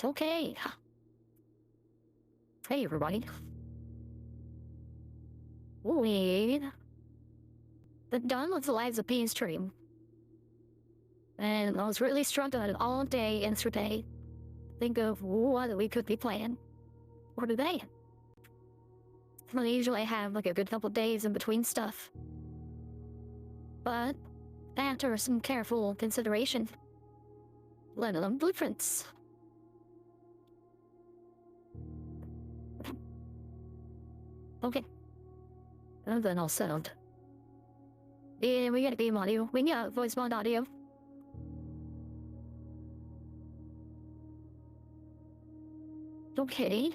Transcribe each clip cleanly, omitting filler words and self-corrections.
Okay. Hey, everybody. We done with the Lives of P stream. And I was really struggling all day yesterday. Think of what we could be playing for today. I usually have like a good couple days in between stuff. But after some careful consideration, let alone blueprints. Okay. And then I'll sound. Yeah, we got game audio. We got voice mod audio. Okay.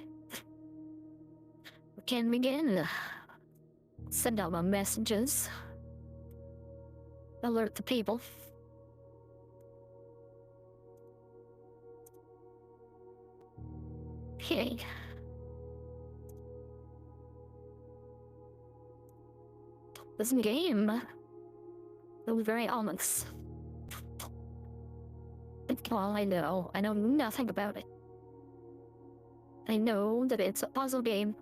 We can begin. Send out my messages. Alert the people. Okay. This game was very ominous. Well, I know nothing about it. I know that it's a puzzle game.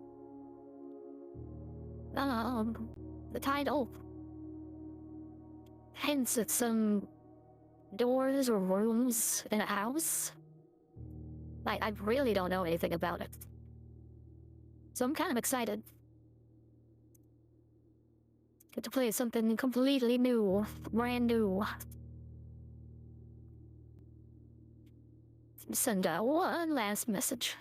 The title hints at some doors or rooms in a house. I really don't know anything about it. So I'm kind of excited. Get to play something completely new, brand new. Send out one last message.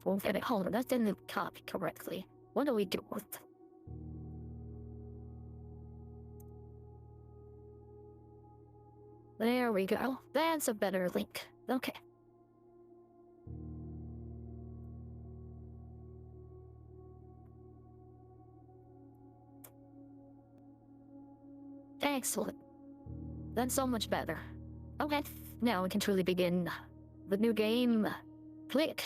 Okay, hold on, that didn't copy correctly. What do we do with it? There we go. That's a better link. Okay. Excellent. That's so much better. Okay, now we can truly begin the new game. Click.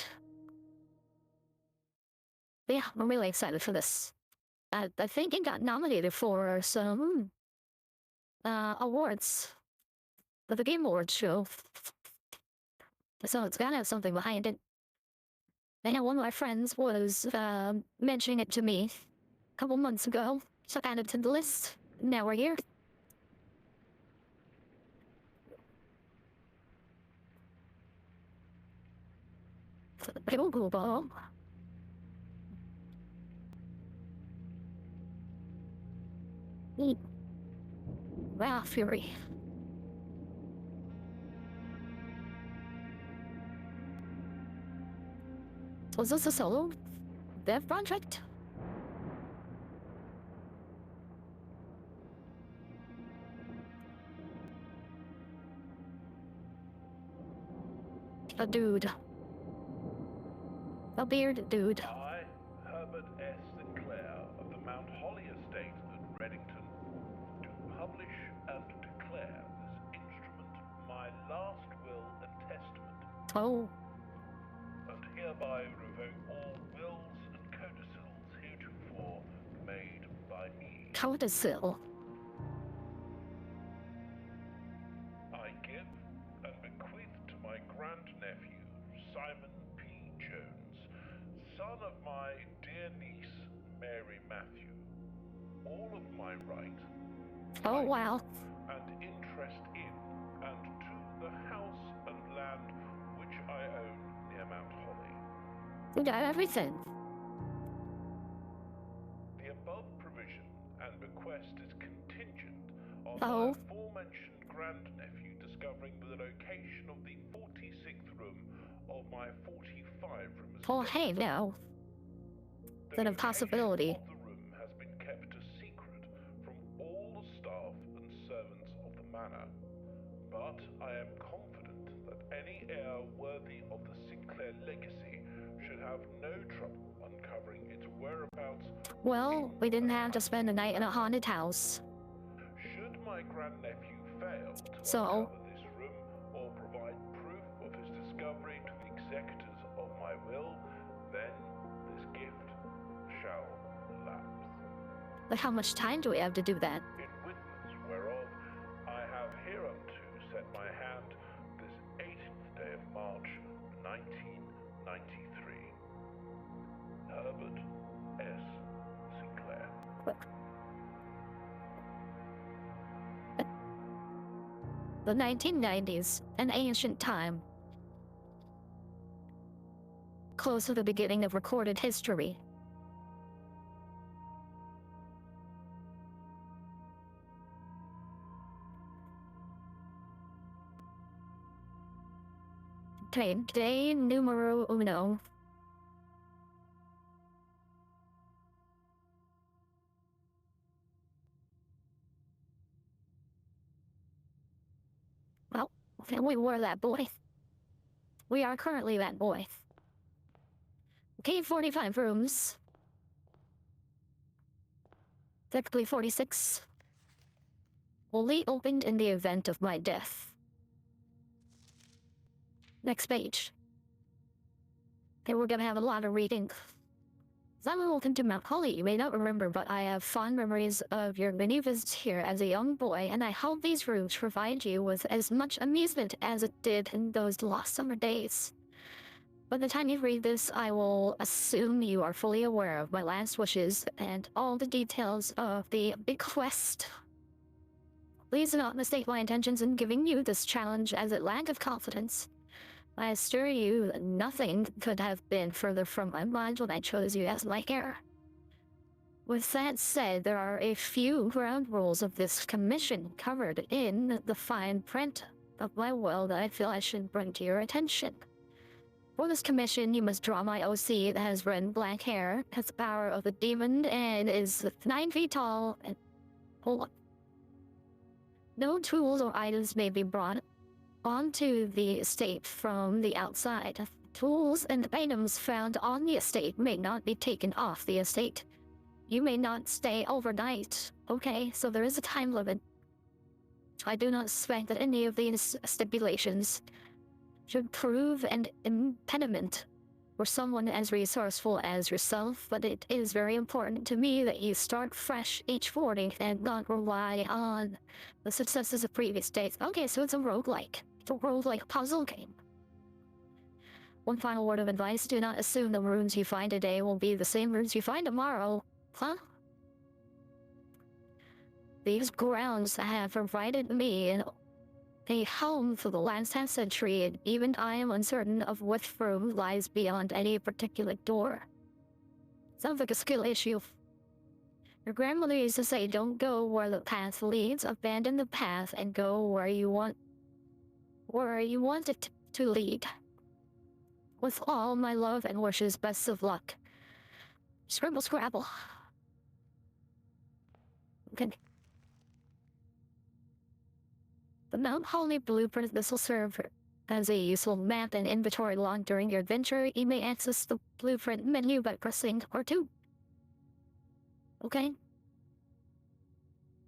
Yeah, I'm really excited for this. I think it got nominated for some awards for the Game Awards show. So it's gotta have something behind it. I know one of my friends was mentioning it to me a couple months ago, so I added to the list. Now we're here. Wow, Fury. Was this a solo dev project? A dude. A bearded dude. I, Herbert S. Sinclair of the Mount Holly Estate at Reddington, do publish and declare this instrument my last will and testament. Oh. And hereby revoke all wills and codicils heretofore made by me. Codicil. I give and bequeath to my grandnephew, Simon P. Jones, son of my dear niece, Mary Matthew, all of my right, Oh, wow. and interest in and to the house and land which I own near Mount Holly. We got everything. The above provision and bequest is contingent on Oh. my aforementioned grandnephew discovering the location of the 46th room of my 45 room. Oh, hey, no. The Then a possibility. location of the room has been kept a secret from all the staff and servants of the manor, but I am confident that any heir worthy of the Sinclair legacy should have no trouble uncovering its whereabouts. Well, we didn't have to spend the night in a haunted house. Should my grandnephew fail to So? uncover this room or provide executors of my will, then this gift shall lapse. But how much time do we have to do that? In witness whereof I have hereunto set my hand this 18th day of March, 1993. Herbert S. Sinclair. The 1990s, an ancient time, close to the beginning of recorded history. Okay, day numero uno. Well, we were that boy. We are currently that boy. Okay, 45 rooms. Technically 46. Only opened in the event of my death. Next page. Okay, we're gonna have a lot of reading. I'm welcome to Mount Holly. You may not remember, but I have fond memories of your many visits here as a young boy, and I hope these rooms provide you with as much amusement as it did in those lost summer days. By the time you read this, I will assume you are fully aware of my last wishes and all the details of the bequest. Please do not mistake my intentions in giving you this challenge as a lack of confidence. I assure you that nothing could have been further from my mind when I chose you as my heir. With that said, there are a few ground rules of this commission covered in the fine print of my will that I feel I should bring to your attention. For this commission, you must draw my OC that has red and black hair, has the power of a demon, and is 9 feet tall, and hold on. No tools or items may be brought onto the estate from the outside. Tools and items found on the estate may not be taken off the estate. You may not stay overnight. Okay, so there is a time limit. I do not suspect that any of these stipulations should prove an impediment for someone as resourceful as yourself, but it is very important to me that you start fresh each morning and not rely on the successes of previous days. Okay, so it's a roguelike. It's a roguelike puzzle game. One final word of advice, do not assume the runes you find today will be the same runes you find tomorrow. Huh? These grounds have provided me a home for the last half century, and even I am uncertain of which room lies beyond any particular door. Sounds like a skill issue. Your grandmother used to say, don't go where the path leads, abandon the path and go where you want it to lead. With all my love and wishes, best of luck. Scribble scrabble. Okay. The Mount Holly blueprint. This will serve as a useful map and inventory log during your adventure. You may access the blueprint menu by pressing R2. Okay.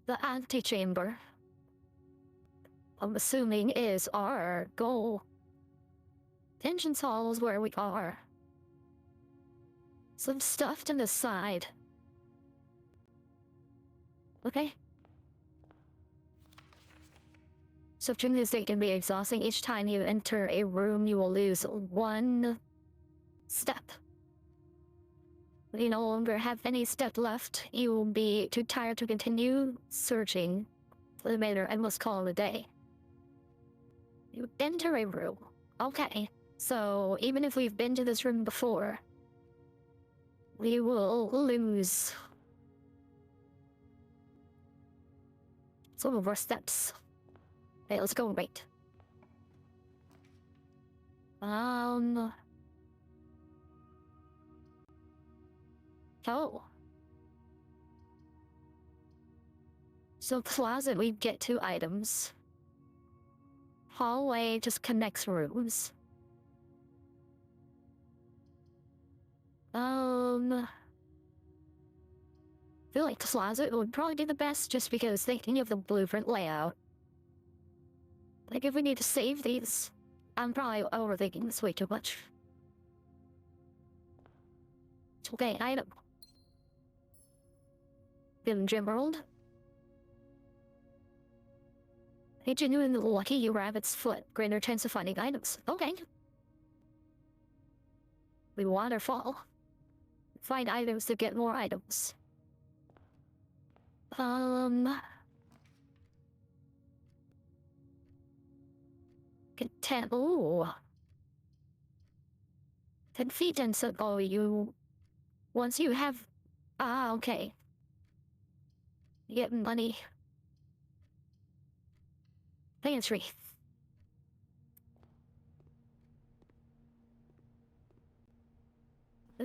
The antechamber, I'm assuming, is our goal. Entrance hall is where we are. Some stuff to the side. Okay. Searching this day can be exhausting. Each time you enter a room, you will lose one step. When you no longer have any step left, you will be too tired to continue searching for the matter and must call it a day. You enter a room. Okay, so even if we've been to this room before, we will lose some of our steps. Okay, let's go right. Oh. So closet, we get 2 items. Hallway just connects rooms. I feel like closet would probably be the best just because thinking of the blueprint layout. Like if we need to save these, I'm probably overthinking this way too much. Okay, item. Been Emerald. A genuine lucky rabbit's foot. Greater chance of finding items. Okay. We waterfall. Find items to get more items. Get 10. Ooh. 10 feet and so you once you have okay. You get money. Pantry.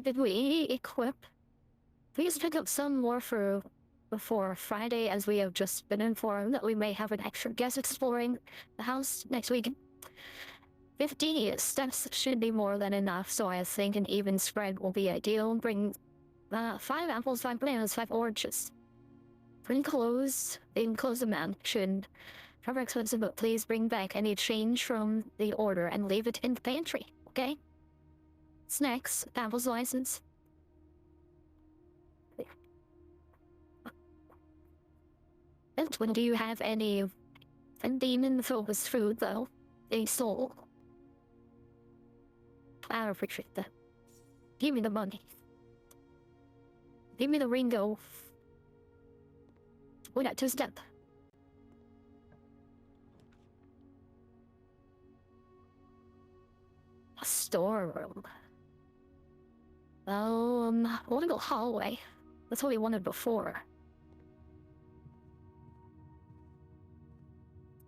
Did we equip? Please pick up some more for before Friday, as we have just been informed that we may have an extra guest exploring the house next week. 50 steps should be more than enough, so I think an even spread will be ideal. Bring 5 apples, 5 bananas, 5 oranges. Bring clothes, enclose the mansion. Cover expensive, but please bring back any change from the order and leave it in the pantry, okay? Snacks, apples license. And when do you have any demon-focused food, though? A soul. I appreciate that. Give me the money. Give me the Ringo. We got 2 steps. A storeroom. I wanna go hallway. That's what we wanted before.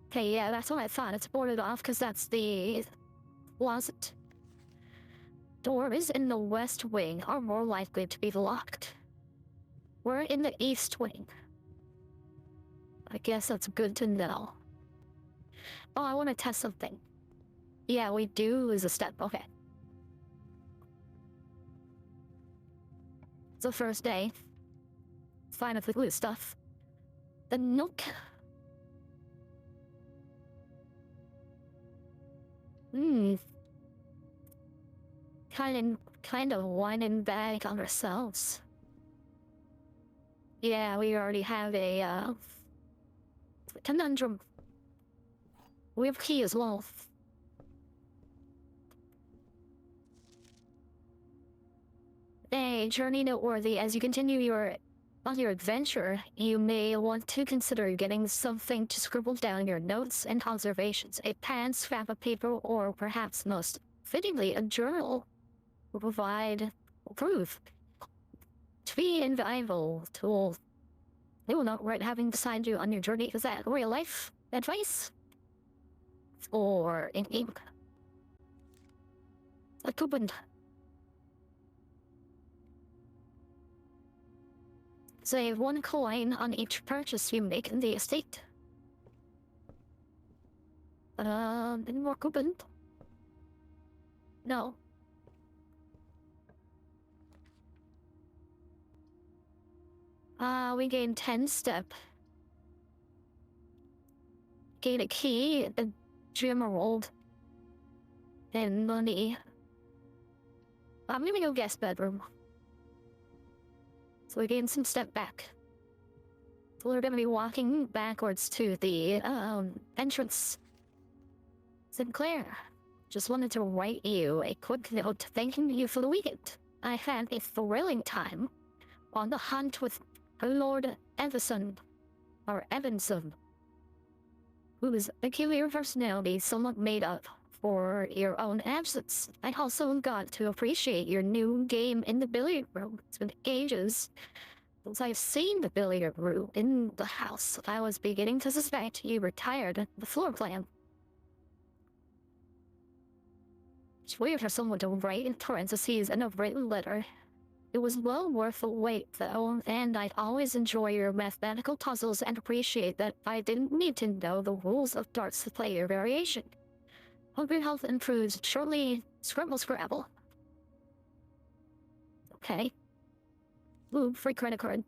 Okay, yeah, that's what I thought. It's boarded off because that's the closet. Doors in the west wing are more likely to be locked. We're in the east wing. I guess that's good to know. Oh, I want to test something. Yeah, we do lose a step. Okay. It's the first day. Fine if we lose stuff. The nook. Kind of whining back on ourselves. Yeah, we already have a conundrum. We have key as well. A journey noteworthy. As you continue on your adventure, you may want to consider getting something to scribble down your notes and observations. A pen, scrap of paper, or perhaps most fittingly, a journal will provide proof to be invaluable tool. They will not regret having beside you on your journey. Is that real life advice? Or in ink? A coupon. Save 1 coin on each purchase you make in the estate. Any more coupon? No. We gain 10 step. Gain a key, a Emerald, and money. I'm gonna go guest bedroom. So we gain some step back. So we're gonna be walking backwards to the entrance. Sinclair, just wanted to write you a quick note thanking you for the weekend. I had a thrilling time on the hunt with Lord Evanson, who is a peculiar personality somewhat made up for your own absence. I also got to appreciate your new game in the billiard room. It's been ages since I've seen the billiard room in the house. I was beginning to suspect you retired the floor plan. It's weird for someone to write in parentheses in a written letter. It was well worth the wait, though, and I'd always enjoy your mathematical puzzles and appreciate that I didn't need to know the rules of darts to play your variation. Hope your health improves shortly. Scrabble. Okay. Ooh, free credit card.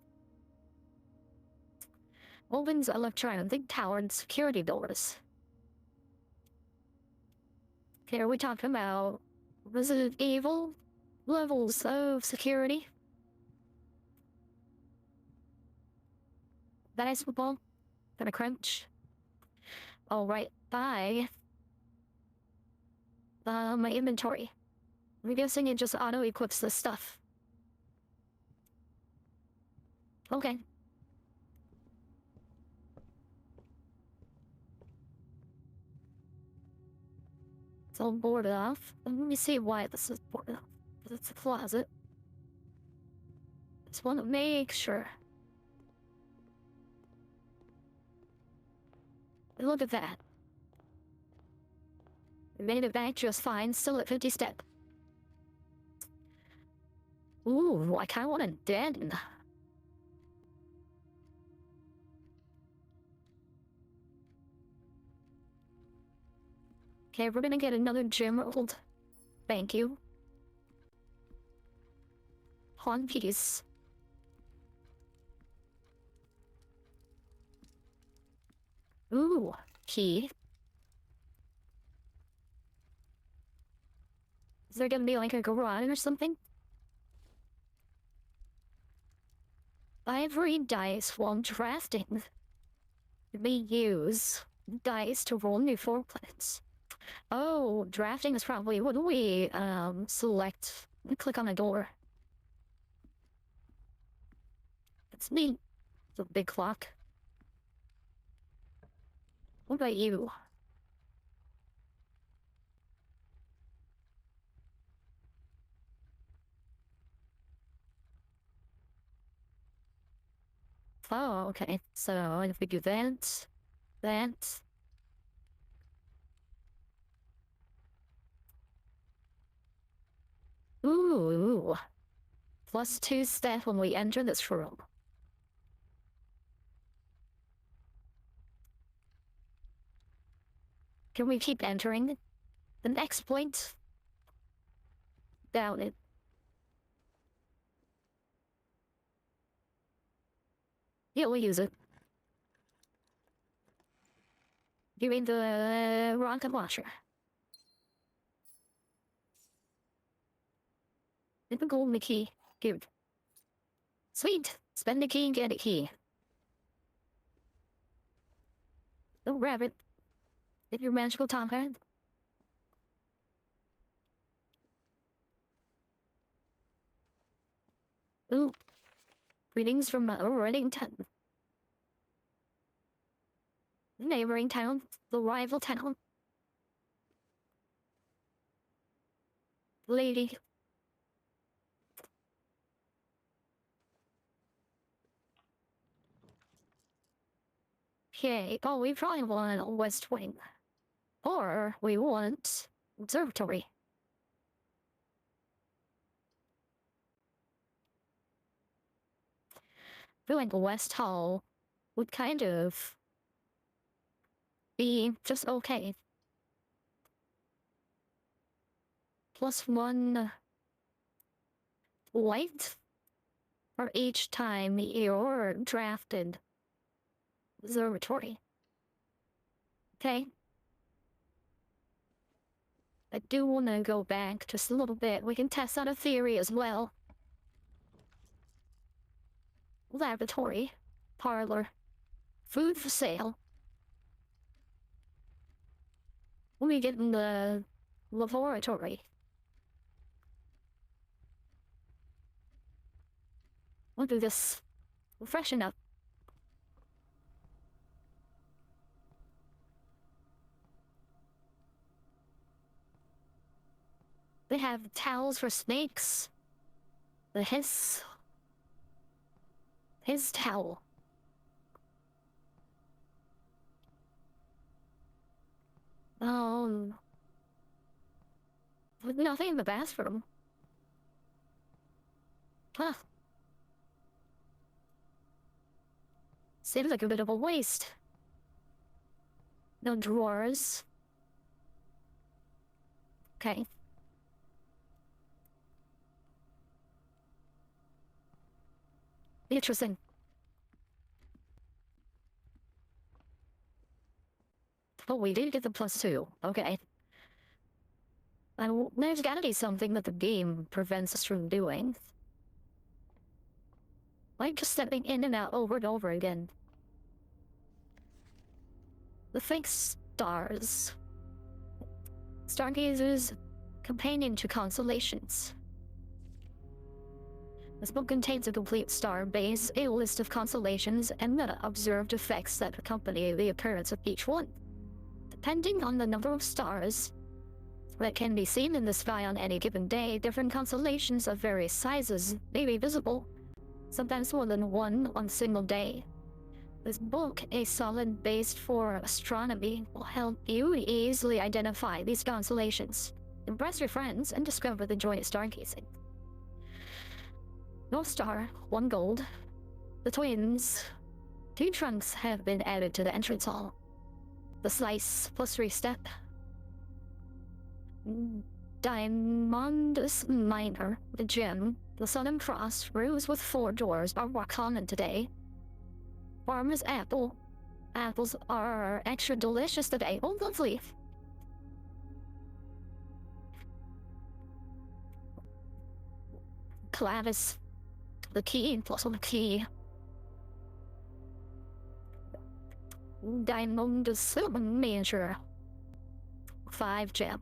Opens electronic tower and security doors. Okay, are we talking about Resident Evil levels of security? ice football. Gonna crunch. Alright, bye. My inventory. I'm guessing it just auto-equips this stuff. Okay. It's all boarded off. Let me see why this is boarded off. It's a closet. Just want to make sure. And look at that. We made it back just fine, still at 50 step. Ooh, I kinda want a den. Okay, we're gonna get another gym rolled. Thank you. One piece. Ooh, key. Is there gonna be like a garage or something? Ivory dice while drafting. We use dice to roll new floor plans. Oh, drafting is probably what do we select? Click on a door. It's neat. It's a big clock. What about you? Oh, okay. So if we do that. Ooh. +2 step when we enter this room. Can we keep entering? The next point? Doubt it. Yeah, we'll use it. Doing the rocket launcher. Get the golden key. Good. Sweet. Spend the key and get a key. Oh, rabbit. Get your magical top hat. Ooh. Greetings from Reddington. Neighboring town. The rival town. Lady. Okay, oh, we probably want West Wing. Or we want Observatory. I feel like West Hall would kind of be just okay. +1 light for each time you're drafted. Observatory. Okay. I do want to go back just a little bit. We can test out a theory as well. Laboratory. Parlor. Food for sale. When we get in the laboratory. We'll do this. We'll freshen up. They have towels for snakes. The his towel. With nothing in the bathroom. Huh. Seems like a bit of a waste. No drawers. Okay. Interesting. Oh, we did get the +2. Okay. There's gotta be something that the game prevents us from doing. Like just stepping in and out over and over again. The fixed stars. Stargazers, companion to constellations. This book contains a complete star base, a list of constellations, and the observed effects that accompany the appearance of each one. Depending on the number of stars that can be seen in the sky on any given day, different constellations of various sizes may be visible, sometimes more than one on a single day. This book, a solid base for astronomy, will help you easily identify these constellations, impress your friends, and discover the joy of stargazing. North Star, 1 gold. The twins. 2 trunks have been added to the entrance hall. The slice, +3 step. Diamondus Minor, the gem. The Southern Cross, rose with 4 doors are more common today. Farmer's apple. Apples are extra delicious today. Oh, lovely. Clavis. The key plus the key. Diamondus Major. 5 gem.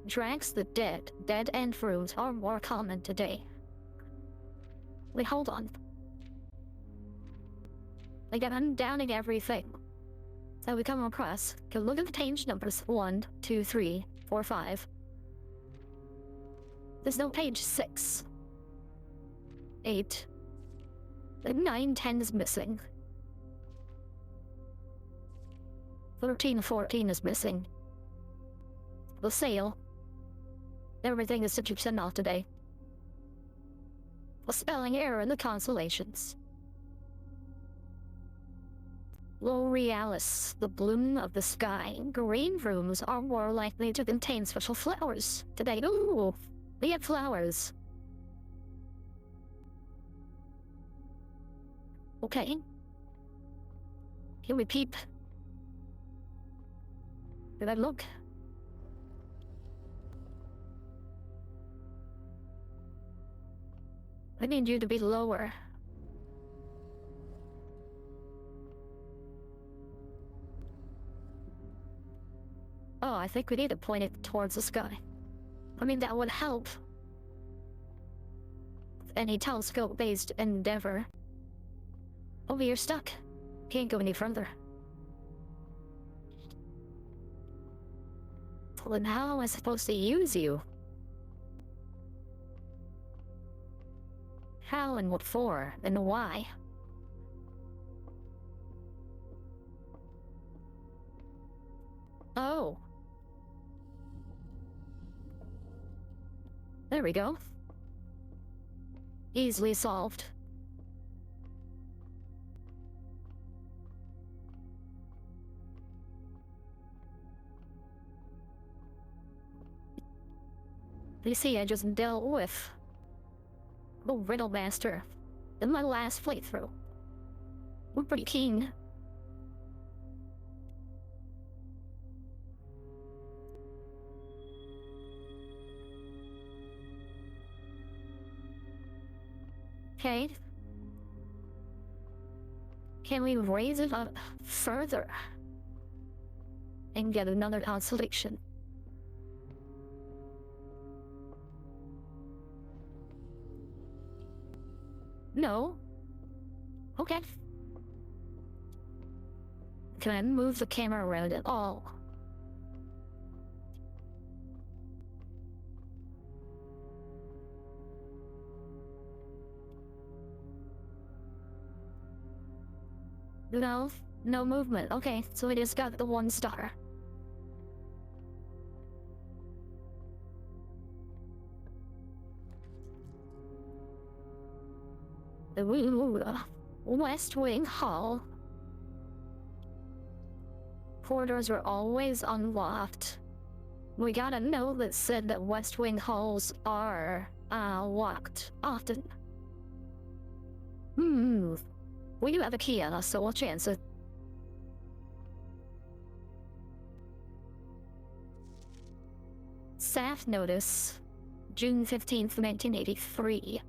Drags the dead and fruit are more common today. Wait, hold on. Like I'm downing everything that we come across. Okay, look at the page numbers 1, 2, 3, 4, 5. There's no page 6. 8. 9, 10 is missing. 13, 14 is missing. The sale. Everything is Egyptian now today. A spelling error in the constellations. L'Orealis, the bloom of the sky. Green rooms are more likely to contain special flowers today. Ooh, we have flowers. Okay. Can we peep? Did I look? I need you to be lower. Oh, I think we need to point it towards the sky. I mean, that would help. Any telescope-based endeavor. Oh, you're stuck. Can't go any further. Well, then how am I supposed to use you? How and what for, and why? Oh. There we go. Easily solved. You see, I just dealt with the Riddle Master in my last playthrough. We're pretty keen. Okay. Can we raise it up further and get another constellation? No. Okay. Can I move the camera around at all? No, no movement. Okay, so it has got the 1 star. The West Wing Hall. Corridors are always unlocked. We got a note that said that West Wing halls are locked often. We do have a key on us, so we'll chance it. Staff notice, June 15th, 1983.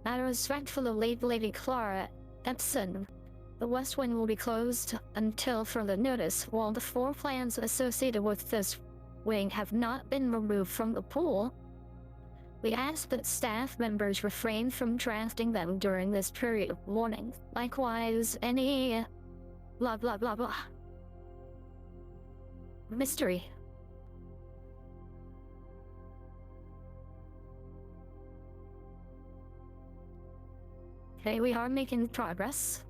Matter respectful of late Lady Clara Epson, The west wing will be closed until further notice, while the floor plans associated with this wing have not been removed from the pool. We ask that staff members refrain from drafting them during this period of warning. Likewise, any blah blah blah blah. Mystery. Okay, we are making progress.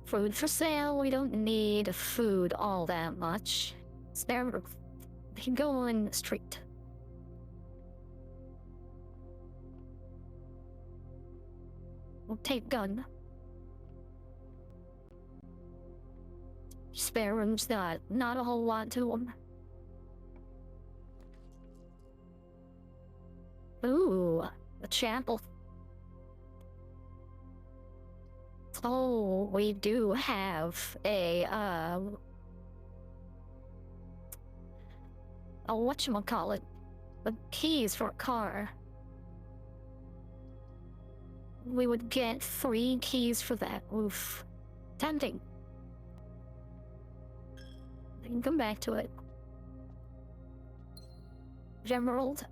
Food for sale, we don't need food all that much. Spare room. We can go in the street. We'll take gun. Spare rooms, not a whole lot to them. Ooh, a chapel. Oh, we do have a whatchamacallit, the keys for a car. We would get 3 keys for that. Oof. Tempting. I can come back to it. Emerald.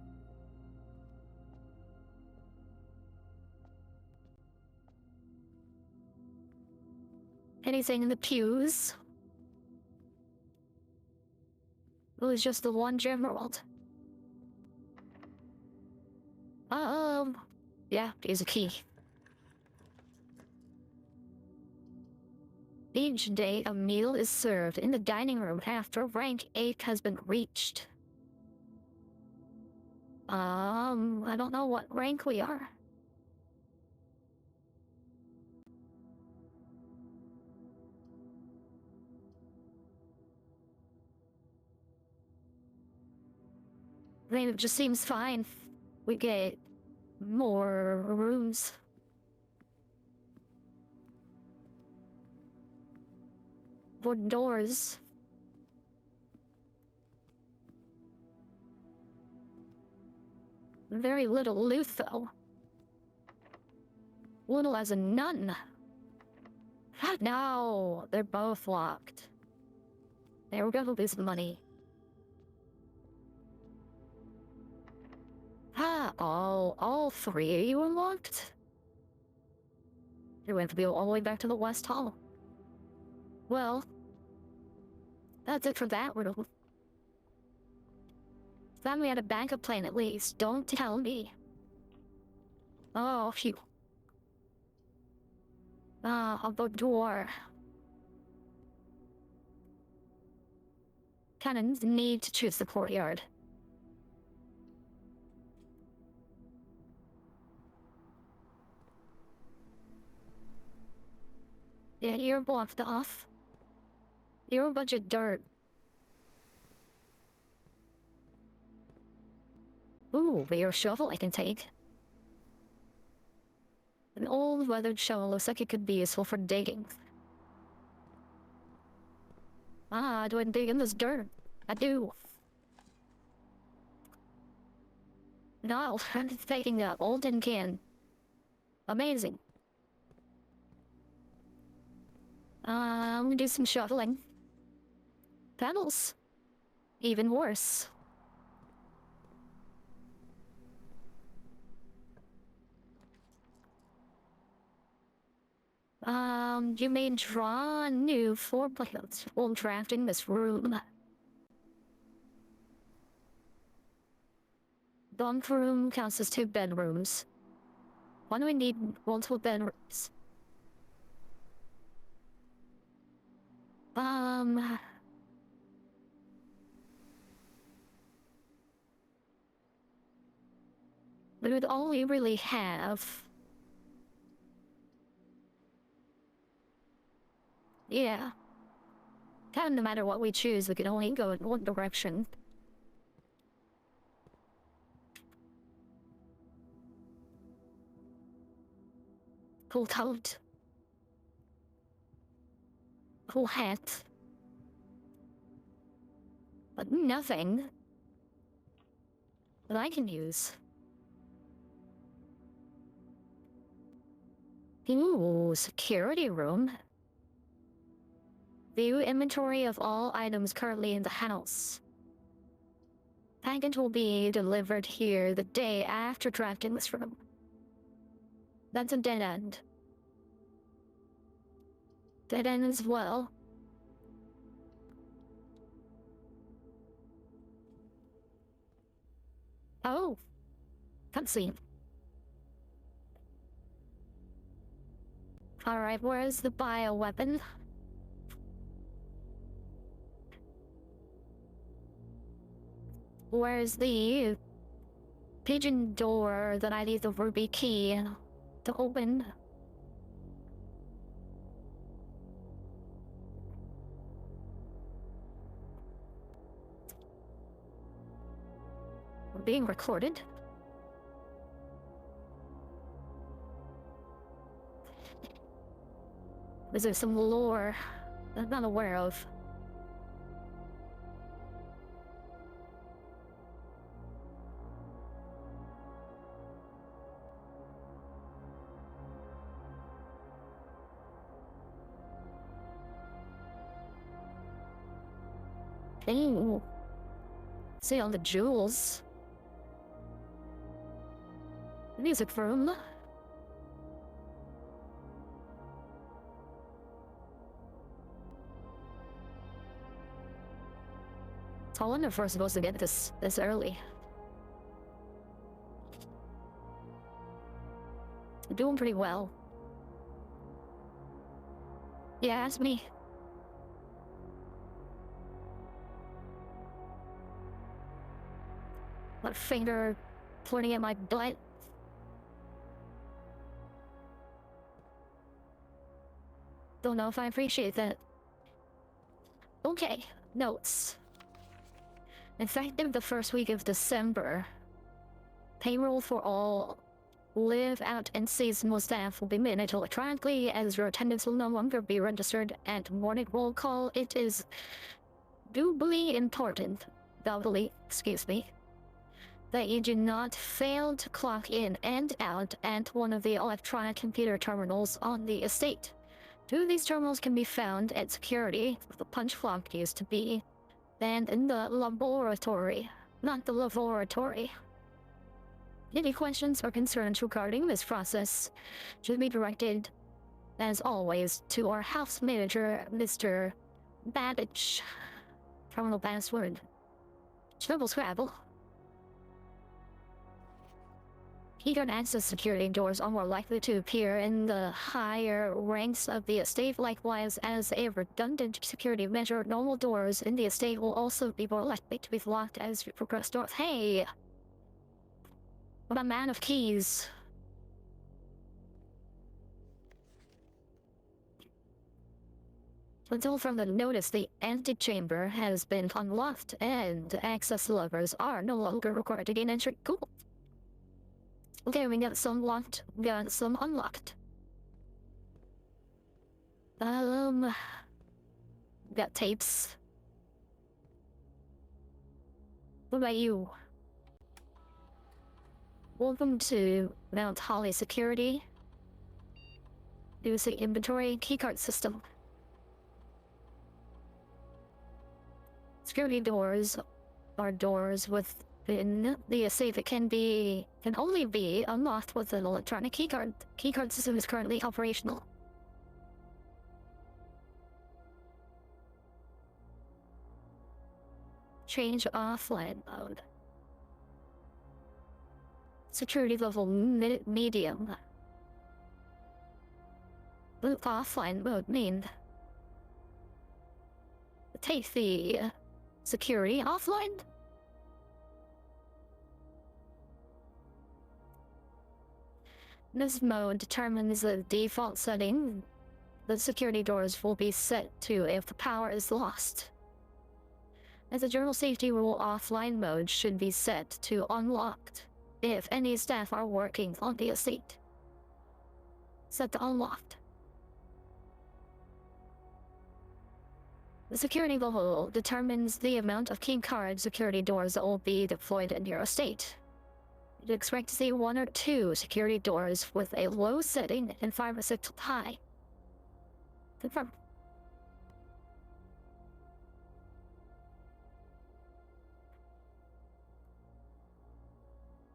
Anything in the pews? It was just the one emerald. Yeah, here's a key. Each day, a meal is served in the dining room after rank 8 has been reached. I don't know what rank we are. I mean, it just seems fine. We get more rooms. Wooden doors. Very little loot, though. Little as a none. No, they're both locked. We're gonna lose money. All 3 were locked? You have to go all the way back to the West Hall. Well, that's it for that room. Then we had a backup plan at least. Don't tell me. Oh, phew. The door. Cannons need to choose the courtyard. Yeah, you're blocked off. You're a bunch of dirt. Ooh, your shovel I can take. An old weathered shovel looks like it could be useful for digging. Do I dig in this dirt? I do. No, I'm taking that old tin can. Amazing. I'm gonna do some shoveling. Pebbles. Even worse. You may draw new floor plans while drafting this room. Bunk room counts as 2 bedrooms. Why do we need multiple bedrooms? We would only really have... Yeah. Kind of no matter what we choose, we can only go in one direction. Cool coat. Cool hat. But nothing. that I can use. Ooh, security room. View inventory of all items currently in the house. Package will be delivered here the day after drafting this room. That's a dead end. Dead end as well. Oh, cutscene. Alright, where's the bioweapon? Where's the pigeon door that I need the ruby key to open? We're being recorded. Is there some lore that I'm not aware of? Ooh. See all the jewels. Music room. I wonder if we're supposed to get this early. I'm doing pretty well. Yeah, it's me. That finger pointing at my butt. Don't know if I appreciate that. Okay, notes. Effective the first week of December. Payroll for all live out and seasonal staff will be managed electronically, as your attendance will no longer be registered at morning roll call. It is doubly important, excuse me, that you do not fail to clock in and out at one of the electronic computer terminals on the estate. Two of these terminals can be found at security, where the punch clock used to be, and in the laboratory, not the laboratory. Any questions or concerns regarding this process should be directed, as always, to our house manager, Mr. Babbage. Terminal password. Triple Scrabble. Keycard access security doors are more likely to appear in the higher ranks of the estate. Likewise, as a redundant security measure, normal doors in the estate will also be more likely to be locked as you progress north. Hey! I'm a man of keys. Until further notice, the antechamber has been unlocked, and access levers are no longer required to gain entry. Cool. Okay, we got some locked, got some unlocked. Got tapes. What about you? Welcome to Mount Holly Security. Use the inventory keycard system. Security doors are doors within the estate that can only be unlocked with an electronic keycard. Keycard system is currently operational. Change offline mode. Security level medium. What does offline mode mean? Take the security offline? This mode determines the default setting the security doors will be set to if the power is lost. As a general safety rule, offline mode should be set to unlocked if any staff are working on the estate. Set to unlocked. The security level determines the amount of key card security doors that will be deployed in your estate. You'd expect to see 1 or 2 security doors with a low setting and 5 or 6 high. Confirm.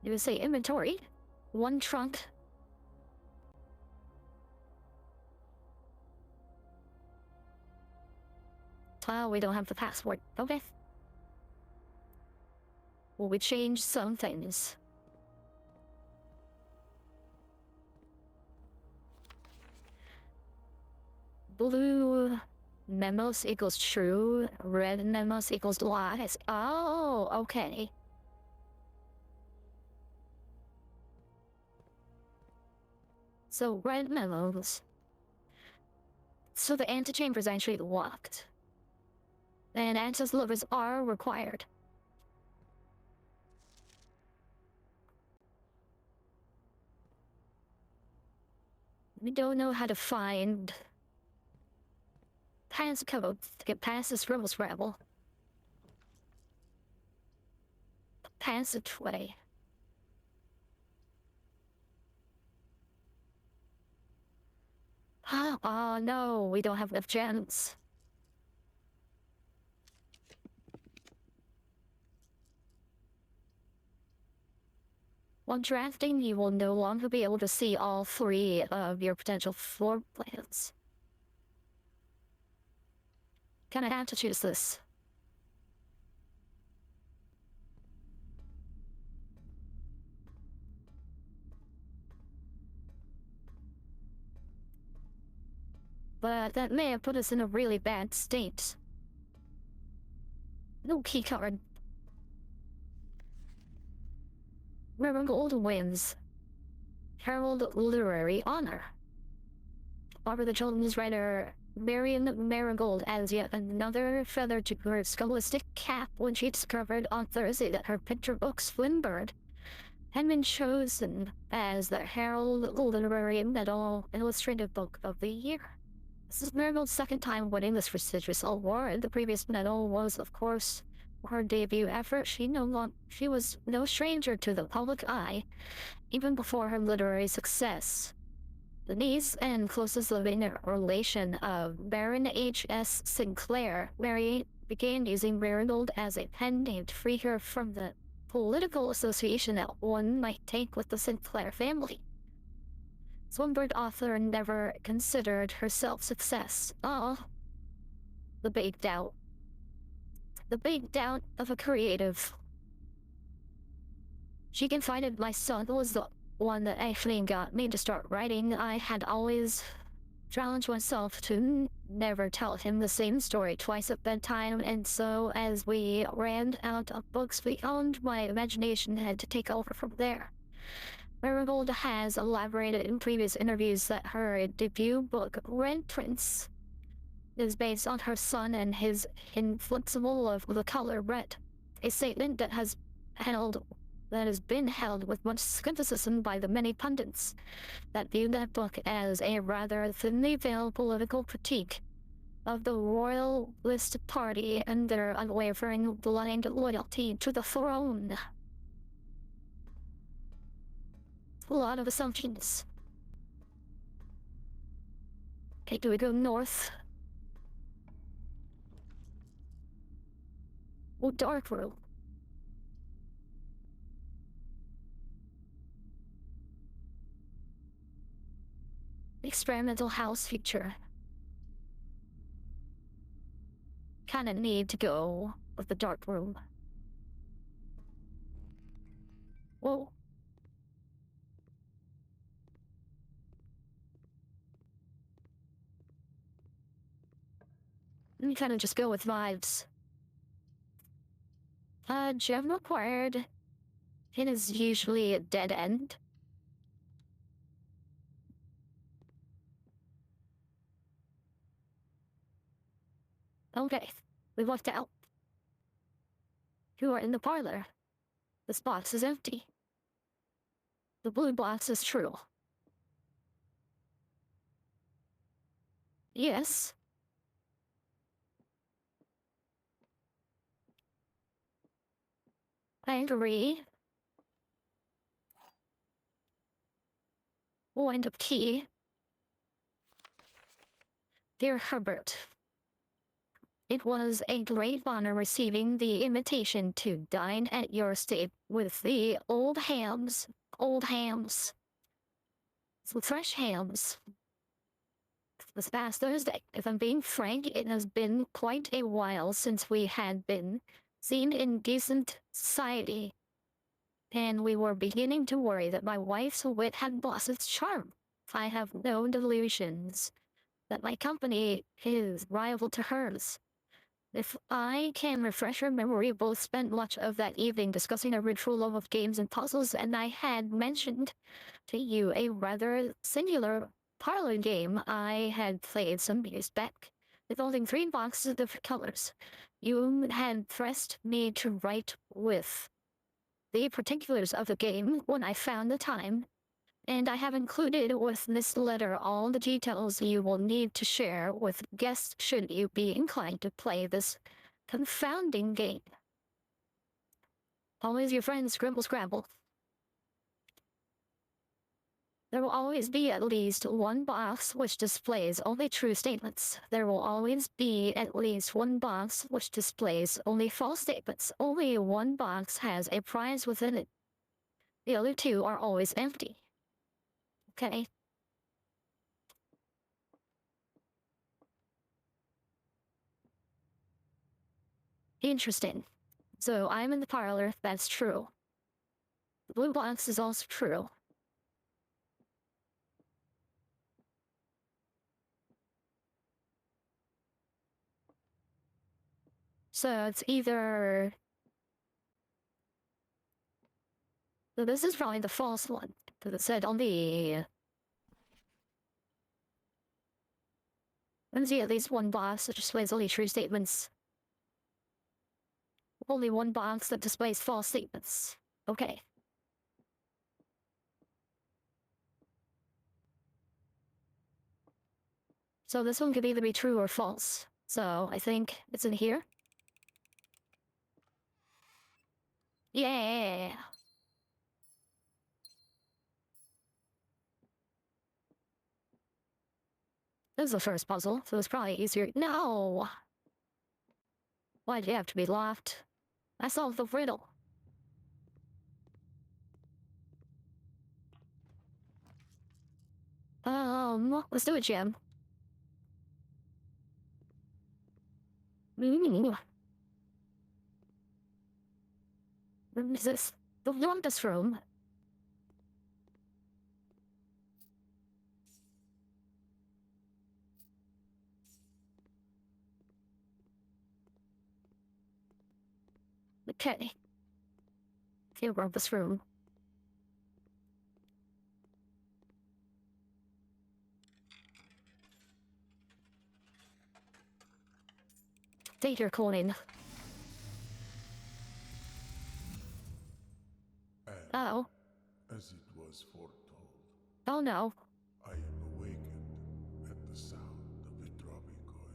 You would say inventory, 1 trunk. We don't have the password. Okay. Well, we change some things. Blue memos equals true, red memos equals lies. Oh, okay. So red memos. So the antechamber is actually locked. And access levers are required. We don't know how to find passcode to get past this rebel scrabble. Passageway. Oh no, we don't have enough gems. While drafting, you will no longer be able to see all 3 of your potential floor plans. Kinda have to choose this. But that may have put us in a really bad state. No keycard. Rare Gold wins Herald Literary Honor. Barbara the Children's writer Marion Marigold adds yet another feather to her scholastic cap when she discovered on Thursday that her picture book Swinbird had been chosen as the Herald Literary Medal Illustrated Book of the Year. This is Marigold's second time winning this prestigious award. The previous medal was, of course, her debut effort. She was no stranger to the public eye, even before her literary success. The niece and closest living relation of Baron H.S. Sinclair, Mary began using Marigold as a pen name to free her from the political association that one might take with the Sinclair family. Swinburne author never considered herself success. The big doubt. The big doubt of a creative. She confided my son was the one that actually got me to start writing. I had always challenged myself to never tell him the same story twice at bedtime, and so as we ran out of books we owned, my imagination had to take over from there. Marigold has elaborated in previous interviews that her debut book, Red Prince, is based on her son and his inflexible love of the color red, a statement that has been held with much skepticism by the many pundits that view that book as a rather thinly veiled political critique of the royalist party and their unwavering blind loyalty to the throne. A lot of assumptions. Okay, do we go north? Oh, dark room. Experimental house feature. Kinda need to go with the dark room. Whoa. Let me kinda just go with vibes. Gem required. It is usually a dead end. Okay, we walked out. You are in the parlor. This box is empty. The blue box is true. Yes. I agree. Wind up key. Dear Herbert, it was a great honor receiving the invitation to dine at your estate with the old hams. Old hams. Fresh hams. This past Thursday, if I'm being frank, it has been quite a while since we had been seen in decent society, and we were beginning to worry that my wife's wit had lost its charm. I have no delusions that my company is rival to hers. If I can refresh your memory, we both spent much of that evening discussing a ritual love of games and puzzles, and I had mentioned to you a rather singular parlor game I had played some years back, involving 3 boxes of different colors. You had pressed me to write with the particulars of the game when I found the time, and I have included with this letter all the details you will need to share with guests should you be inclined to play this confounding game. Always your friend Scribble Scrabble. There will always be at least one box which displays only true statements. There will always be at least one box which displays only false statements. Only one box has a prize within it. The other 2 are always empty. Okay? Interesting. So I'm in the parlor, that's true. The blue box is also true. So it's either... So this is probably the false one, because it said on the... Let me see, at least one box that displays only true statements. Only one box that displays false statements. Okay. So this one could either be true or false. So I think it's in here. Yeah. This is the first puzzle, so it's probably easier. No! Why'd you have to be locked? I solved the riddle. Let's do it, Jim. Is this the longest room? Okay. Here we're in this room. Data coin. Oh. As it was foretold, Oh no. I am awakened at the sound of a dropping coin.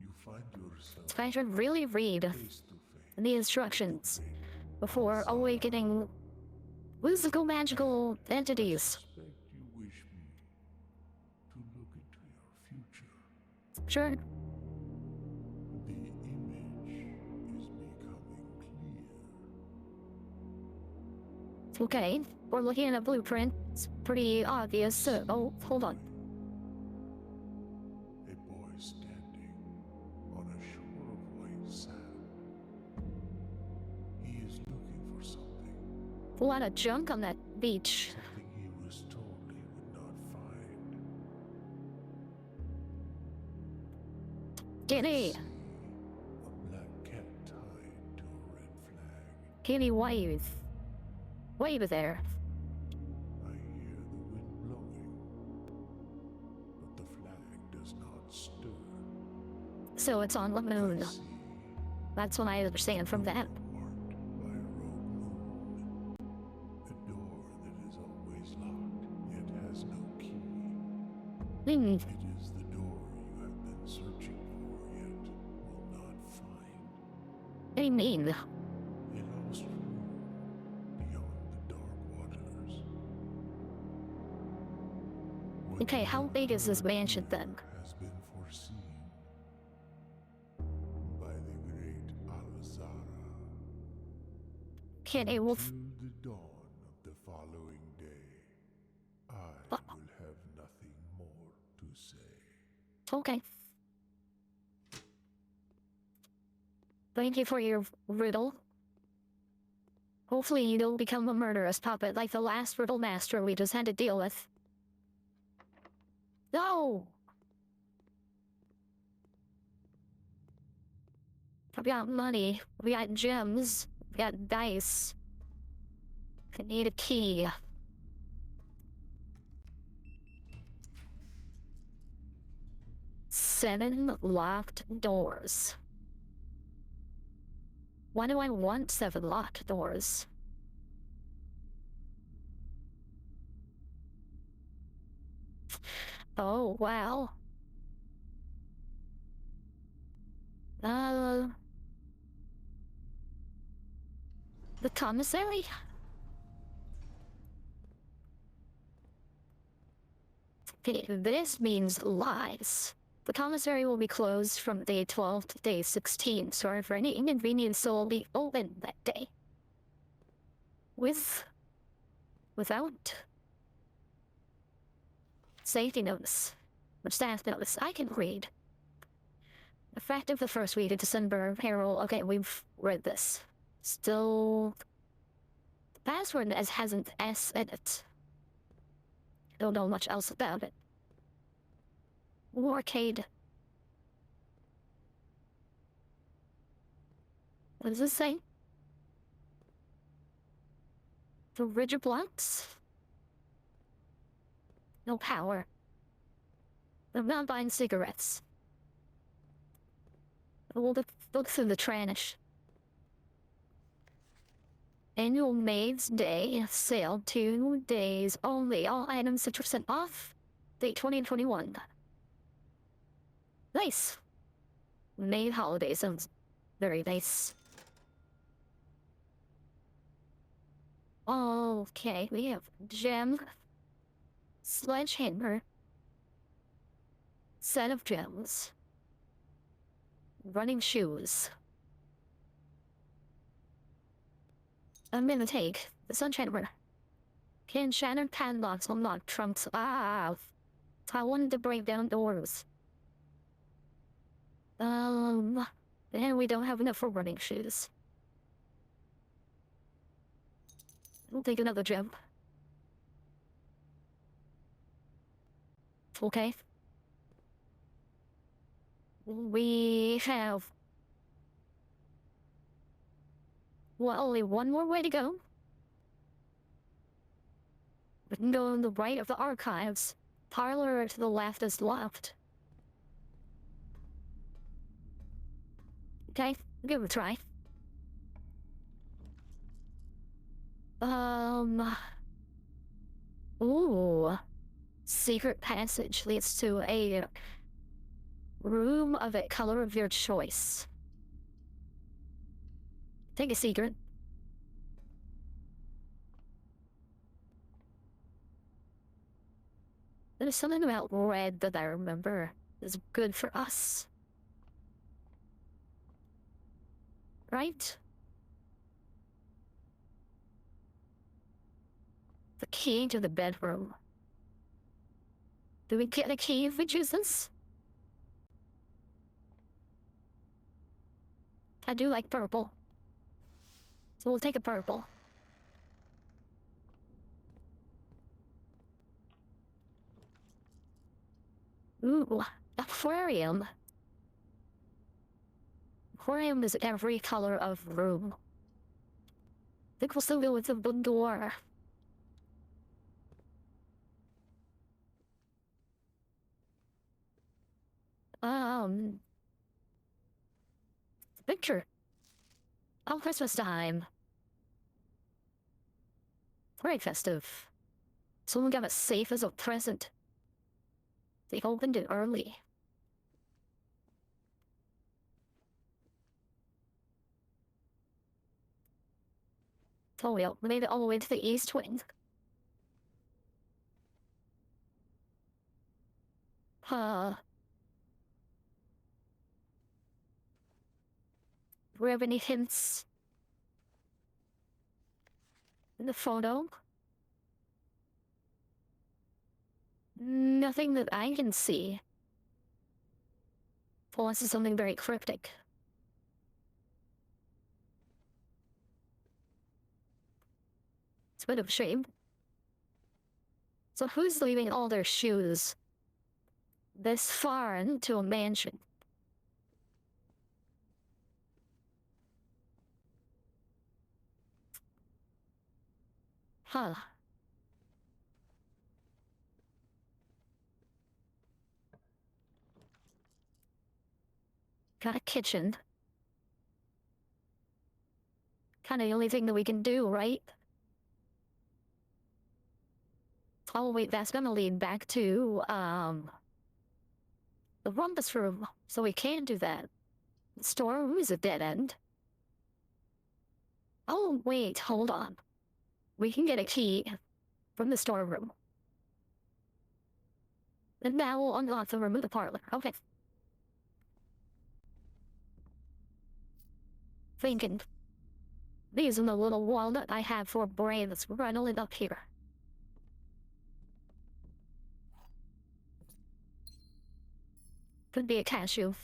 You find yourself I should really read face to face the instructions before awakening whimsical magical entities. I suspect you wish me to look into your future. Sure. The image is becoming clear. Okay. We're looking at a blueprint. It's pretty obvious. So, oh, hold on. A boy standing on a shore of white sand. He is looking for something. A lot of junk on that beach. Something he was told he would not find. Kitty. A black cat tied to a red flag. Kitty, wave. Wave there. I hear the wind blowing, but the flag does not stir. So it's on the moon. I see That's what I understand from that. marked by a rogue moon. A door that is always locked, yet has no key. Hmm. It is the door you have been searching for, yet will not find. What do you mean? Okay, how big is this mansion then? Has been foreseen by the great Alzara. Can a wolf? Till the dawn of the following day, I Uh, will have nothing more to say. Okay. Thank you for your riddle. Hopefully you don't become a murderous puppet like the last riddle master we just had to deal with. No! We got money. We got gems. We got dice. I need a key. Seven locked doors. Why do I want 7 locked doors? Oh, wow. Uh... The commissary? Okay, this means lies. The commissary will be closed from day 12 to day 16. Sorry for any inconvenience, so will be open that day. Without safety notice. The staff notice. I can read. Effective the first week of December, payroll. Okay, we've read this. Still, the password hasn't S in it. Don't know much else about it. Arcade. What does this say? The rigid blocks? No power. I'm not buying cigarettes. We'll look through the trash. Annual Maids Day sale, 2 days only. All items 50% off. Date 2021. Nice. Maid holiday sounds very nice. Okay, we have gem, sledgehammer, set of gems, running shoes. I'm gonna take the sunshine hammer. Can shatter padlocks, unlock trunks. Ah, I wanted to break down doors. And we don't have enough for running shoes. We'll take another gem. Okay. We have... well, only one more way to go. We can go on the right of the archives. Parlor to the left is left. Okay, give it a try. Ooh. Secret passage leads to a room of a color of your choice. Take a secret. There's something about red that I remember is good for us. Right? The key to the bedroom. Do we get a key if we choose this? I do like purple. So we'll take a purple. Ooh, aquarium. Aquarium is every color of room. I think we'll still go with the door. Picture. Oh, Christmas time. Very festive. Someone got a safe as a present. They opened it early. Oh, we made it all the way to the east wing. Do we have any hints in the photo? Nothing that I can see. Unless it's something very cryptic. It's a bit of a shame. So who's leaving all their shoes this far into a mansion? Huh. Got a kitchen. Kind of the only thing that we can do, right? Oh wait, that's gonna lead back to, the rumpus room. So we can't do that. The storeroom is a dead end. Oh wait, hold on. We can get a key from the storeroom. And that will unlock the room of the parlor. Okay. Thinking. These are the little walnut I have for brains rattling up here. Could be a cashew.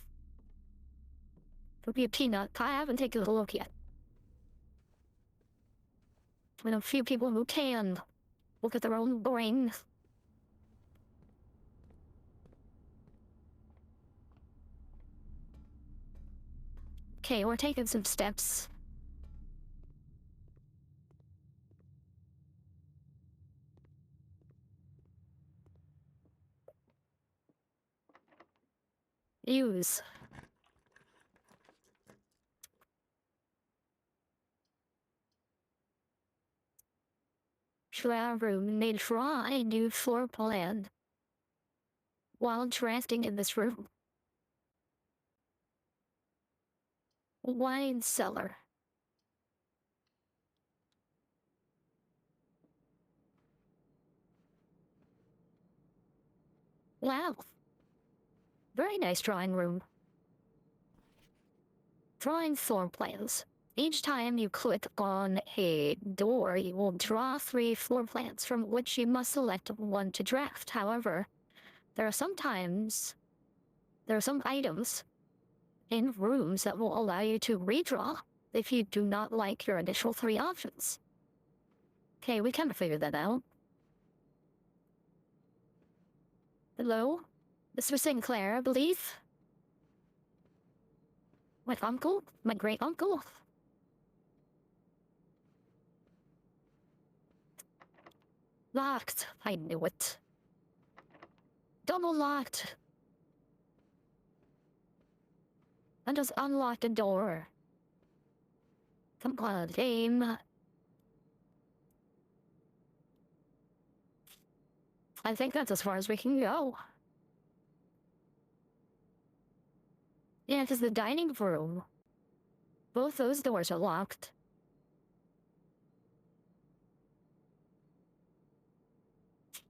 Could be a peanut. I haven't taken a look yet. And a few people who can look at their own brain. Okay, we're taking some steps. Use. Flower room may try a new floor plan while drafting in this room. Wine cellar. Wow. Very nice drawing room. Drawing floor plans. Each time you click on a door, you will draw 3 floor plans from which you must select one to draft. However, there are some items in rooms that will allow you to redraw if you do not like your initial 3 options. Okay, we kind of figured that out. Hello? Mr. Sinclair, I believe? My uncle? My great uncle? Locked. I knew it. Double locked. And just unlock the door. Come on, game. I think that's as far as we can go. Yeah, because the dining room. Both those doors are locked.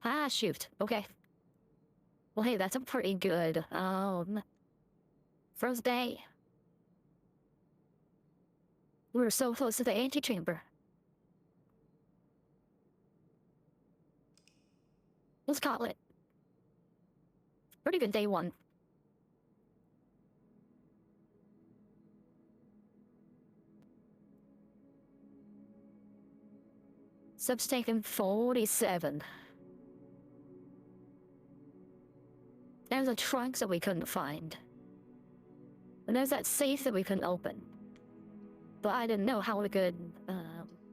Ah, shoot. Okay. Well, hey, that's a pretty good, first day. We were so close to the antechamber. Let's call it. Pretty good day 1. Sub's taken 47. There's a trunk that we couldn't find. And there's that safe that we couldn't open. But I didn't know how we could,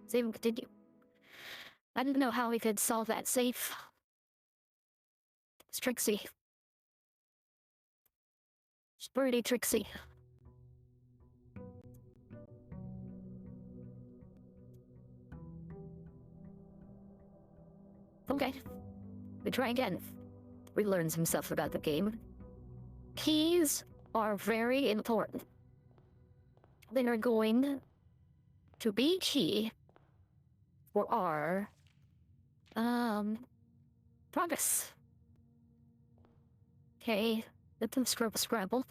save and continue. I didn't know how we could solve that safe. It's tricksy. It's pretty tricksy. Okay. We try again. We learn some stuff about the game. Keys are very important. They are going to be key for our, progress. Okay, let them scrabble.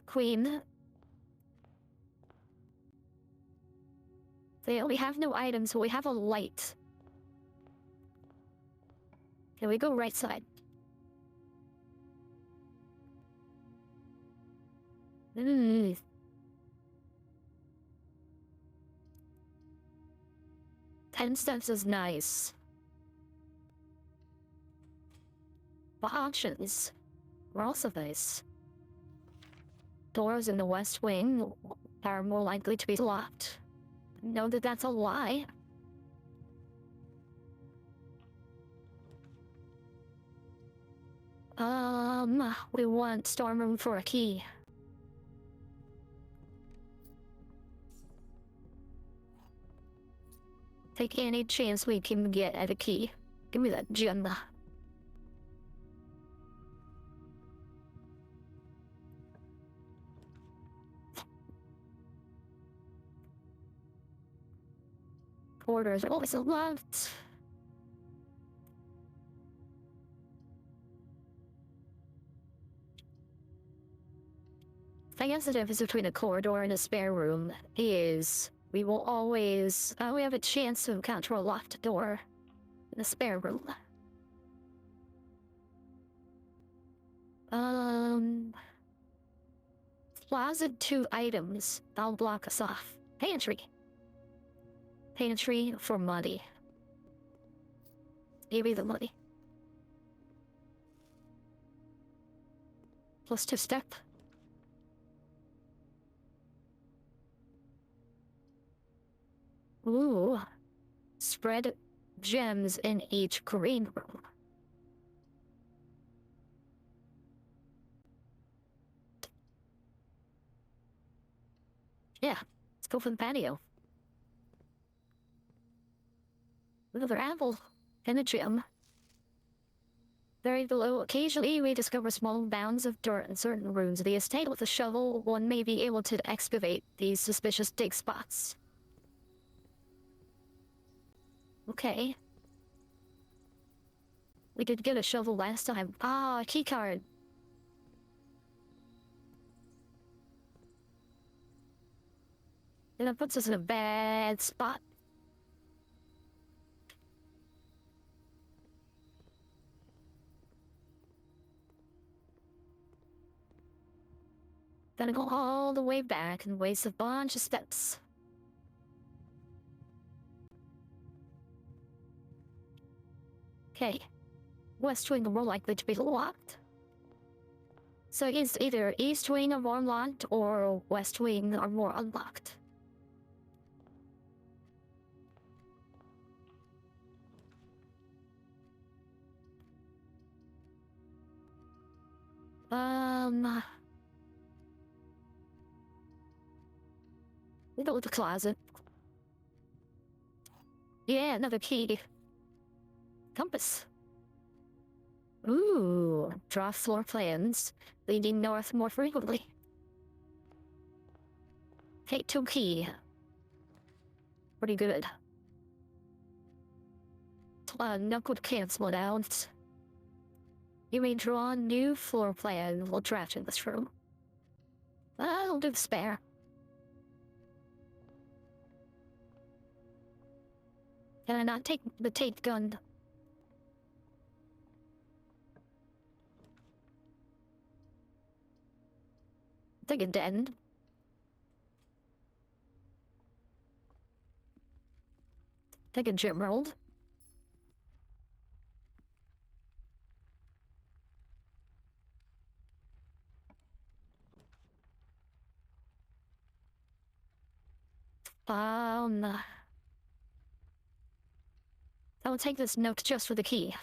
Queen. We have no items, but we have a light. Okay, we go right side. Mm. 10 steps is nice. But options were also nice. Doors in the west wing are more likely to be locked. Know that that's a lie. We want storm room for a key. Take any chance we can get at a key. Give me that gem. Quarters are always locked. I guess the difference between a corridor and a spare room is we will always we have a chance to encounter a locked door in a spare room. Closet 2 items. That'll block us off. Pantry. Pantry for money. Give me the money. Plus 2 step. Ooh. Spread gems in each green room. Yeah, let's go for the patio. Another apple and a gem. Buried below, occasionally we discover small mounds of dirt in certain rooms of the estate. With a shovel, one may be able to excavate these suspicious dig spots. Okay. We did get a shovel last time. Ah, key card. And that puts us in a bad spot. Gotta go all the way back and waste a bunch of steps. Okay. West wing are more likely to be locked. So it's either east wing are more unlocked or west wing are more unlocked. Middle of the closet. Yeah, another key. Compass. Ooh, draw floor plans, leading north more frequently. Take 2 key. Pretty good. Knuckled cancel it out. You may draw a new floor plan while drafting this room. I'll do the spare. Can I not take the tape gun? Take a den. Take a gym rolled. I will take this note just for the key.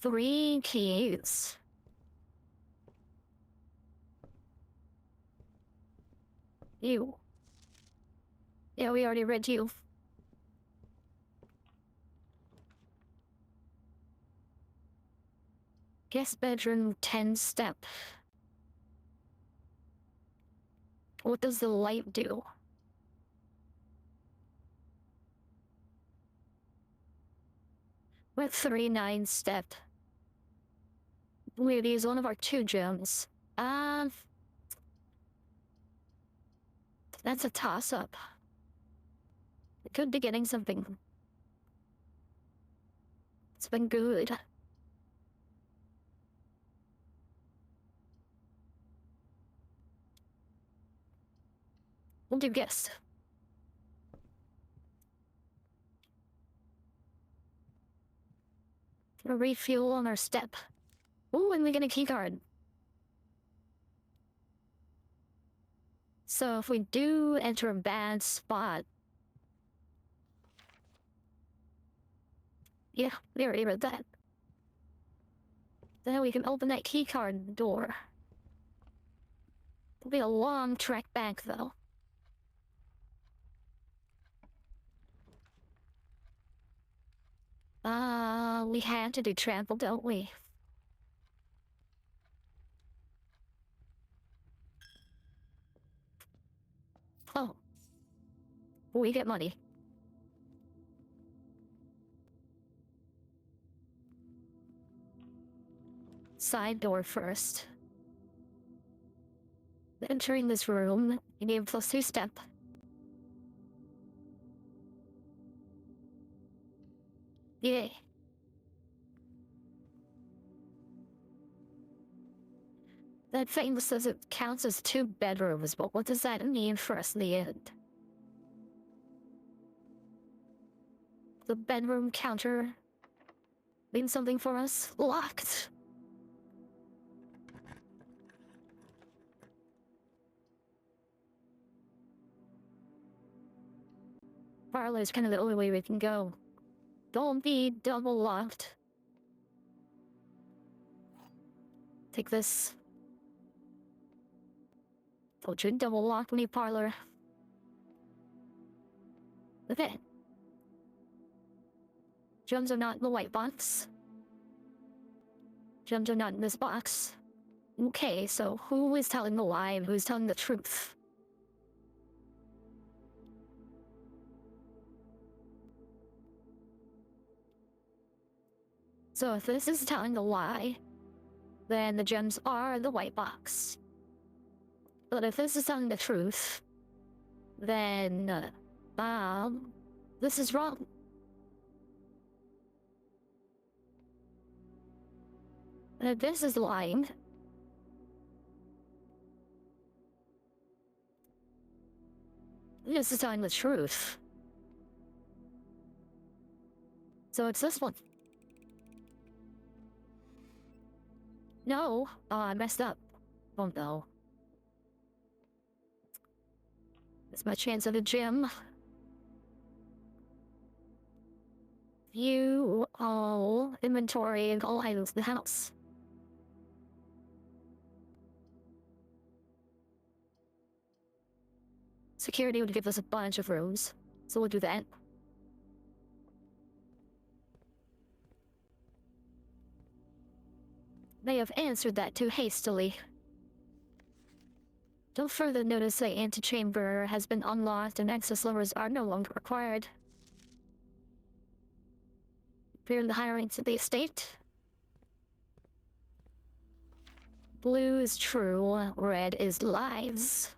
3 keys. You. Yeah, we already read you. Guest bedroom 10 step. What does the light do? With 3-9 step. We'll use one of our 2 gems. That's a toss-up. It could be getting something. It's been good. We'll do guess. A refuel on our step. Ooh, and we get a keycard. So if we do enter a bad spot... Yeah, we already read that. Then we can open that keycard door. It'll be a long trek back, though. We had to do trample, don't we? Oh. We get money. Side door first. Entering this room, you need a +2 step. Yay. That thing says it counts as 2 bedrooms, but what does that mean for us in the end? The bedroom counter means something for us? Locked. Parlor's kind of the only way we can go. Don't be double locked. Take this. Told you, double locked when you parlor. Okay. Gems are not in the white box. Gems are not in this box. Okay, so who is telling the lie and who's telling the truth? So if this is telling the lie, then the gems are the white box. But if this is telling the truth, then, this is wrong. And if this is lying, this is telling the truth. So it's this one. No, I messed up. Oh no. It's my chance at a gem. View all inventory and all items in the house. Security would give us a bunch of rooms, so we'll do that. May have answered that too hastily. Don't further notice the antechamber has been unlocked and access levers are no longer required. Clear the higher ranks of the estate. Blue is true, red is lies.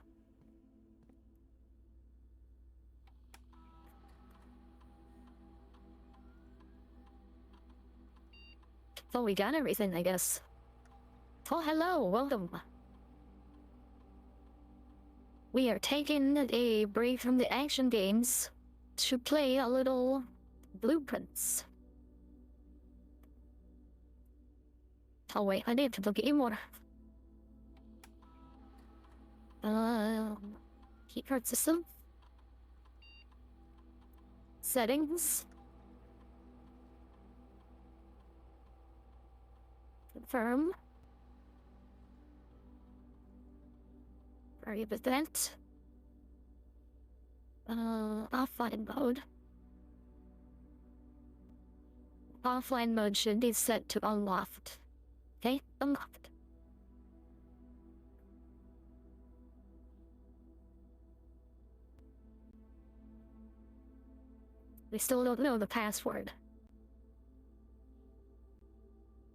So we got everything, I guess. Oh, hello, welcome. We are taking a break from the action games to play a little blueprints. Oh wait, I need to look at more. Keycard system. Settings. Confirm. Very event. Offline mode. Offline mode should be set to unlocked. Okay, unlocked. We still don't know the password.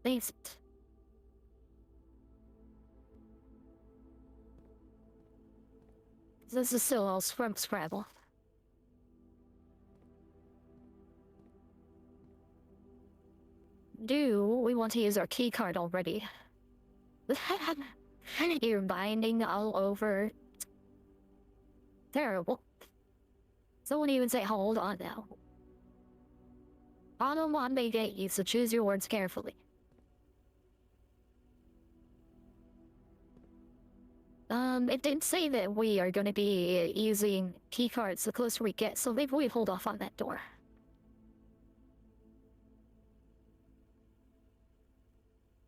Basement. This is still all scrabble. Do we want to use our key card already? You're binding all over. Terrible. Someone even say, hold on now. Automon may get you, so choose your words carefully. It didn't say that we are gonna be using keycards the closer we get, so maybe we hold off on that door.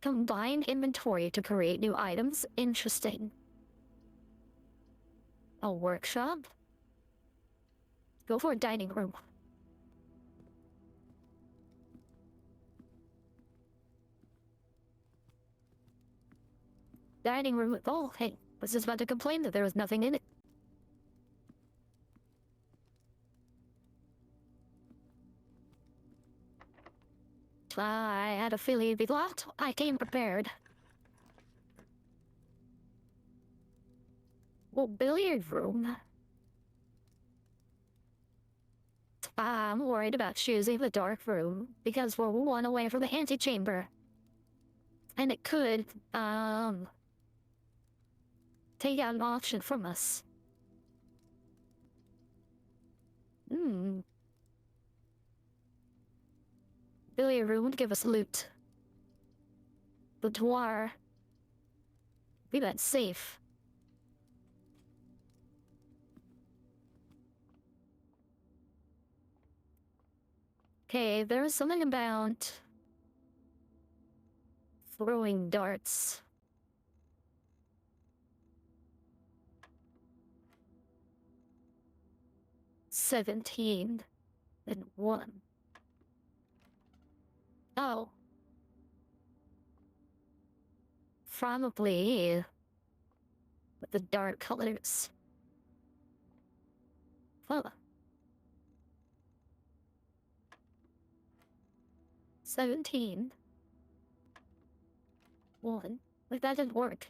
Combine inventory to create new items. Interesting. A workshop? Go for a dining room. Dining room. Oh, hey, was just about to complain that there was nothing in it. I had a feeling it'd be locked. I came prepared. Well, billiard room. I'm worried about choosing the dark room because we're one away from the antechamber. And it could, take out an option from us. Billiard room would give us loot. Boudoir. Be that safe. Okay, there was something about throwing darts. $17 and 1. Oh. Probably with the dark colors. Huh. 17. 1. Like that didn't work.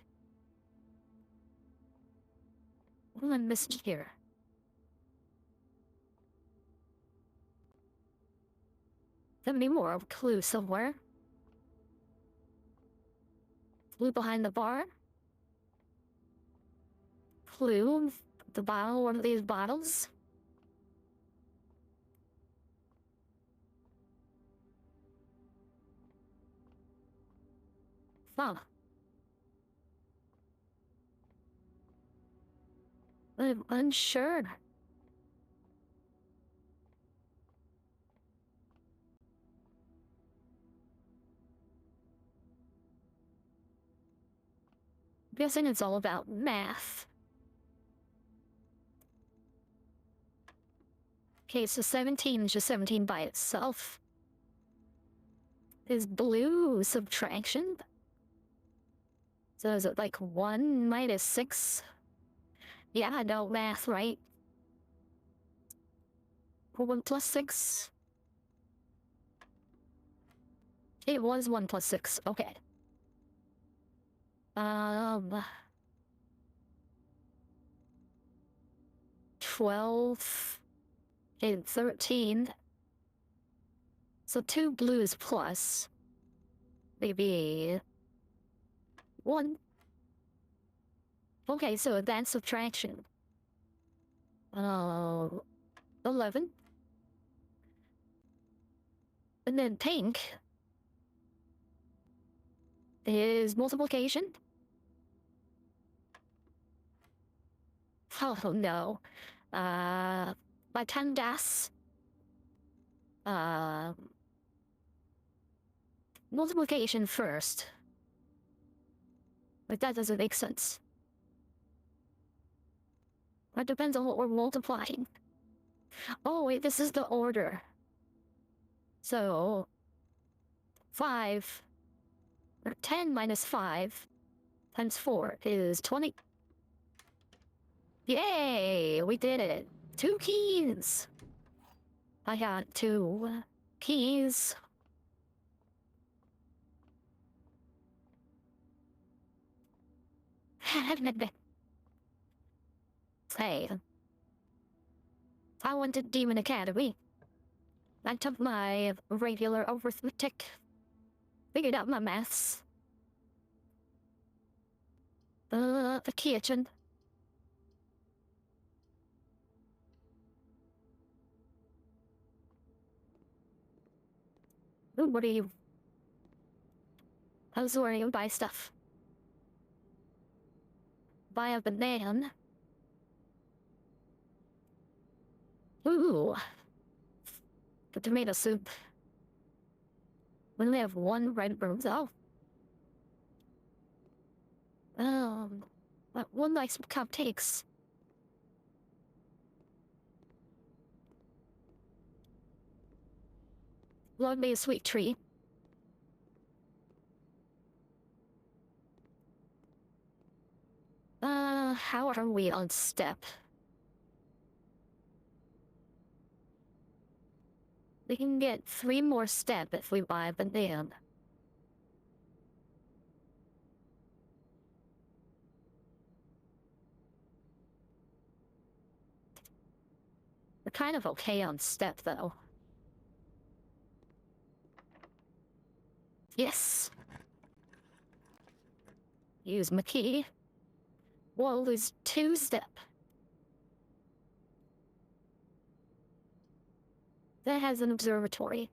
What am I missing here? There may be more of a clue somewhere. Clue behind the bar. Clue the bottle of one of these bottles. Huh. I'm unsure. Guessing it's all about math. Okay, so 17 is just 17 by itself. Is blue subtraction? So is it like 1 minus 6? Yeah, I know math, right? 1 plus 6? It was 1 plus 6, okay. 12 and 13. So 2 blues plus maybe 1. Okay, so advanced subtraction. 11. And then pink is multiplication. Oh no. By 10 das. Multiplication first. But that doesn't make sense. That depends on what we're multiplying. Oh wait, this is the order. So 5 or 10 minus 5 times 4 is 20. Yay! We did it. 2 keys. I got 2 keys. Hey, I went to Demon Academy. I took my regular arithmetic, figured out my maths. The kitchen. Ooh, what are you? I was worrying buy stuff. Buy a banana. Ooh, the tomato soup. We only have one red room though. One likes some cupcakes. Love me a sweet treat. How are we on step? We can get 3 more step if we buy a banana. We're kind of okay on step though. Yes. Use my key. Wall is 2 step. That has an observatory.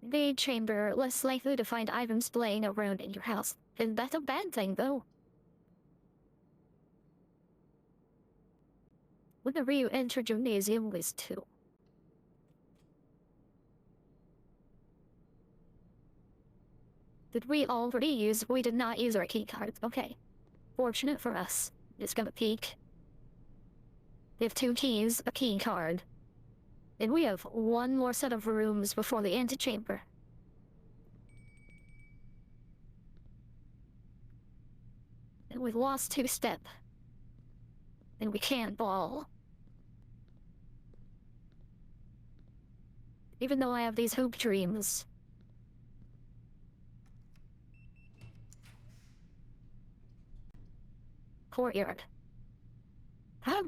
The chamber, less likely to find items laying around in your house. And that's a bad thing though. Whenever you enter gymnasium is 2. Did we already use? We did not use our key cards. Okay. Fortunate for us. Just gonna peek. We have 2 keys, a key card. And we have 1 more set of rooms before the antechamber. And we've lost 2 step. And we can't ball. Even though I have these hoop dreams. Courtyard.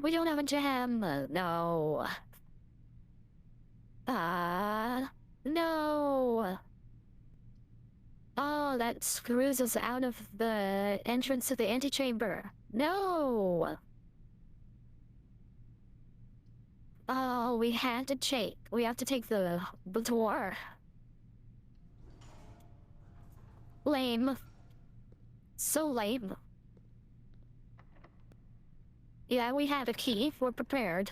We don't have a jam. No. No. Oh, that screws us out of the entrance to the antechamber. No. Oh, we have to take the door. Lame. So lame. Yeah, we had a key. We're prepared.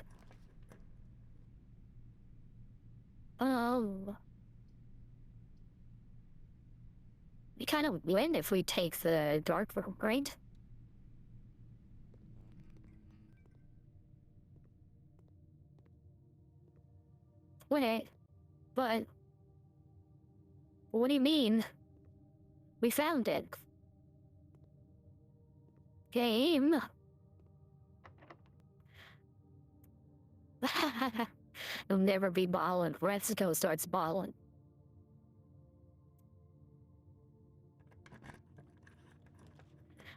Oh. We kind of win if we take the dark room, right? Wait, but what do you mean? We found it. Game. You'll never be ballin'. Retsuko starts ballin'.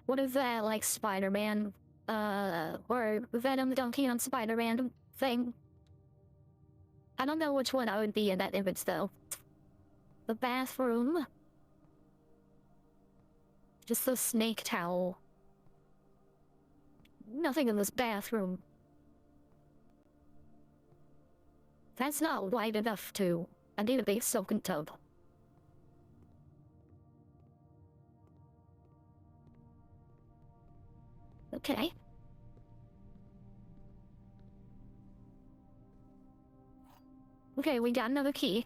What is that, like Spider-Man? Or Venom Donkey on Spider-Man thing? I don't know which one I would be in that image though. The bathroom. Just the snake towel. Nothing in this bathroom. That's not wide enough to. I need a big soaking tub. Okay. Okay, we got another key.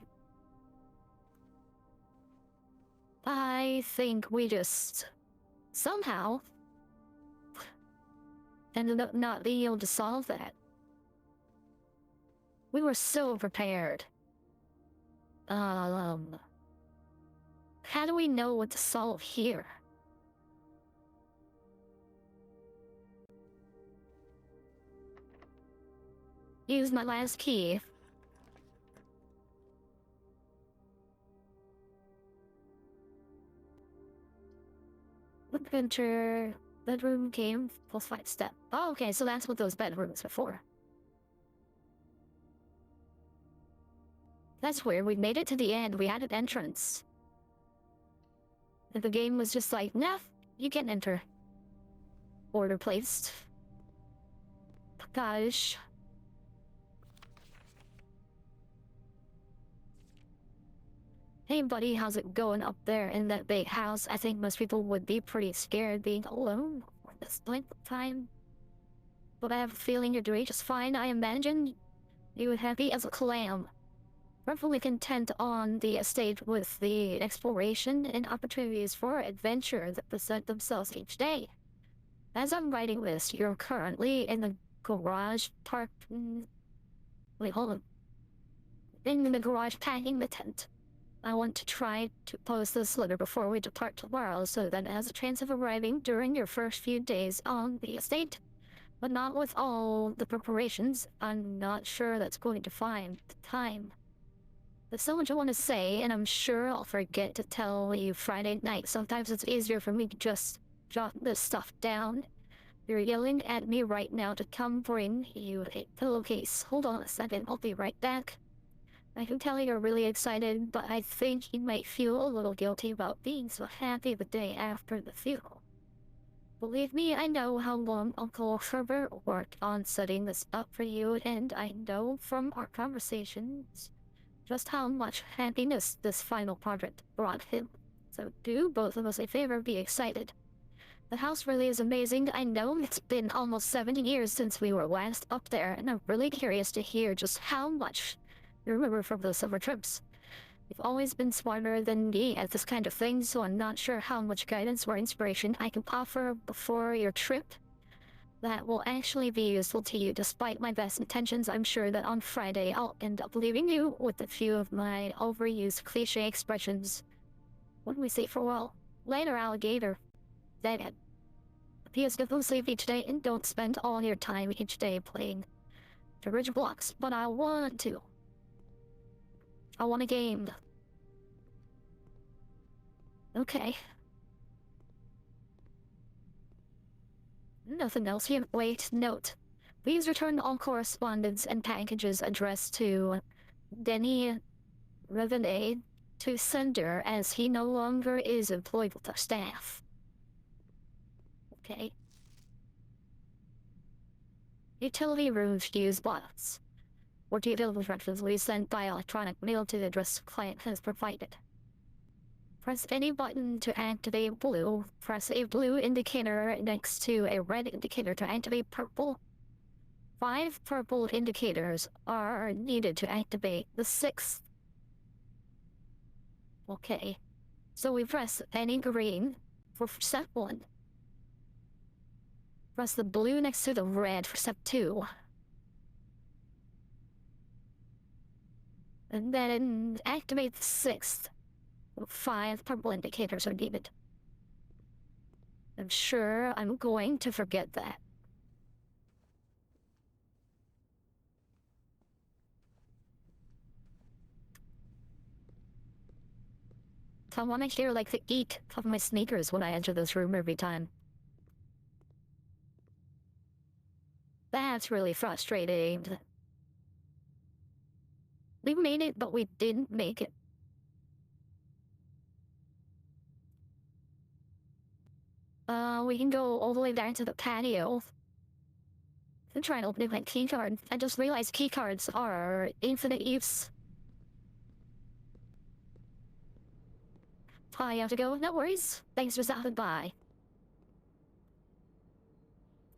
I think we just somehow ended up not being able to solve that. We were so prepared. How do we know what to solve here? Use my last key. enter bedroom game plus 5 step. Oh, okay, so that's what those bedrooms were for. That's weird. We made it to the end. We had an entrance. And the game was just like, nah, you can't enter. Order placed. Gosh. Hey buddy, how's it going up there in that big house? I think most people would be pretty scared being alone at this point of time. But I have a feeling you're doing just fine. I imagine you would happy as a clam. Rightfully content on the estate with the exploration and opportunities for adventure that present themselves each day. As I'm writing this, you're currently in the garage parked. Wait, hold on. In the garage packing the tent. I want to try to post this letter before we depart tomorrow so that it has a chance of arriving during your first few days on the estate. But not with all the preparations. I'm not sure that's going to find the time. There's so much I want to say, and I'm sure I'll forget to tell you Friday night. Sometimes it's easier for me to just jot this stuff down. You're yelling at me right now to come bring you a pillowcase. Hold on a second, I'll be right back. I can tell you're really excited, but I think you might feel a little guilty about being so happy the day after the funeral. Believe me, I know how long Uncle Herbert worked on setting this up for you, and I know from our conversations just how much happiness this final project brought him. So do both of us a favor, be excited. The house really is amazing. I know it's been almost 7 years since we were last up there, and I'm really curious to hear just how much you remember from those summer trips. You've always been smarter than me at this kind of thing, so I'm not sure how much guidance or inspiration I can offer before your trip that will actually be useful to you. Despite my best intentions, I'm sure that on Friday I'll end up leaving you with a few of my overused cliche expressions. What do we say for well? Later, alligator. That P.S. Get sleep each day and don't spend all your time each day playing the ridge blocks, but I want to. I want a game. Okay. Nothing else here. Wait, note. Please return all correspondence and packages addressed to Denny Revenet to sender as he no longer is employed with our staff. Okay. Utility rooms use bots. Or detailed instructions will be sent by electronic mail to the address the client has provided. Press any button to activate blue. Press a blue indicator next to a red indicator to activate purple. 5 purple indicators are needed to activate the 6th. Okay. So we press any green for step 1. Press the blue next to the red for step 2. And then activate the 6th. 5 purple indicators are needed. I'm sure I'm going to forget that. So I want to hear like the eek of my sneakers when I enter this room every time. That's really frustrating. We made it, but we didn't make it. We can go all the way back to the patio. I'm trying to open my key card. I just realized key cards are infinite use. I have to go. No worries. Thanks for stopping by.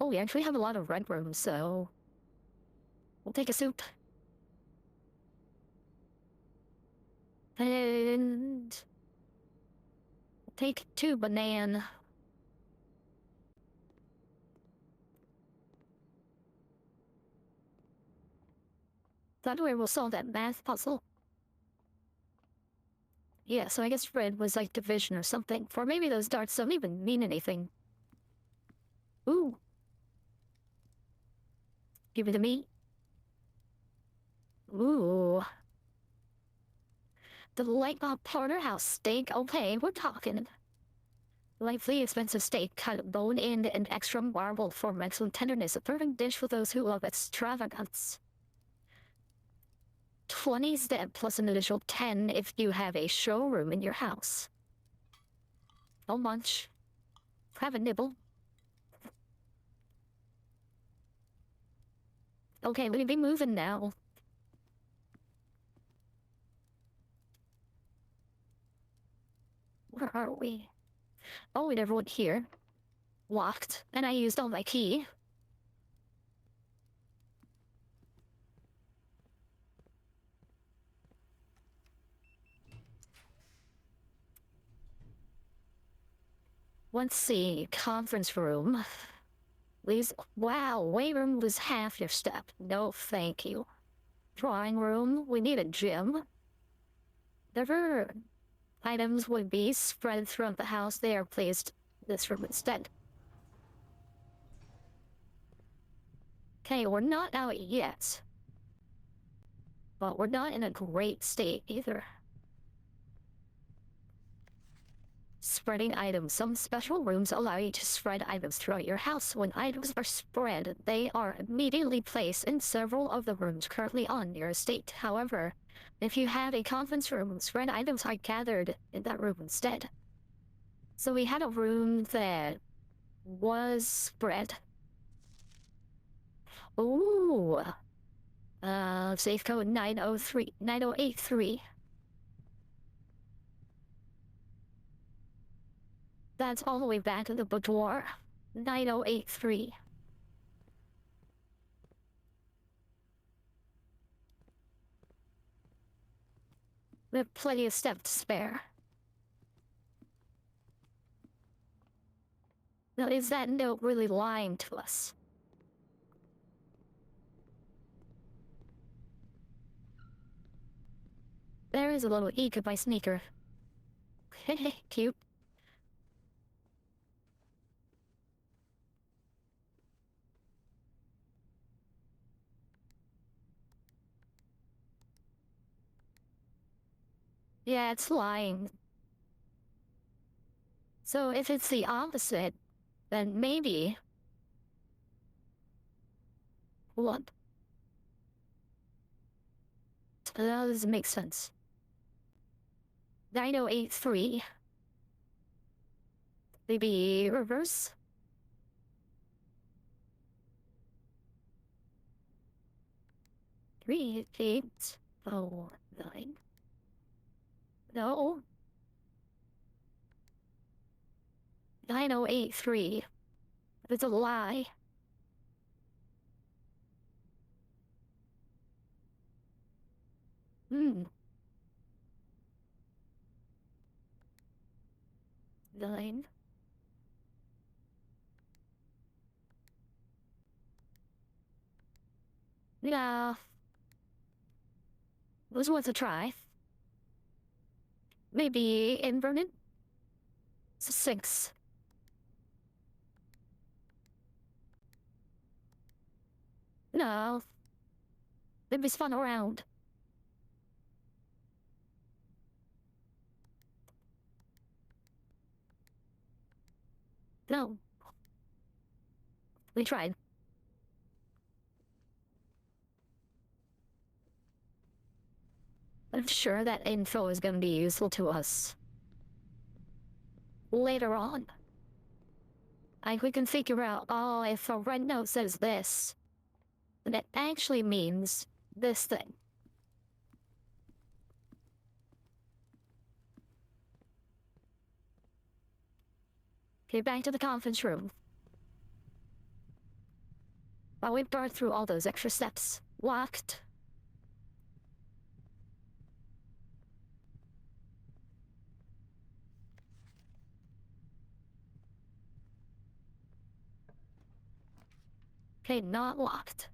Oh, we actually have a lot of red rooms, so we'll take a soup. And take 2 banana. That way we'll solve that math puzzle. Yeah, so I guess red was like division or something. Or maybe those darts don't even mean anything. Ooh. Give it to me. Ooh. The light bulb porterhouse steak. Okay, we're talking. Lively expensive steak, cut bone-in and extra marble for excellent tenderness. A perfect dish for those who love extravagance. 20 step plus an additional 10 if you have a showroom in your house. Don't munch. Have a nibble. Okay, we'll be moving now. Where are we? Oh, and everyone here. Locked. And I used all my key. Let's see. Conference room. Please. Wow, weight room was half your step. No, thank you. Drawing room. We need a gym. Never. Items would be spread throughout the house. They are placed in this room instead. Okay, we're not out yet. But we're not in a great state either. Spreading items. Some special rooms allow you to spread items throughout your house. When items are spread, they are immediately placed in several of the rooms currently on your estate. However, if you have a conference room, spread items are gathered in that room instead. So we had a room that was spread. Ooh. Safe code 9083. That's all the way back to the boudoir. 9083. We have plenty of steps to spare. Now, is that note really lying to us? There is a little eek of my sneaker. Cute. Yeah, it's lying. So if it's the opposite, then maybe... What? That doesn't make sense. 9083. Maybe reverse? Three, eight, oh, 9. No. 9083. It's a lie. Hmm. 9. Yeah. Was worth a try. Maybe inverted? 6. No. Maybe spun around. No. We tried. I'm sure that info is gonna be useful to us. Later on. We can figure out, oh, if a red note says this, then it actually means this thing. Okay, back to the conference room. While we burned through all those extra steps. Locked. Okay, not locked.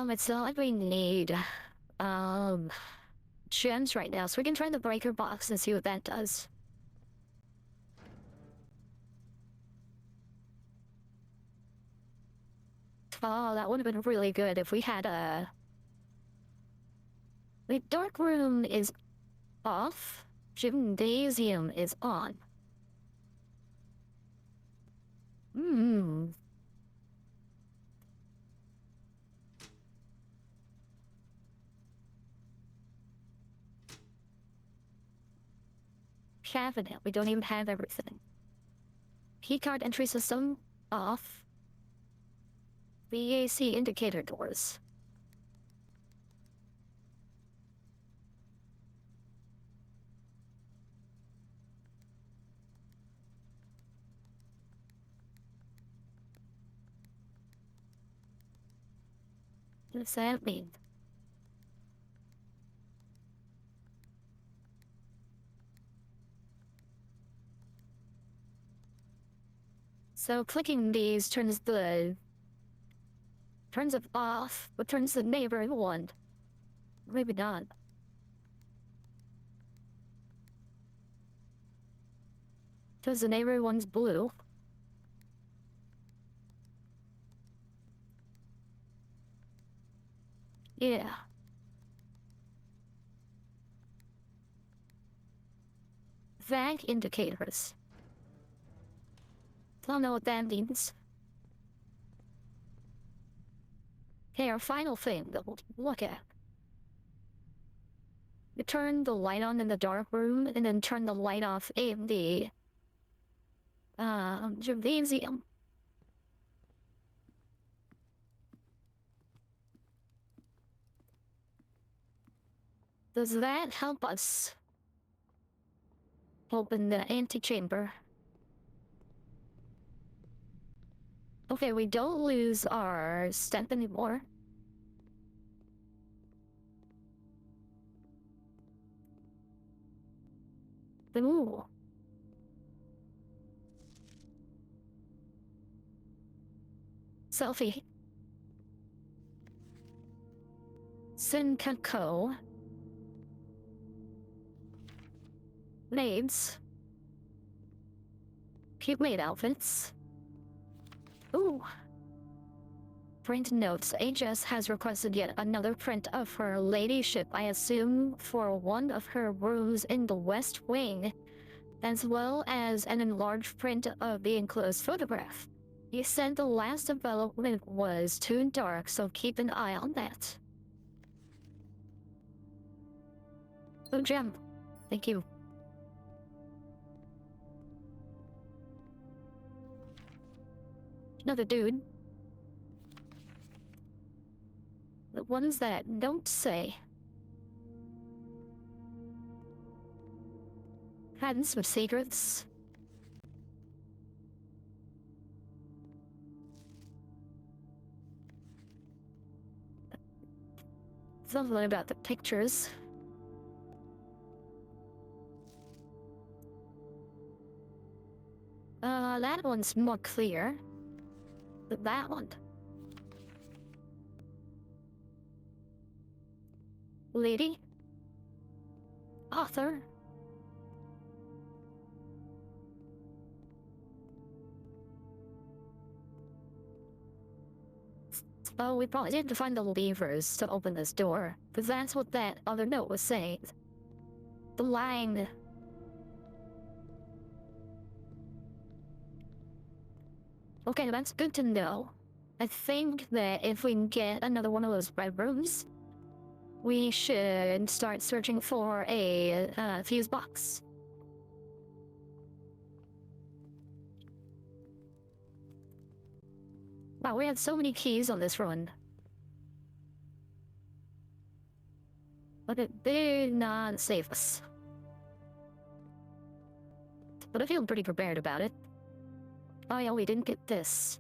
It's not like we need, gems right now, so we can try the breaker box and see what that does. Oh, that would have been really good if we had a... The dark room is off. Gymnasium is on. Hmm. Cabinet. We don't even have everything. Keycard entry system off. VAC indicator doors. What does that mean? So clicking these turns it off, but turns the neighboring one. Maybe not. Turns the neighboring one's blue. Yeah. VAC indicators. Don't know what that means. Okay, our final thing that we'll look at. You turn the light on in the dark room and then turn the light off in the gymnasium. Does that help us open the antechamber? Okay, we don't lose our step anymore. Ooh. Selfie. Sinkako. Names. Cute maid outfits. Ooh. Print notes. HS has requested yet another print of her ladyship, I assume, for one of her rooms in the West Wing, as well as an enlarged print of the enclosed photograph. He said the last development was too dark, so keep an eye on that. Oh, Gem. Thank you. Another dude. What is that? Don't say. Hiding some secrets. Something about the pictures. That one's more clear. But that one. Lady? Author? Oh, we probably need to find the levers to open this door, because that's what that other note was saying. The line. Okay, that's good to know. I think that if we can get another one of those bedrooms, we should start searching for a fuse box. Wow, we had so many keys on this run. But it did not save us. But I feel pretty prepared about it. Oh yeah, we didn't get this.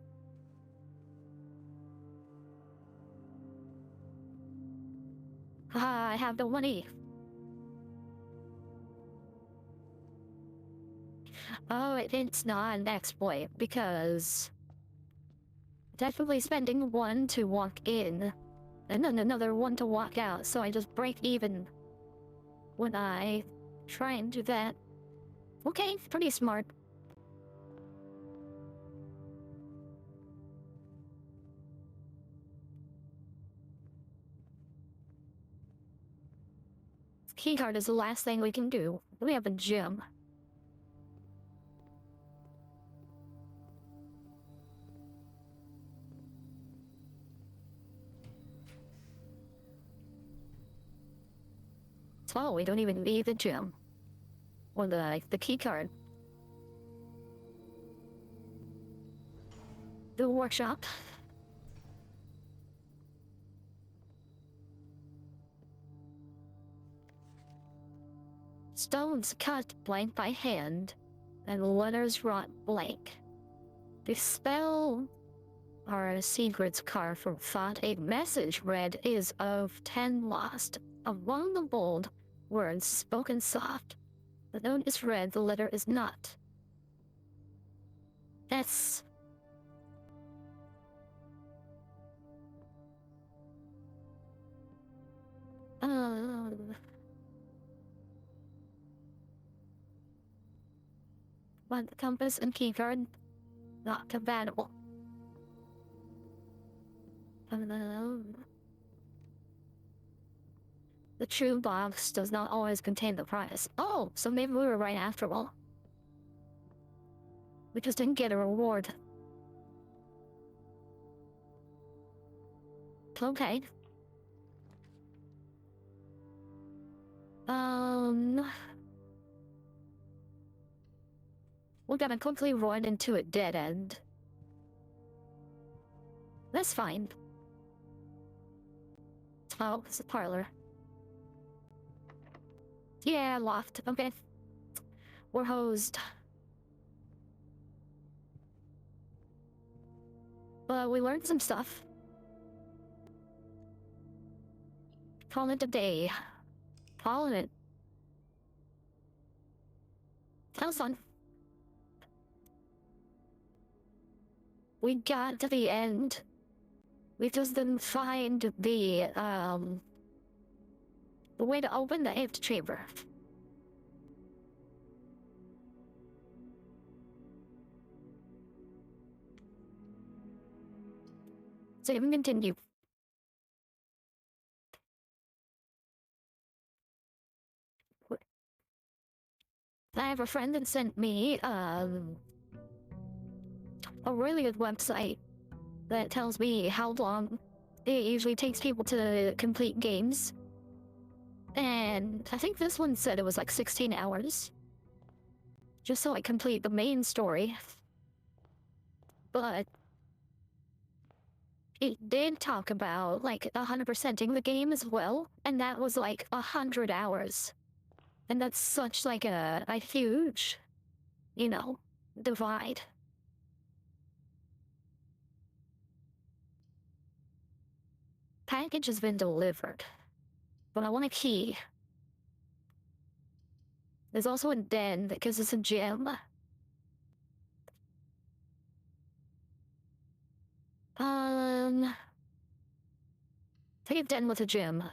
Ah, I have no money. Oh, it's not an exploit, because definitely spending one to walk in, and then another one to walk out, so I just break even when I try and do that. Okay, pretty smart. Keycard is the last thing we can do. We have a gym. So we don't even need the gym. Or the keycard. The workshop. Stones cut blank by hand, and letters wrought blank. The spell our secrets carved from thought. A message read is of 10 lost. Among the bold words spoken soft. The note is read, the letter is not. That's... But the compass and keycard, not compatible. The true box does not always contain the prize. Oh, so maybe we were right after all. We just didn't get a reward. Okay. We're gonna quickly run into a dead end. That's fine. Oh, it's a parlor. Yeah, loft. Okay. We're hosed. But we learned some stuff. Call it a day. Call it. That was fun. We got to the end. We just didn't find the way to open the 8th chamber. So you can continue. I have a friend that sent me a really good website that tells me how long it usually takes people to complete games. And I think this one said it was like 16 hours. Just so I complete the main story. But it did talk about like 100%ing the game as well. And that was like 100 hours. And that's such like a huge, you know, divide. Package has been delivered. But I want a key. There's also a den because it's a gym. Take a den with a gym.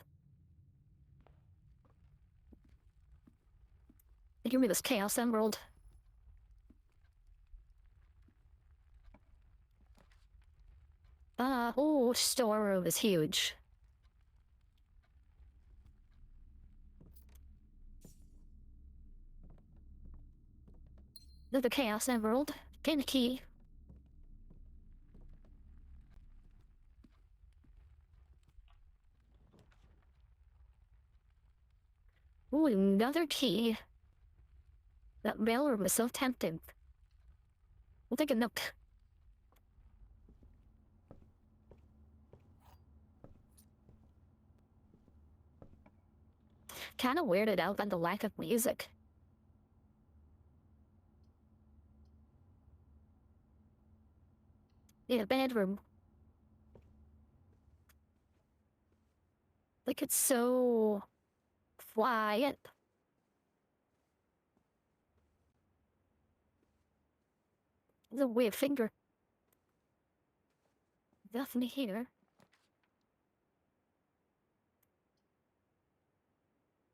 Give me this Chaos Emerald. Oh, storeroom is huge. The Chaos Emerald. Get a key. Ooh, another key. That mailroom is so tempting. We'll take a nook. Kinda weirded out by the lack of music. Yeah, bedroom. Like it's so quiet. There's a weird finger. Nothing here.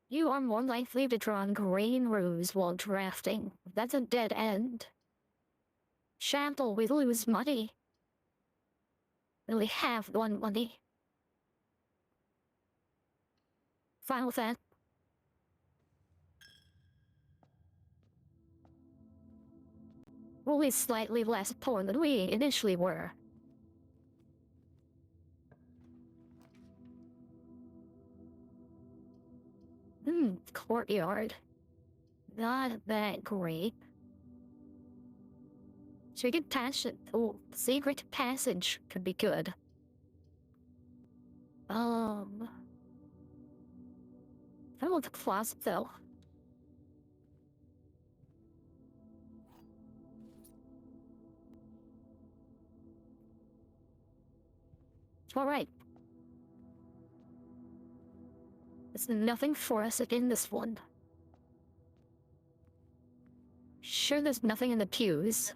You are more likely to draw on green ruse while drafting. That's a dead end. Shantle, we lose money. We only have one money. Fine with that. Only slightly less poor than we initially were. Courtyard. Not that great. Secret passage. Oh, secret passage could be good. I want the closet though. Alright. There's nothing for us in this one. Sure, there's nothing in the pews.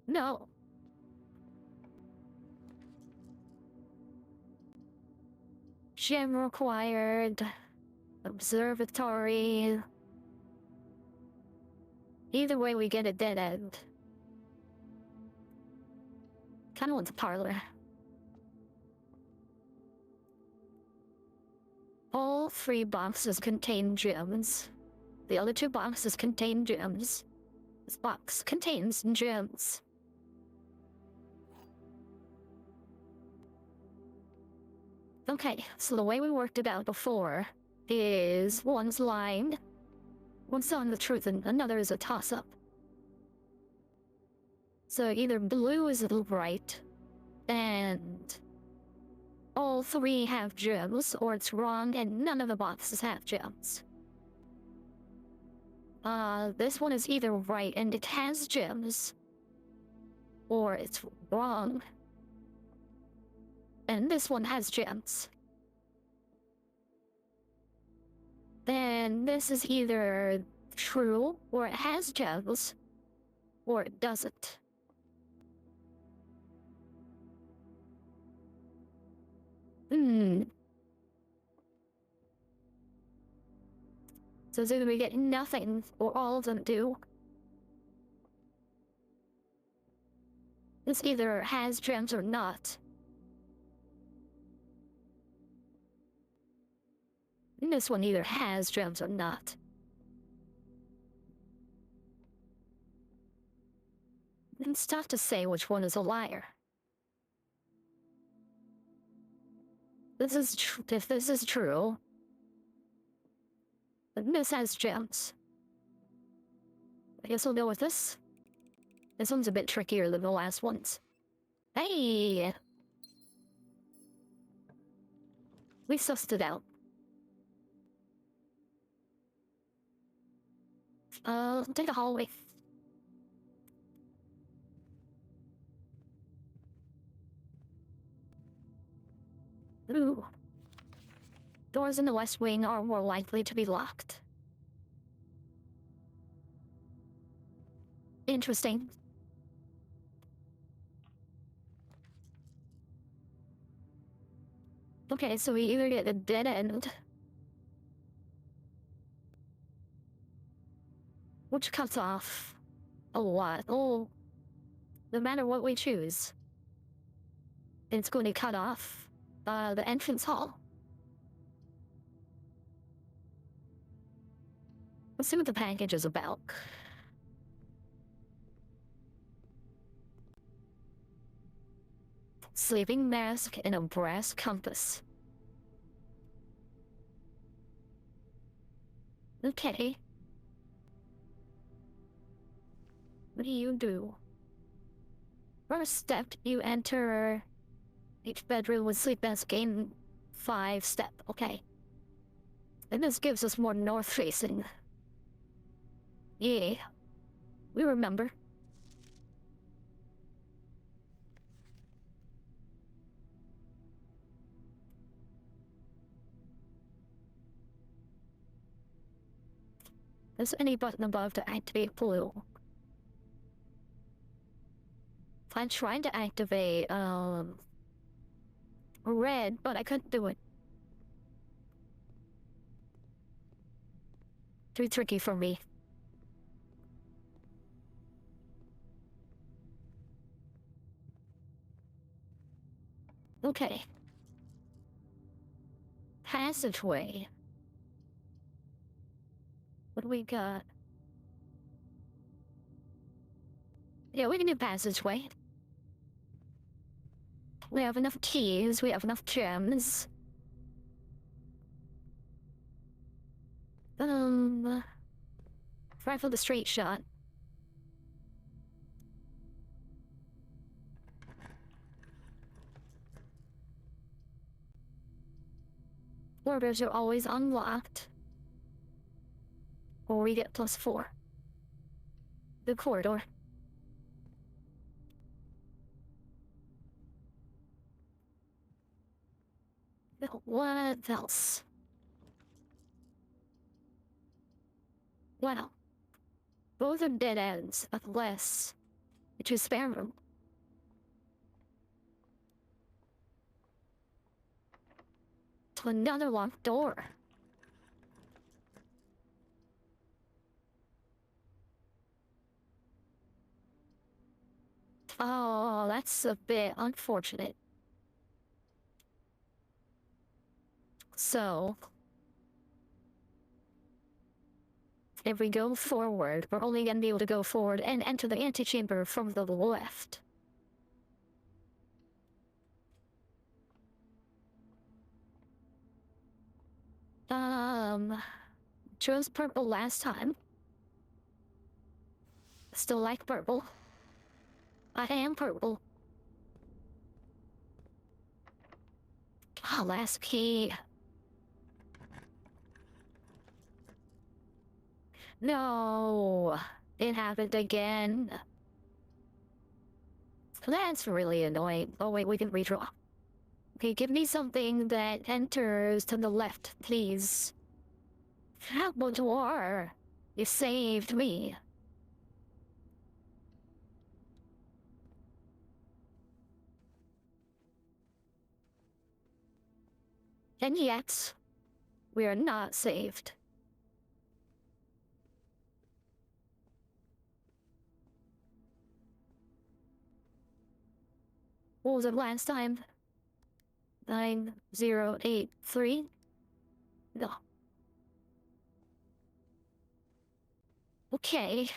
No. Gem required. Observatory. Either way, we get a dead end. Kinda want the parlor. All 3 boxes contain gems. The other 2 boxes contain gems. This box contains gems. Okay, so the way we worked it out before is one's lying, one's telling the truth, and another is a toss-up. So either blue is right, and all 3 have gems, or it's wrong and none of the boxes have gems. This one is either right and it has gems, or it's wrong, and this one has gems. Then this is either true, or it has gems, or it doesn't. So it's either we get nothing, or all of them do. This either has gems or not. And this one either has gems or not. It's tough to say which one is a liar. If this is true, then this has gems. I guess we'll go with this. This one's a bit trickier than the last ones. Hey! We sussed it out. Take a hallway. Ooh. Doors in the west wing are more likely to be locked. Interesting. Okay, so we either get a dead end, which cuts off a lot. Oh, no matter what we choose, it's going to cut off the entrance hall. Let's see what the package is about. Sleeping mask and a brass compass. Okay. What do you do? First step, you enter each bedroom with sleep mask gain 5 step. Okay. And this gives us more north facing. Yeah. We remember. There's any button above to activate blue. I'm trying to activate, red, but I couldn't do it. Too tricky for me. Okay. Passageway. What do we got? Yeah, we can do passageway. We have enough keys, we have enough gems. Rifle the straight shot. Orders are always unlocked. Or we get +4. The corridor. What else? Wow. Both are dead ends, unless it's a spare room. To another locked door. Oh, that's a bit unfortunate. So, if we go forward, we're only gonna be able to go forward and enter the antechamber from the left. Chose purple last time. Still like purple. I am purple. Ah, last key. No, it happened again. That's really annoying. Oh wait, we can redraw. Okay, give me something that enters to the left, please. Door, you saved me. And yet, we are not saved. What was it last time? 9083? No. Okay.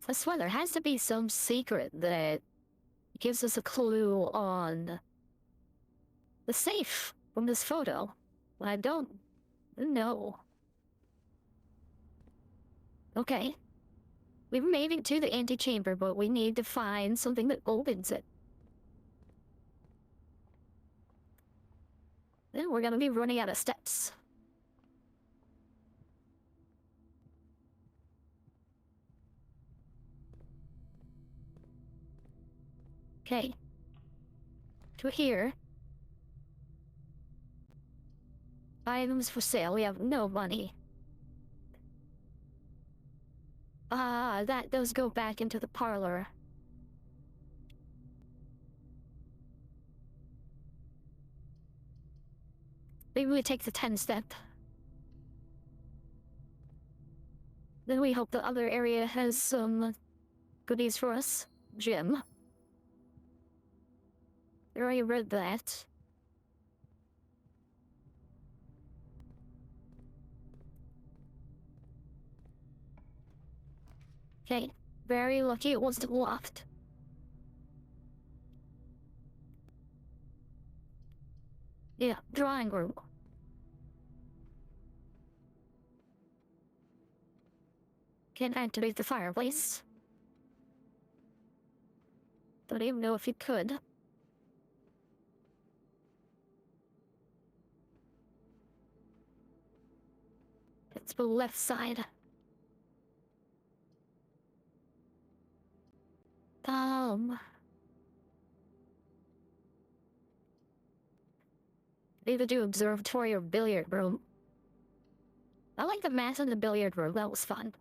I swear there has to be some secret that gives us a clue on the safe from this photo. I don't know. Okay. We've made it to the antechamber, but we need to find something that opens it. Then we're gonna be running out of steps. Okay. To here. Items for sale. We have no money. Ah, that does go back into the parlor. Maybe we take the 10 step. Then we hope the other area has some goodies for us. Gym. I already read that. Okay. Very lucky it wasn't locked. Yeah, drawing room. Can activate the fireplace. Don't even know if you could. It's the left side. Either do observatory or billiard room. I like the math in the billiard room, that was fun.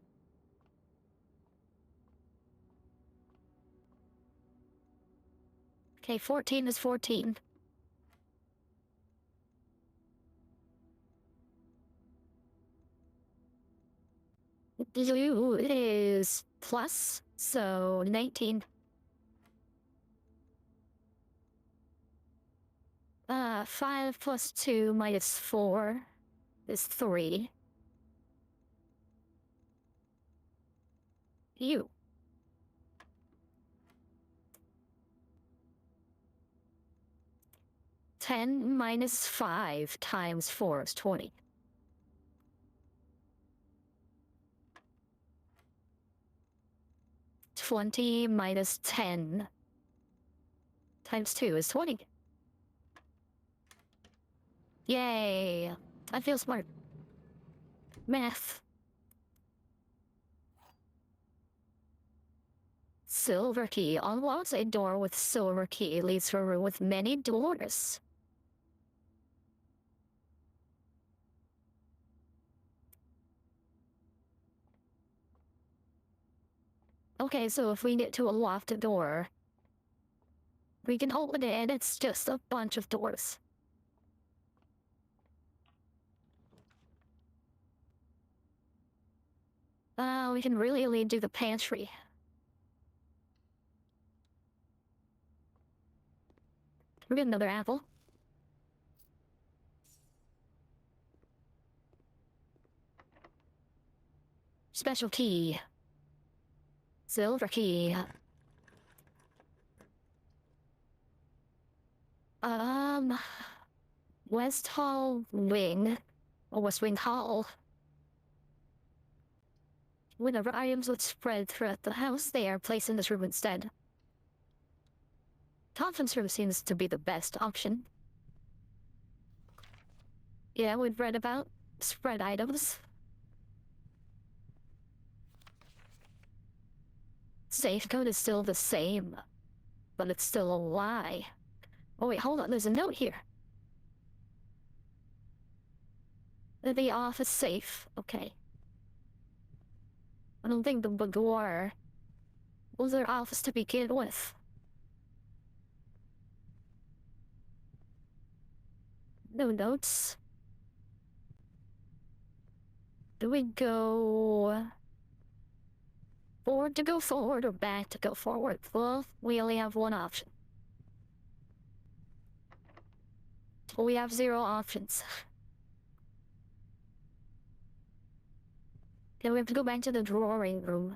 Okay, 14 is 14. Blue is plus, so 19. 5 plus 2 minus 4. is 3. You. Ten minus 5 times 4 is 20. 20 minus 10 times 2 is 20. Yay! I feel smart. Math. Silver key unlocks a door with silver key, leads to a room with many doors. Okay, so if we get to a locked door, we can open it and it's just a bunch of doors. We can really lead to the pantry. We get another apple. Special key. Silver key. West Hall Wing. Or West Wing Hall. Whenever items would spread throughout the house, they are placed in this room instead. Conference room seems to be the best option. Yeah, we've read about spread items. Safe code is still the same, but it's still a lie. Oh wait, hold on, there's a note here. The office safe, okay. I don't think the boudoir was their office to begin with. No notes. Do we go forward to go forward or back to go forward? Well, we only have one option. We have 0 options. Okay, we have to go back to the drawing room.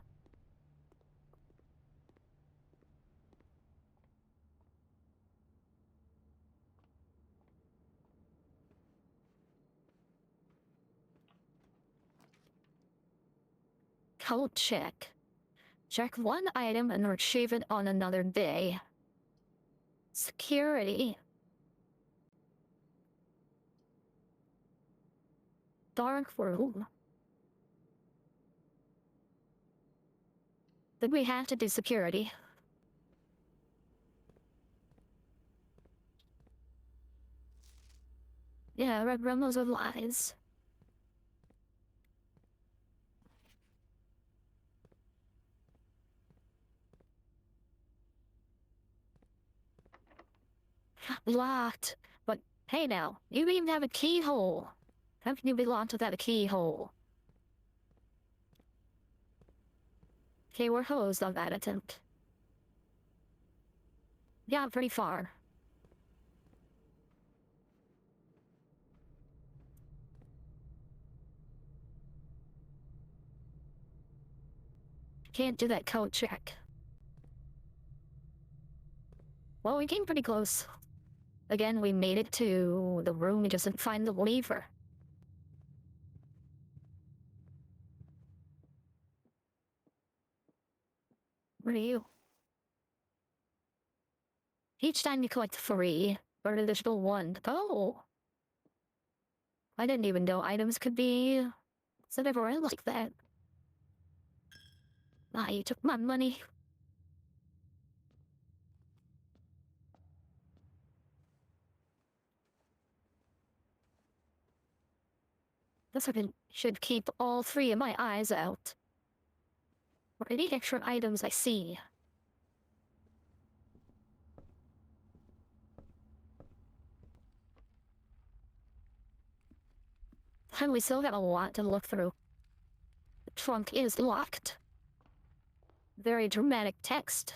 Code check. Check one item and retrieve it on another day. Security. Dark room. Then we have to do security. Yeah, red rumbles of lies. Locked. But hey now, you even have a keyhole. How can you be locked without a keyhole? Okay, we're hosed on that attempt. Yeah, pretty far. Can't do that code check. Well, we came pretty close. Again, we made it to the room, we just didn't find the lever. Where are you? Each time you collect 3, or an additional 1. Oh! I didn't even know items could be set everywhere like that. Ah, you took my money. Guess I should keep all 3 of my eyes out. For any extra items I see. And we still got a lot to look through. The trunk is locked. Very dramatic text.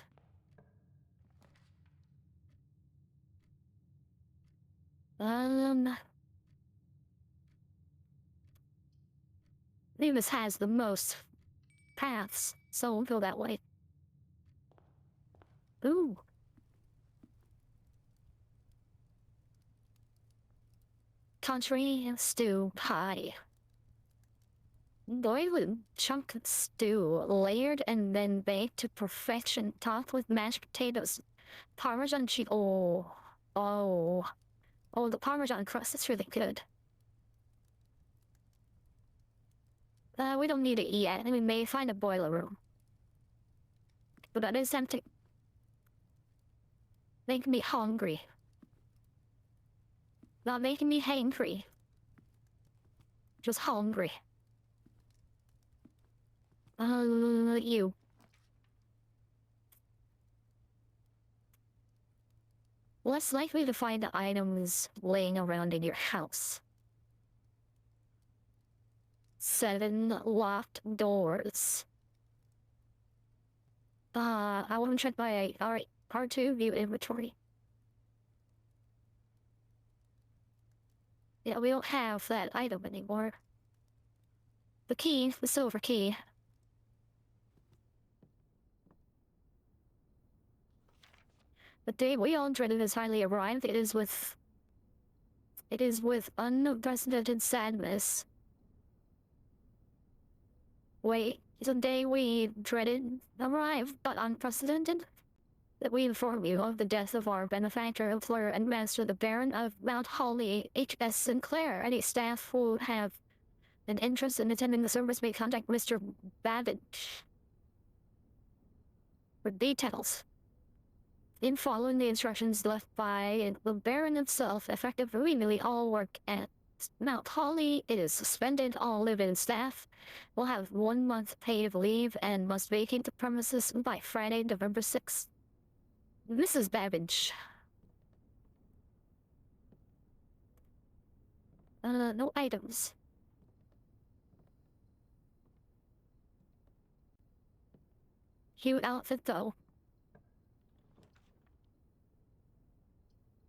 think this has the most paths, so we'll go that way. Ooh. Country stew pie. Boiled chunk stew, layered and then baked to perfection, topped with mashed potatoes, Parmesan cheese. Oh, the Parmesan crust is really good. We don't need to eat yet. We may find a boiler room. But that is tempting. Making me hungry. Not making me hangry. Just hungry. You. Less likely to find the items laying around in your house. 7 locked doors. I want to check my part 2 view inventory. Yeah, we don't have that item anymore. The key, the silver key. The day we all dreaded has finally arrived. It is with unprecedented sadness. Wait, the day we dreaded arrived, but unprecedented? That we inform you of the death of our benefactor, employer, and master, the Baron of Mount Holly, H.S. Sinclair. Any staff who have an interest in attending the service may contact Mr. Babbage for details. In following the instructions left by the Baron himself, effective immediately, all work at Mount Holly is suspended. All live-in staff will have 1 month paid leave and must vacate the premises by Friday, November 6th. Mrs. Babbage. No items. Cute outfit though.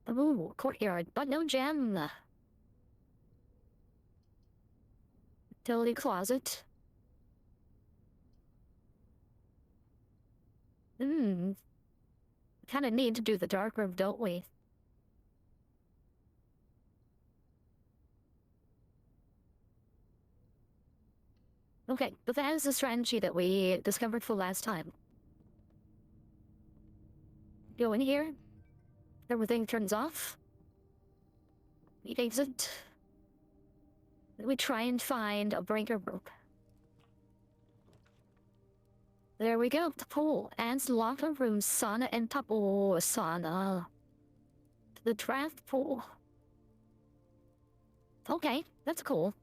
Ooh, courtyard, but no gem. Utility closet. Kinda need to do the dark room, don't we? Okay, but that is the strategy that we discovered for last time. Go in here. Everything turns off. We exit. We try and find a breaker room. There we go, the pool. Adds locker room, sauna, and top. Oh, sauna. The draft pool. Okay, that's cool.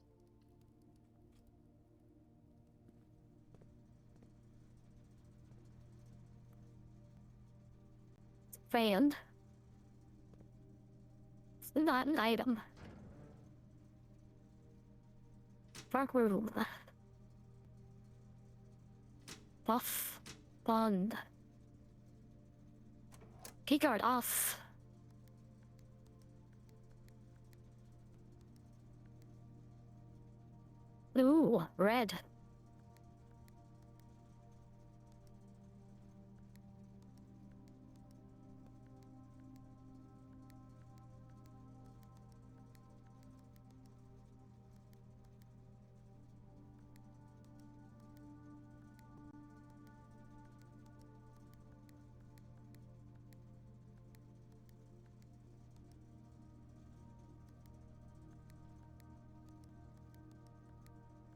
Fan. It's not an item. Dark room. Buff. Bond. Keycard off. Ooh, red.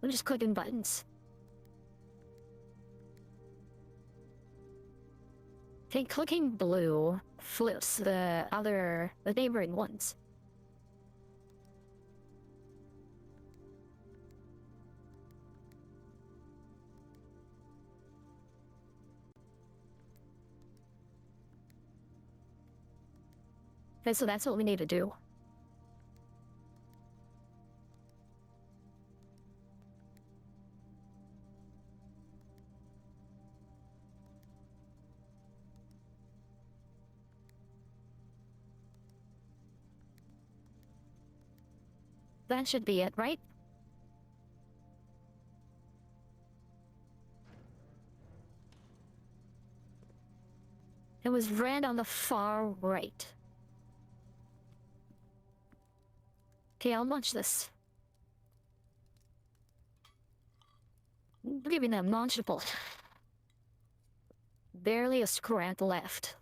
I'm just clicking buttons. Okay, clicking blue flips the neighboring ones. Okay, so that's what we need to do. That should be it, right? It was red on the far right. Okay, I'll launch this. Giving them launchable. Barely a scrap left.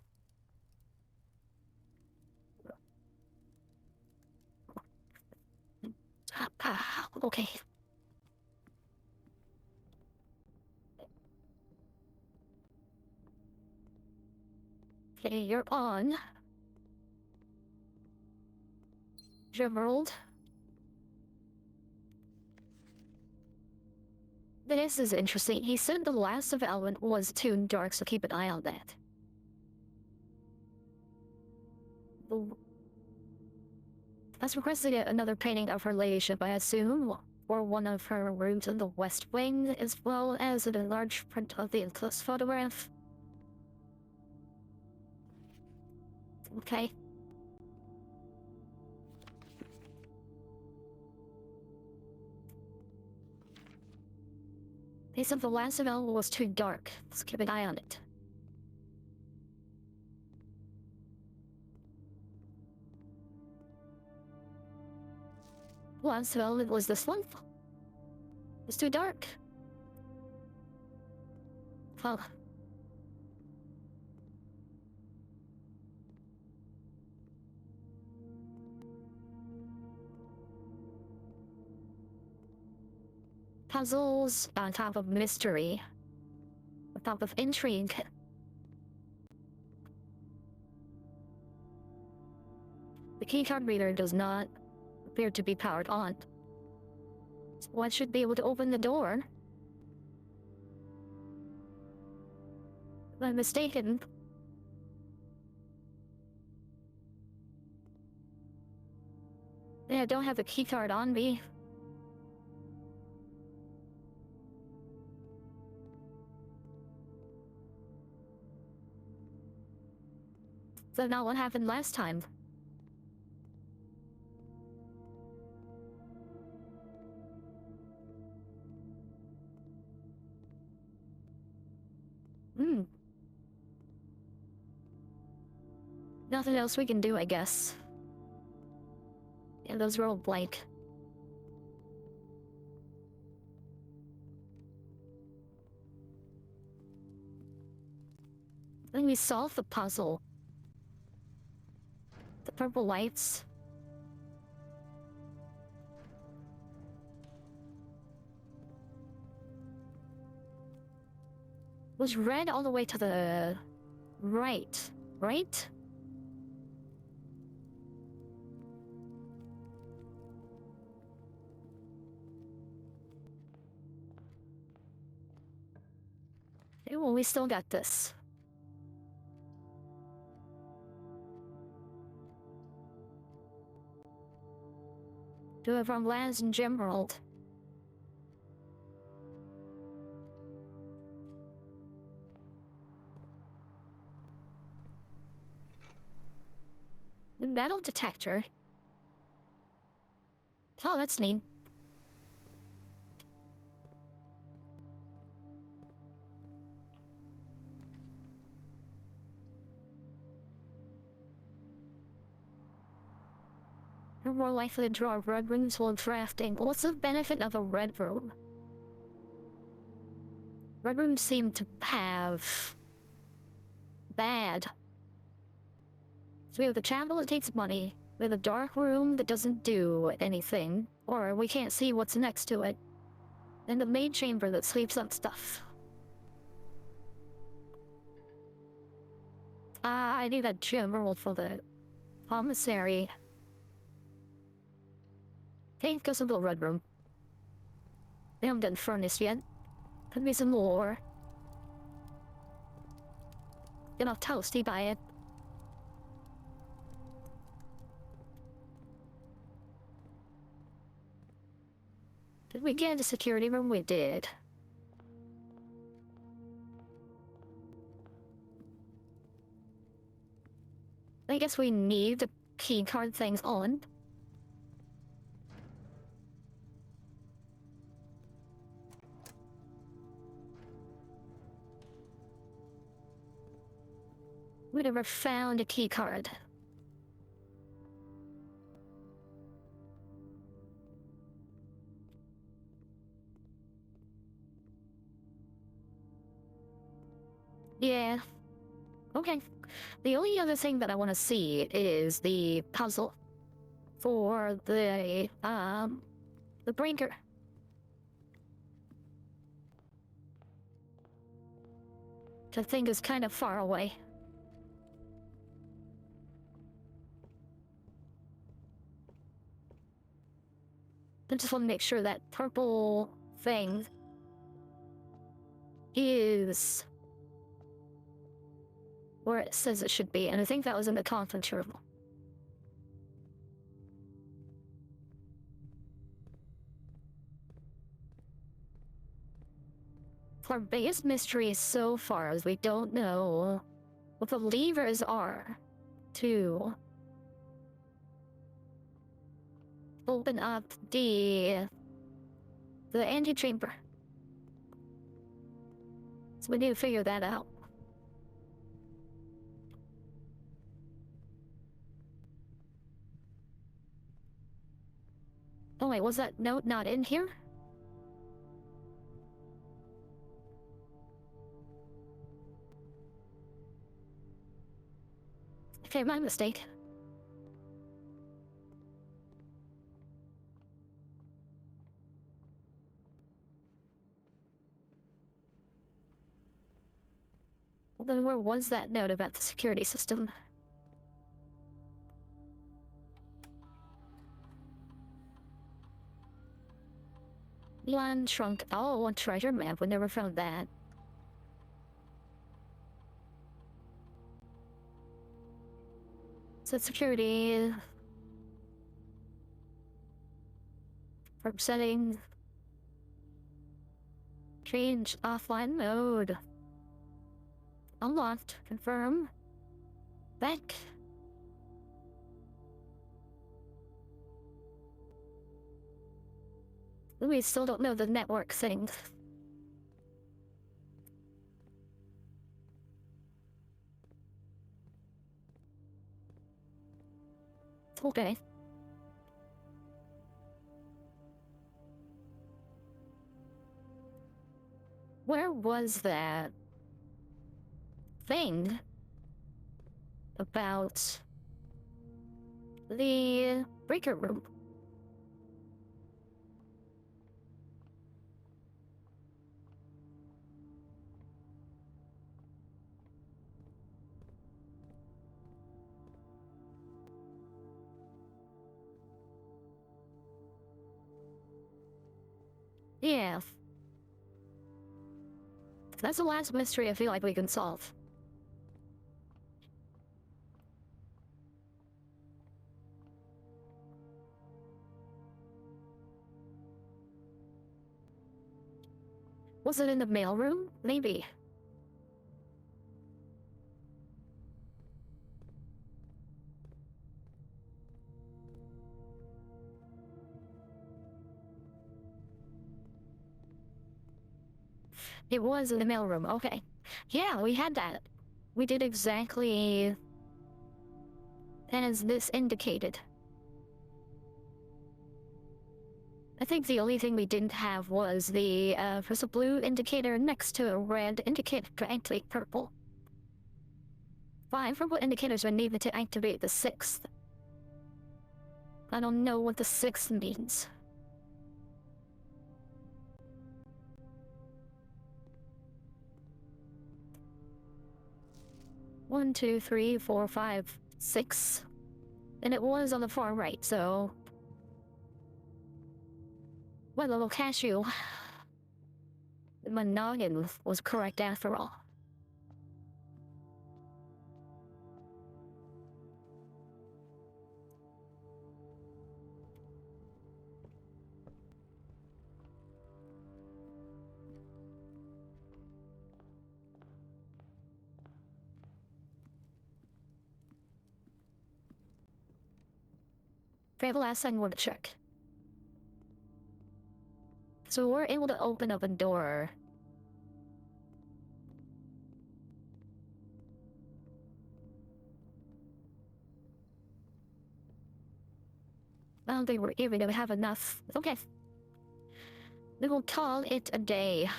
Okay. Okay, you're on. Gerald. This is interesting. He said the last development was too dark, so keep an eye on that. That's requested another painting of her ladyship, I assume, or one of her rooms in the West Wing, as well as a large print of the enclosed photograph. Okay. They said the last development was too dark. Let's keep an eye on it. Last development was this one. It's too dark. Well. Puzzles on top of mystery. On top of intrigue. The keycard reader does not appear to be powered on. So one should be able to open the door. If I'm mistaken. Yeah, I don't have the keycard on me. That's not what happened last time. Nothing else we can do, I guess. Yeah, those were all blank. I think we solved the puzzle. The purple lights. Was red all the way to the right, right? Okay, well, we still got this. Do it from Lance and Gemerald. The metal detector. Oh, that's neat. You're more likely to draw red rooms while drafting. What's the benefit of a red room? Red rooms seem to have bad. So we have the chapel that takes money. We have the dark room that doesn't do anything. Or we can't see what's next to it. And the maid chamber that sleeps on stuff. I need that Gemerald for the commissary. Okay, go to the red room. They haven't done furnace yet. Could be some more. Get off toasty by it. Did we get into security room? We did. I guess we need the keycard things on. We never found a key card. Yeah. Okay. The only other thing that I want to see is the puzzle for the breaker. The thing is kind of far away. I just want to make sure that purple thing is where it says it should be, and I think that was in the conference room. Our biggest mystery so far is we don't know what the levers are to open up the antechamber. So we need to figure that out. Oh wait, was that note not in here? Okay, my mistake. Well, then where was that note about the security system? Land trunk. Oh, a treasure map. We never found that. So security. From settings. Change offline mode. Unlocked. Confirm. Back. We still don't know the network thing. Okay. Where was that thing about the breaker room? Yeah. That's the last mystery I feel like we can solve. Was it in the mailroom? Maybe. It was in the mailroom. Okay. Yeah, we had that. We did exactly as this indicated. I think the only thing we didn't have was there's a blue indicator next to a red indicator to activate purple. 5 purple indicators were needed to activate the 6th. I don't know what the 6th means. One, two, three, 4, 5, 6. And it was on the far right, so... Well, little cashew. My noggin was correct after all. Okay, the last thing I want to check. So we're able to open up a door. I don't think we're even gonna have enough. Okay. We will call it a day.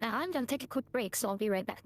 Now I'm gonna take a quick break, so I'll be right back.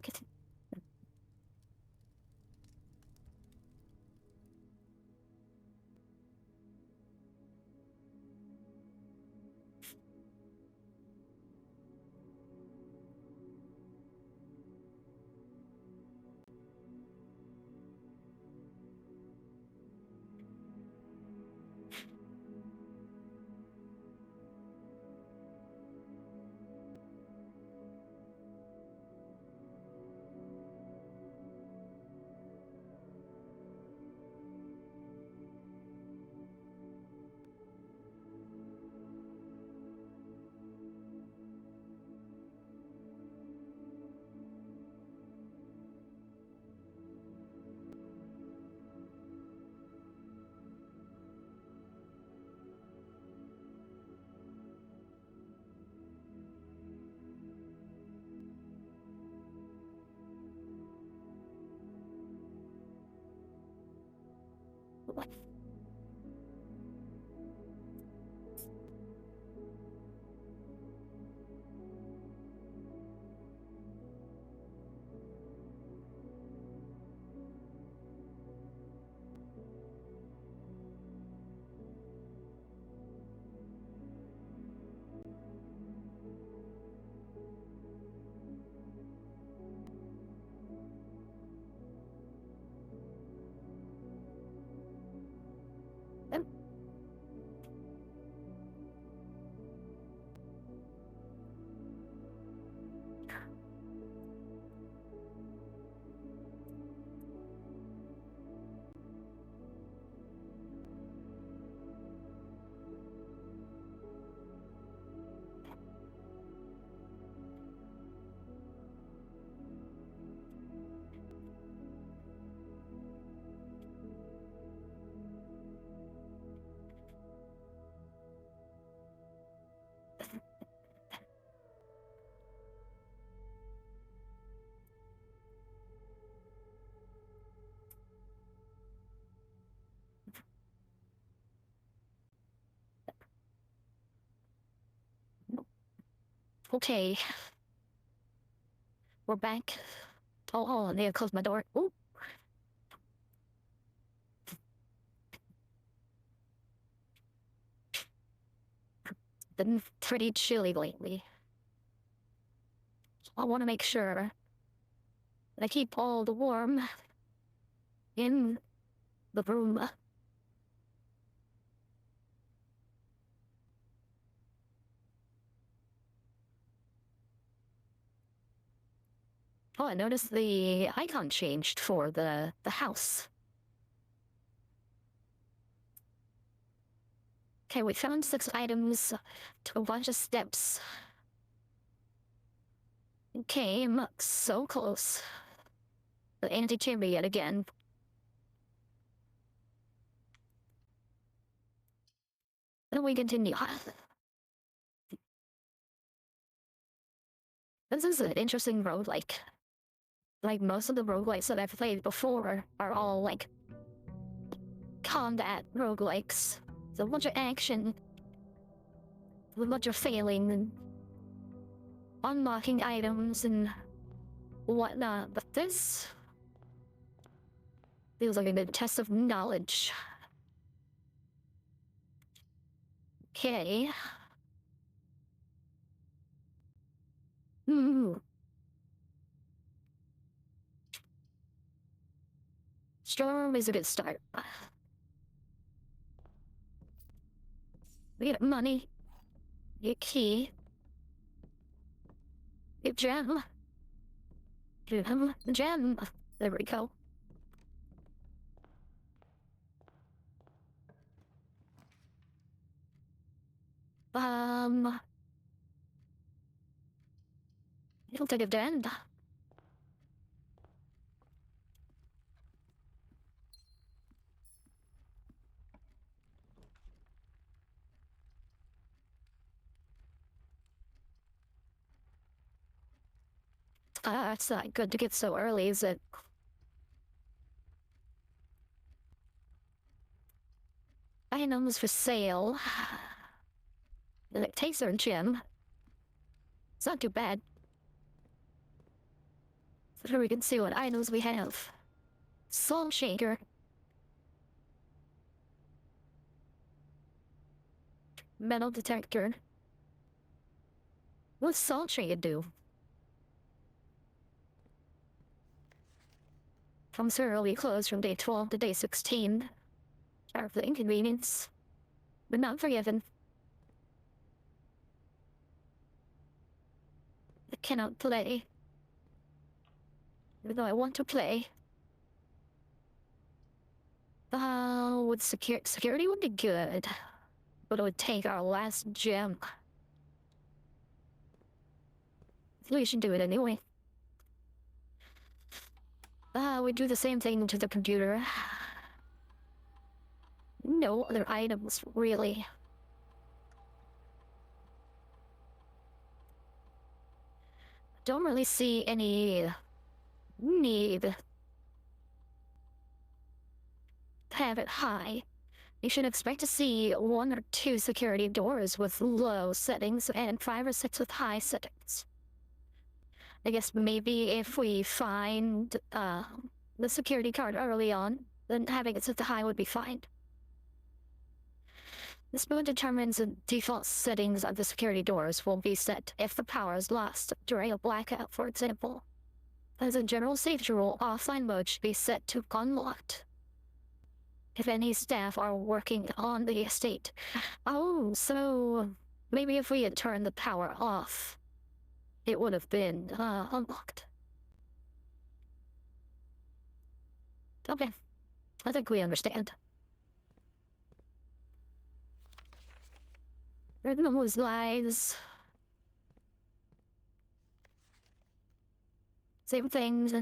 Okay. We're back. Oh, I need to close my door. Ooh. Been pretty chilly lately. I want to make sure that I keep all the warm in the room. Oh, I noticed the icon changed for the house. Okay, we found 6 items to a bunch of steps. Came so close. The antechamber yet again. Then we continue. This is an interesting road, like most of the roguelikes that I've played before are all like combat roguelikes. It's a bunch of action, a bunch of failing and unlocking items and whatnot, but this feels like a good test of knowledge. Okay. Ooh. Storm is a good start. We get money. Get key. Get gem. Gem. There we go. It'll take a den. It's not good to get so early, is it? items for sale. Like taser and gem. It's not too bad. So here we can see what items we have. Salt shaker. Metal detector. What's salt shaker do? Comes early, closed from day 12 to day 16. Sorry for the inconvenience, but not forgiven. I cannot play. Even though I want to play. With security would be good. But it would take our last gem. We should do it anyway. We do the same thing to the computer. No other items, really. Don't really see any need to have it high. You should expect to see 1 or 2 security doors with low settings and 5 or 6 with high settings. I guess maybe if we find the security card early on, then having it set to high would be fine. This mode determines the default settings of the security doors will be set if the power is lost during a blackout, for example. As a general safety rule, offline mode should be set to unlocked if any staff are working on the estate. Oh, so maybe if we had turned the power off, it would have been unlocked. Okay, I think we understand. Rhythm was lies. Same things.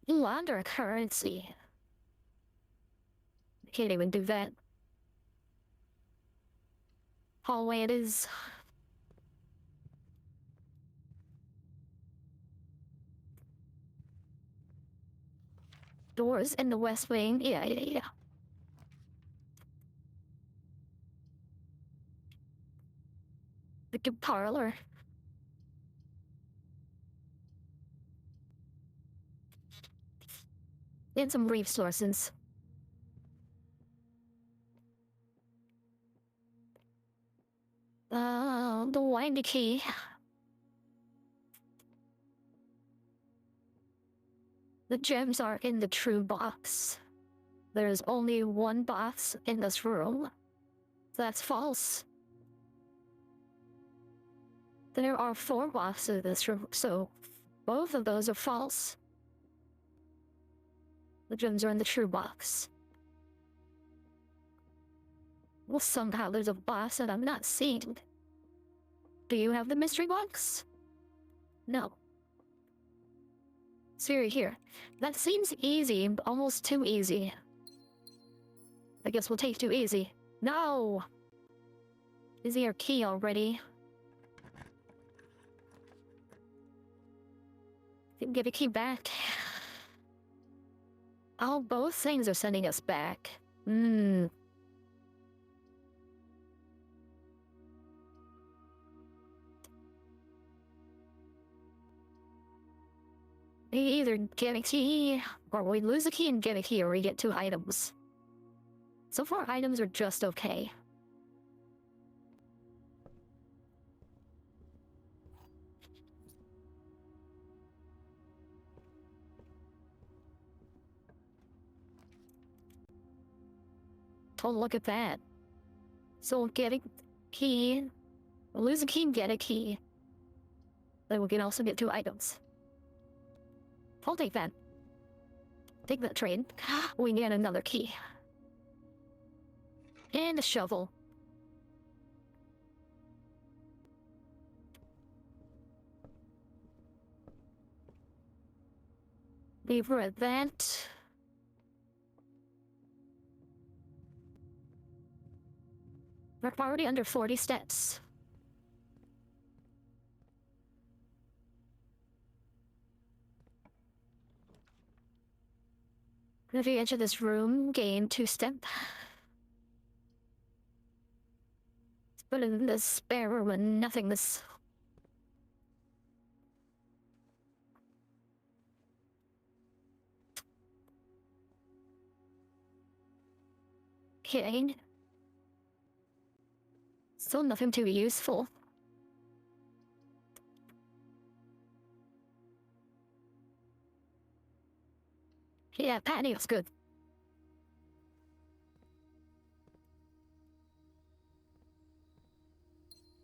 Launder currency. I can't even do that. Hallway it is. Doors in the west wing. Yeah. The good parlor. And some resources. The windy key. The gems are in the true box. There's only one box in this room. That's false. There are 4 boxes in this room, so both of those are false. The gems are in the true box. Well, somehow there's a box that I'm not seeing. Do you have the mystery box? No. Siri here. That seems easy, almost too easy. I guess we'll take too easy. No! Is there a key already? Get a key back. Oh, both things are sending us back. We either get a key, or we lose a key and get a key, or we get 2 items. So far, items are just okay. Oh, look at that. So we'll get a key, we'll lose a key and get a key. Then we can also get 2 items. I'll take that. Take that trade. We get another key. And a shovel. We've read that. We're already under 40 stats. If you enter this room, gain 2 step. But in the spare room and nothingness. Okay. Still nothing too useful. Yeah, patio's good.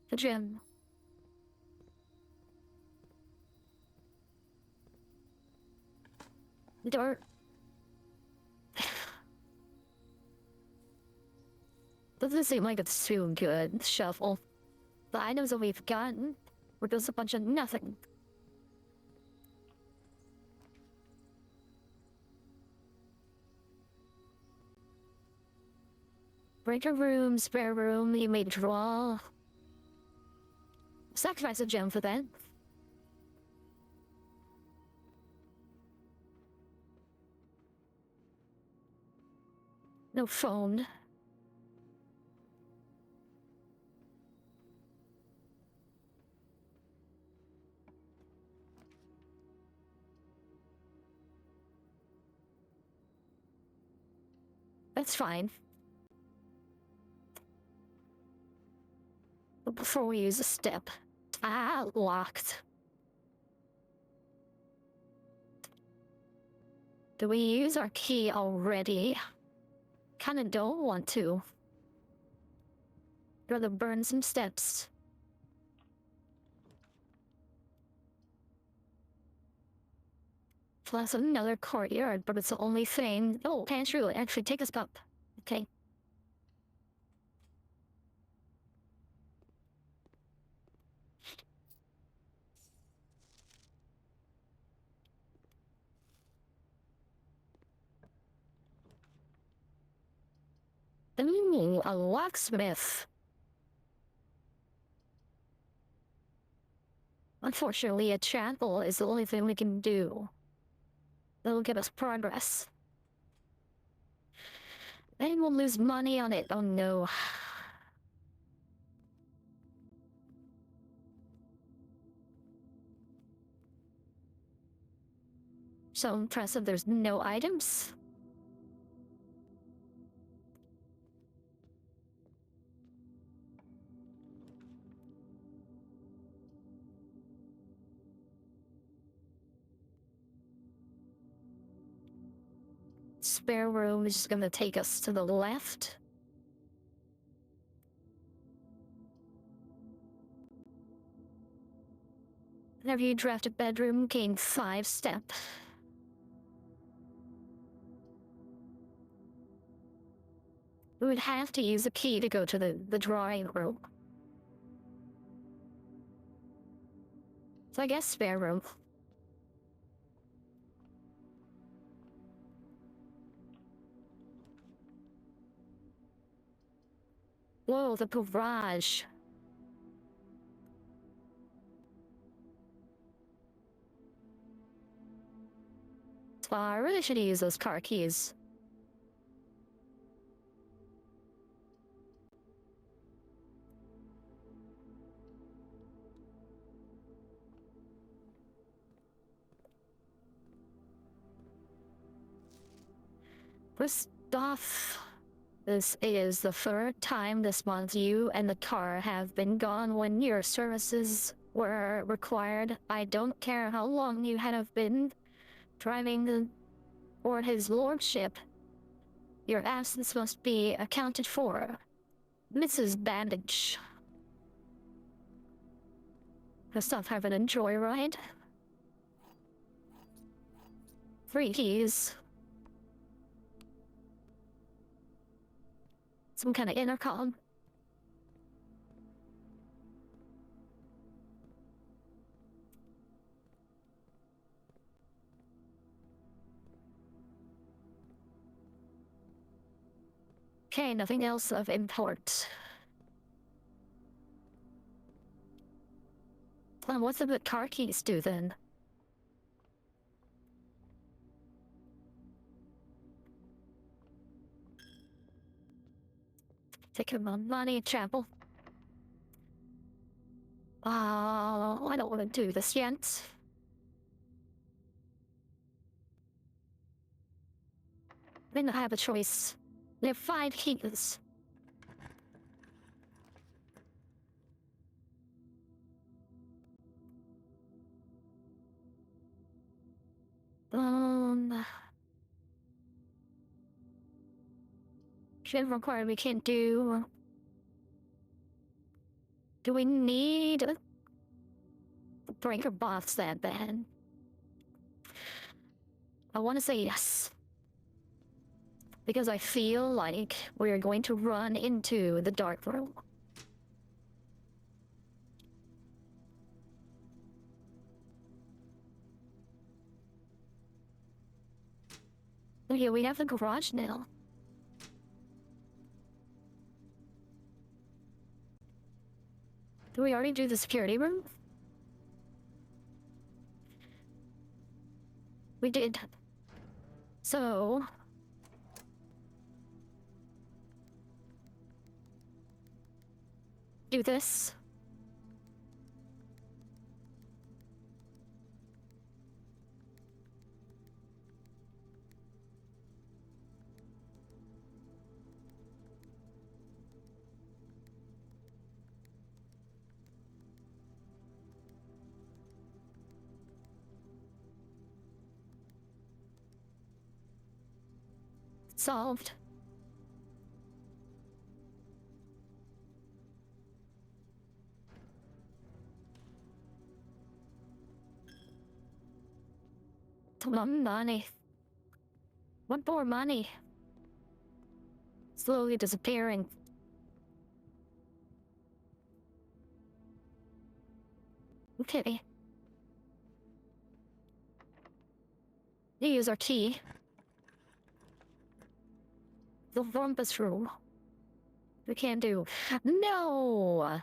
The gym. The door. Doesn't seem like it's too good. Shuffle. The items that we've gotten were just a bunch of nothing. Breaker room, spare room, you may draw. Sacrifice a gem for that. No phone. That's fine. But before we use a step. Locked. Do we use our key already? Kinda don't want to. Rather burn some steps. Plus another courtyard, but it's the only thing. Oh, can't really actually take us up. Okay. Ooh, a locksmith. Unfortunately, a chapel is the only thing we can do. That'll give us progress. Then we'll lose money on it. Oh no. So impressive there's no items. Spare room is just gonna take us to the left. Whenever you draft a bedroom, gain 5 step. We would have to use a key to go to the drawing room. So I guess spare room. Whoa, the garage. So I really should use those car keys. First off, this is the third time this month you and the car have been gone when your services were required. I don't care how long you have been driving for his lordship. Your absence must be accounted for. Mrs. Bandage. Let's not have an joyride. 3 keys. Some kind of intercom. Okay, nothing else of import. Well, what do the car keys do then? Taking my money, travel. I don't want to do this yet. Then I have a choice. There are 5 keys. Should require we can't do. Do we need a breaker box that bad? I want to say yes. Because I feel like we're going to run into the dark room. Okay, we have the garage now. Did we already do the security room? We did. So... do this. Solved. Money. One more money. Slowly disappearing. Okay. Use our key. The rumpus room. We can't do. No!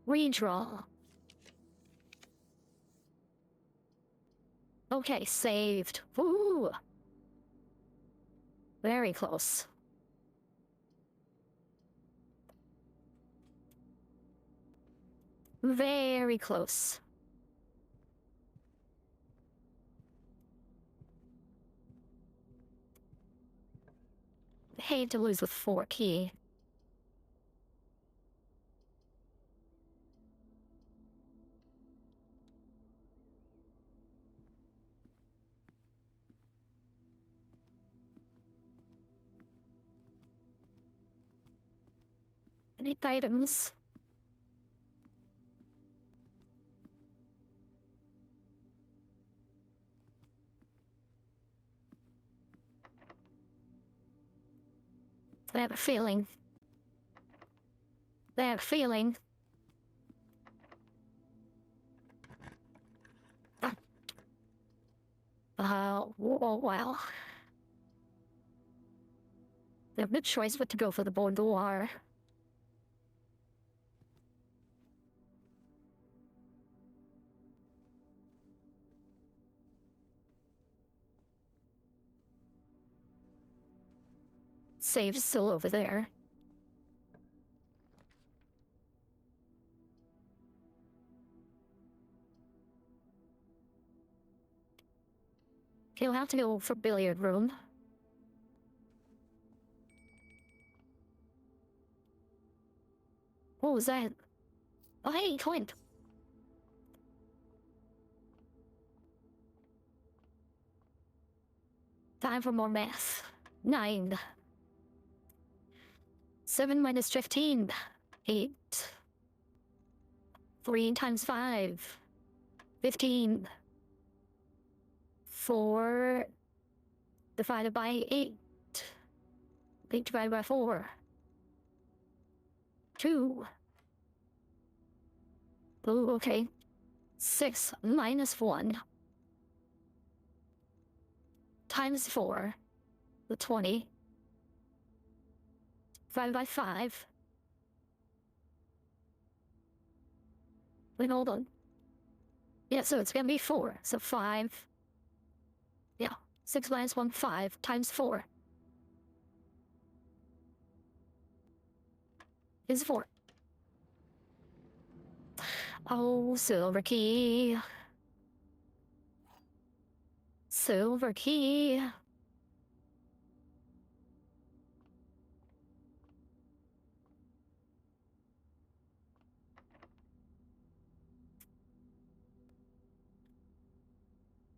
Redraw. Okay, saved. Woo! Very close. Very close. Hate to lose with 4 key. Any items? I have a feeling. I have a feeling. Oh, wow. They have no choice but to go for the boudoir. Save's still over there. He'll have to go for billiard room. What was that? Oh, hey, Clint. Time for more math. 9. 7 minus 15. 8. 3 times 5. 15. 4 divided by 8. 8 divided by 4. 2. Oh, okay. 6 minus 1. Times 4. The 20. Divided by 5. Wait, hold on. Yeah, so it's gonna be 4. So 5. Yeah. 6 minus 1, 5 times 4. is for. Oh, silver key. Silver key.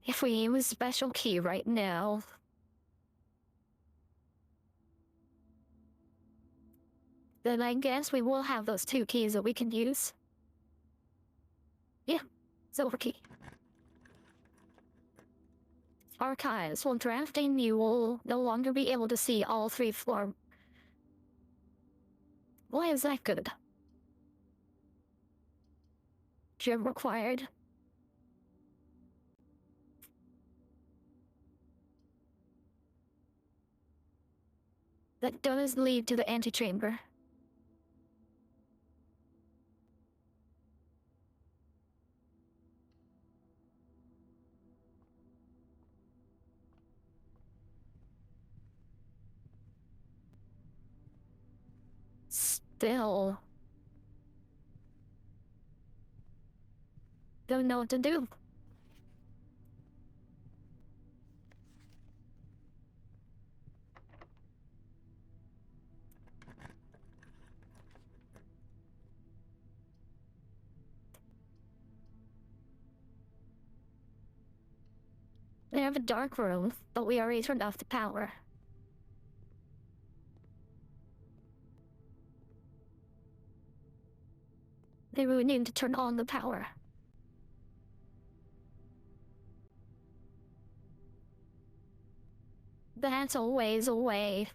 If we use special key right now, then I guess we will have those 2 keys that we can use. Yeah, silver key. Archives. While drafting, you will no longer be able to see all 3 floor. Why is that good? Gem required. That does lead to the antechamber. Still. Don't know what to do. We have a dark room, but we already turned off the power. Maybe we need to turn on the power. That's a ways away.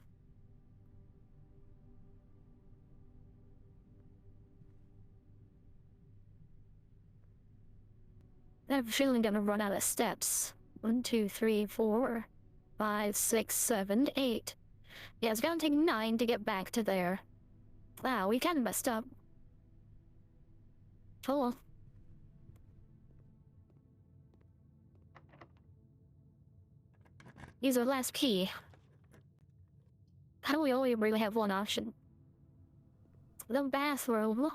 I'm feeling gonna run out of steps. 1, 2, 3, 4, 5, 6, 7, 8. Yeah, it's gonna take 9 to get back to there. Wow, we kinda messed up. Oh well. Use our last key. How do we only really have one option? The bathroom.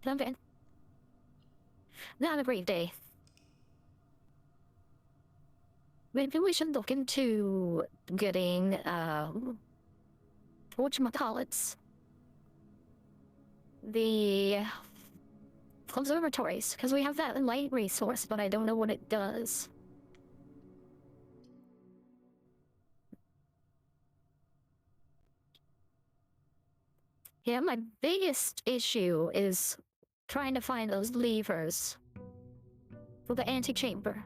Jump in. Not a great day. Maybe we should look into getting, whatchamacallits? The observatories, because we have that light resource, but I don't know what it does. Yeah, my biggest issue is trying to find those levers for the antechamber.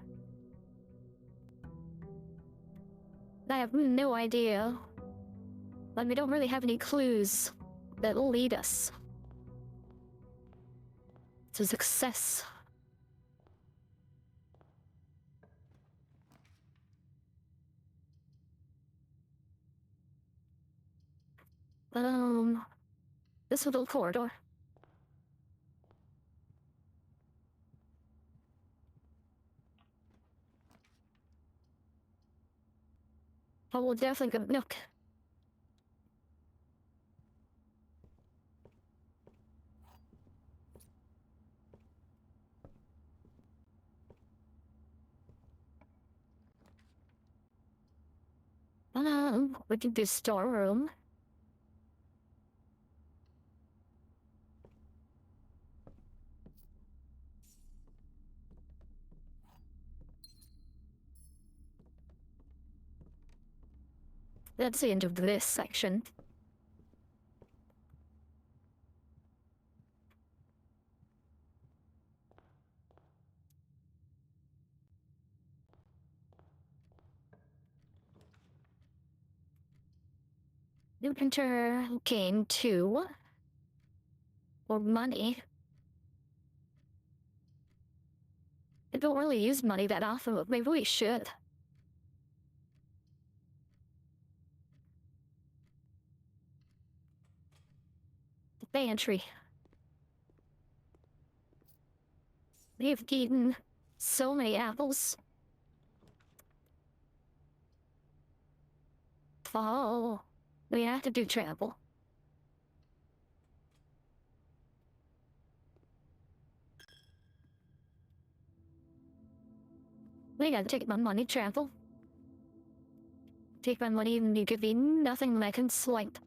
I have no idea, but we don't really have any clues that will lead us to success. This little corridor. I will definitely go look. We can do storeroom. That's the end of this section. New printer came 2. Or money. I don't really use money that often, but maybe we should. The pantry. We've eaten so many apples. Fall. We have to do travel. We gotta take my money travel. Take my money and you give me nothing I can swipe.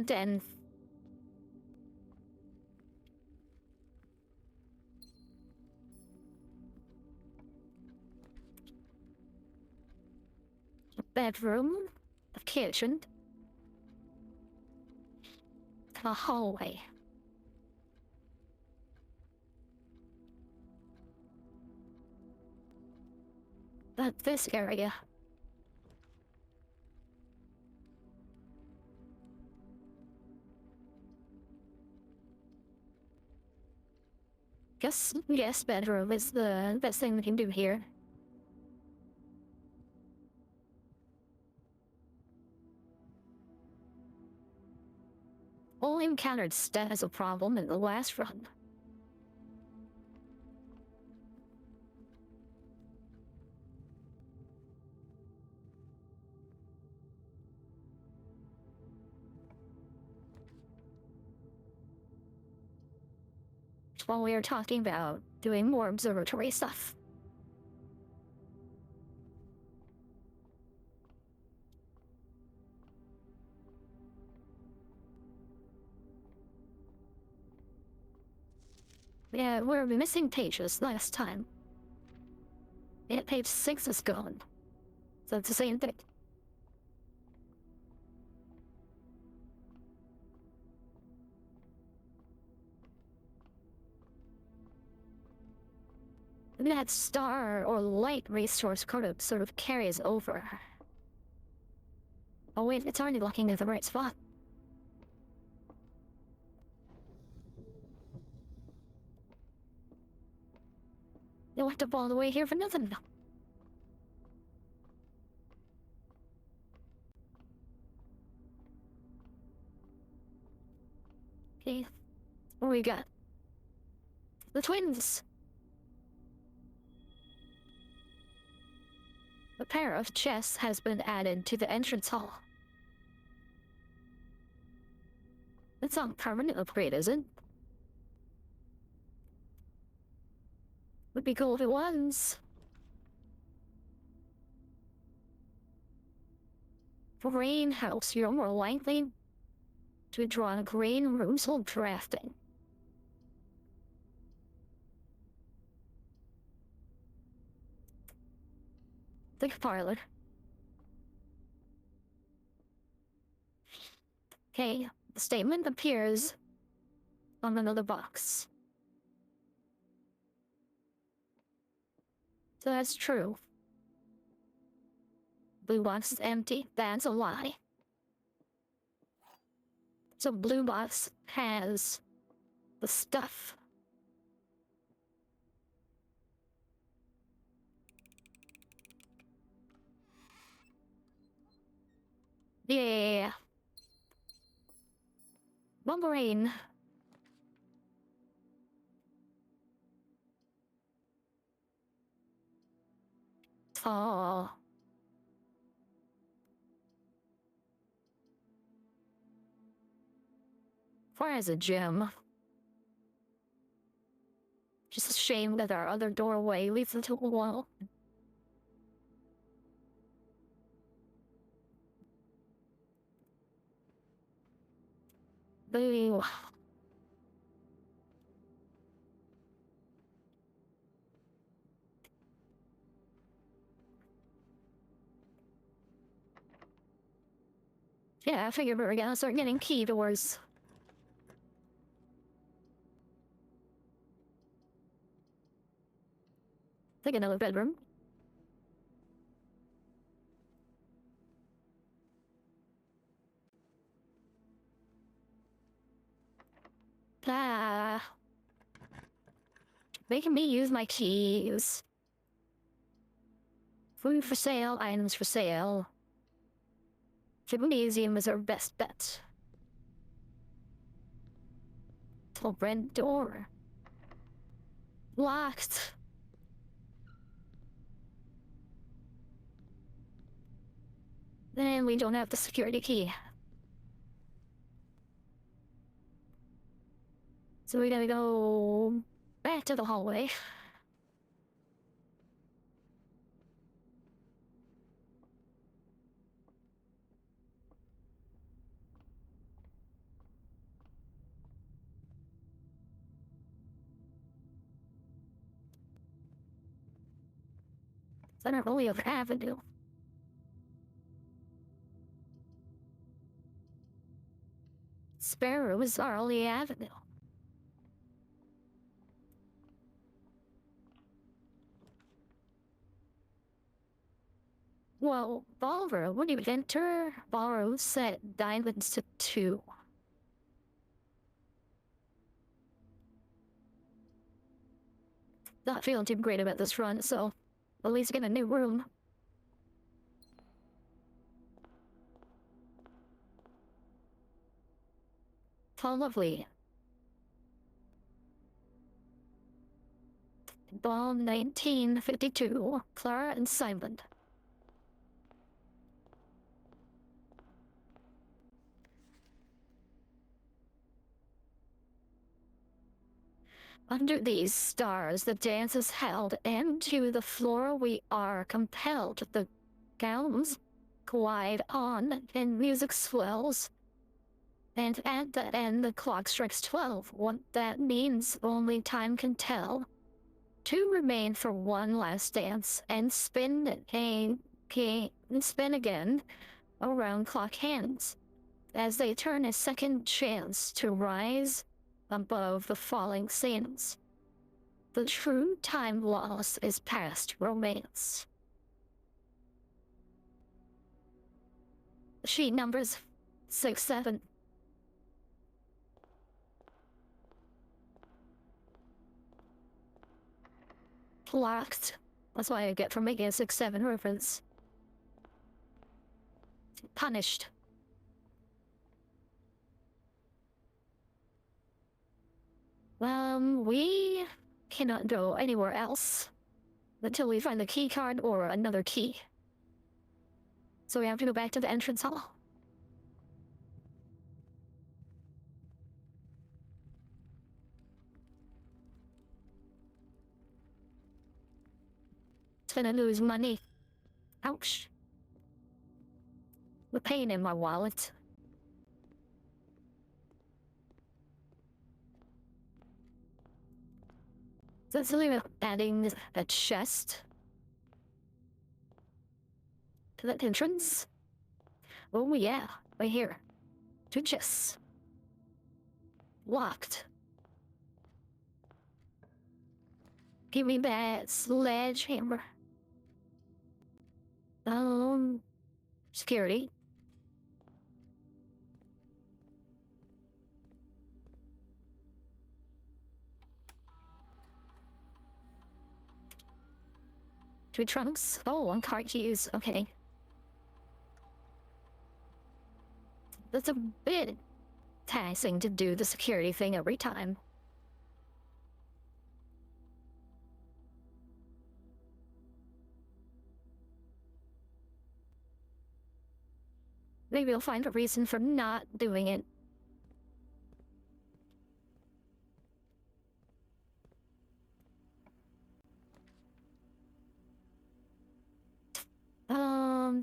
Den. Bedroom. The kitchen. The hallway. But this area. Guess bedroom is the best thing we can do here. Only encountered Stat as a problem in the last run. While we were talking about doing more observatory stuff. Yeah, we're missing pages last time. Yeah, page 6 is gone. So it's the same thing. That star or light resource code sort of carries over. Oh wait, it's already looking at the right spot. They walked up all the way here for nothing. Okay, what we got? The twins. A pair of chests has been added to the entrance hall. That's not a permanent upgrade, is it? Would be cool if it was. For greenhouse, you're more likely to draw a green rooms while drafting. The parlor. Okay, the statement appears on another box. So that's true. Blue box is empty. That's a lie. So blue box has the stuff. Yeah. Wolverine. Oh. Where is a gym? Just a shame that our other doorway leads into a wall. Boo. Yeah, I figured we were gonna start getting key doors. Take another bedroom. Ah. Making me use my keys. Food for sale, items for sale. Gymnasium is our best bet. Tall red door. Locked. Then we don't have the security key. So we gotta go back to the hallway. Center Holyoke Avenue. Sparrow is Arley Avenue. Well, Ballroom, when you enter, Ballroom set diamonds to 2. Not feeling too great about this run, so at least get a new room. How lovely. Ball 1952, Clara and Simon. Under these stars, the dance is held, and to the floor we are compelled. The gowns glide on, and music swells. And at the end, the clock strikes 12. What that means, only time can tell. 2 remain for one last dance, and spin again around clock hands, as they turn a second chance to rise above the falling scenes. The true time loss is past romance. Sheet numbers 6, 7. Locked. That's why I get for making a 6, 7 reference. Punished. We cannot go anywhere else until we find the key card or another key. So we have to go back to the entrance hall. It's gonna lose money. Ouch. The pain in my wallet. That's really adding a chest to that entrance. Oh yeah, right here. 2 chests. Locked. Give me that sledgehammer. Security. Two trunks. Oh, 1 card to use. Okay. That's a bit taxing to do the security thing every time. Maybe we'll find a reason for not doing it.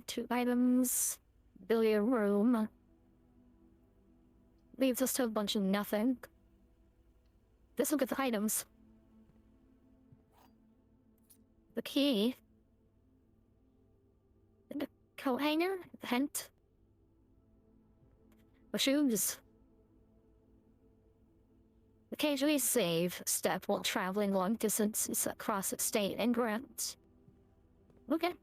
Two items. Billiard room. Leaves us to a bunch of nothing. Let's look at the items. The key. And the coat hanger. The hint. The shoes. Occasionally save step while traveling long distances across the state and grounds. Okay.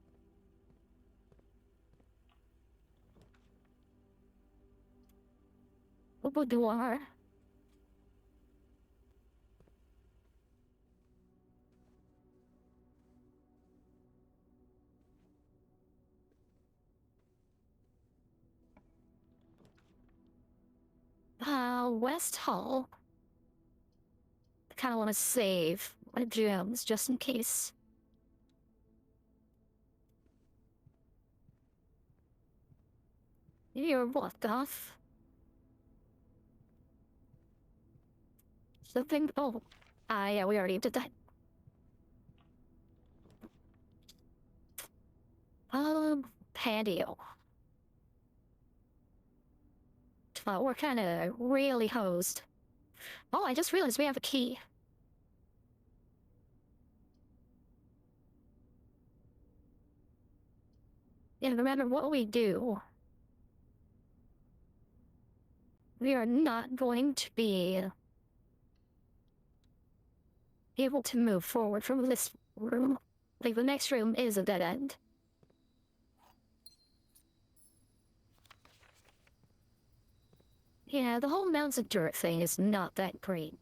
Boudoir. West Hall. I kind of want to save my gems just in case. You're what, off? Something. Oh. Yeah, we already did that. Patio. Well, we're kind of really hosed. Oh, I just realized we have a key. Yeah, no matter what we do, we are not going to be able to move forward from this room. Like, the next room is a dead end. Yeah, the whole mounds of dirt thing is not that great.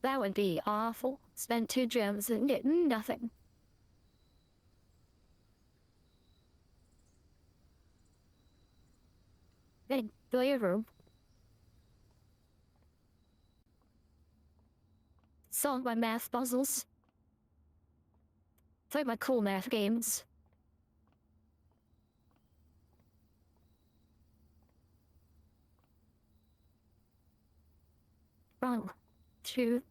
That would be awful. Spend 2 gems and get nothing. Hey, go to your room. Solve my math puzzles. Play my cool math games. Wrong. 2.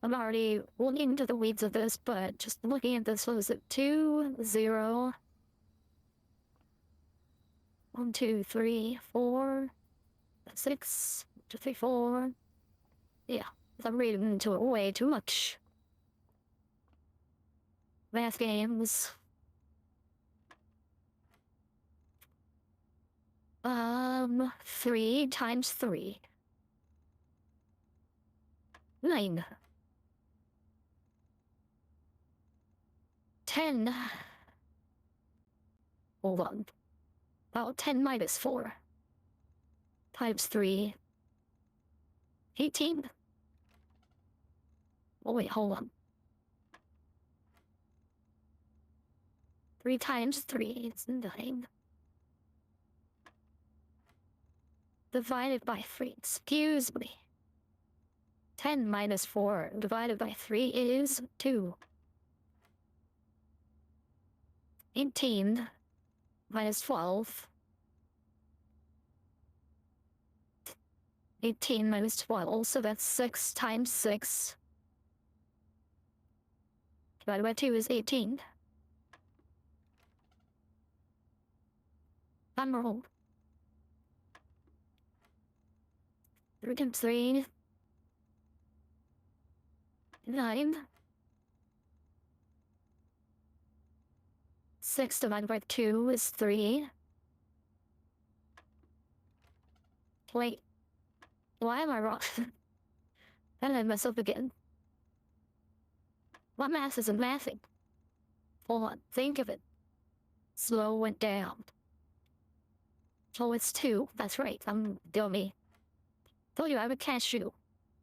I'm already looking into the weeds of this, but just looking at this, what was it? 2, 0. 1, 2, 3, 4, 6, 2, 3, 4. Yeah, I'm reading into it way too much. Math games. 3 times 3. 9. 10. Hold on. About 10 minus 4. Times 3. 18. Oh wait, hold on. 3 times 3 is 9. Divided by 3, excuse me. 10 minus 4 divided by 3 is 2. 18 minus 12. 18 minus 12, so that's 6 times 6. Divided by 2 is 18. I'm wrong. 3 times 3. 9. 6 divided by 2 is 3. Wait. Why am I wrong? Then I mess up again. What math isn't mathing? Hold on, think of it. Slow went down. Oh, it's 2. That's right, I'm dummy. Told you I would cashew.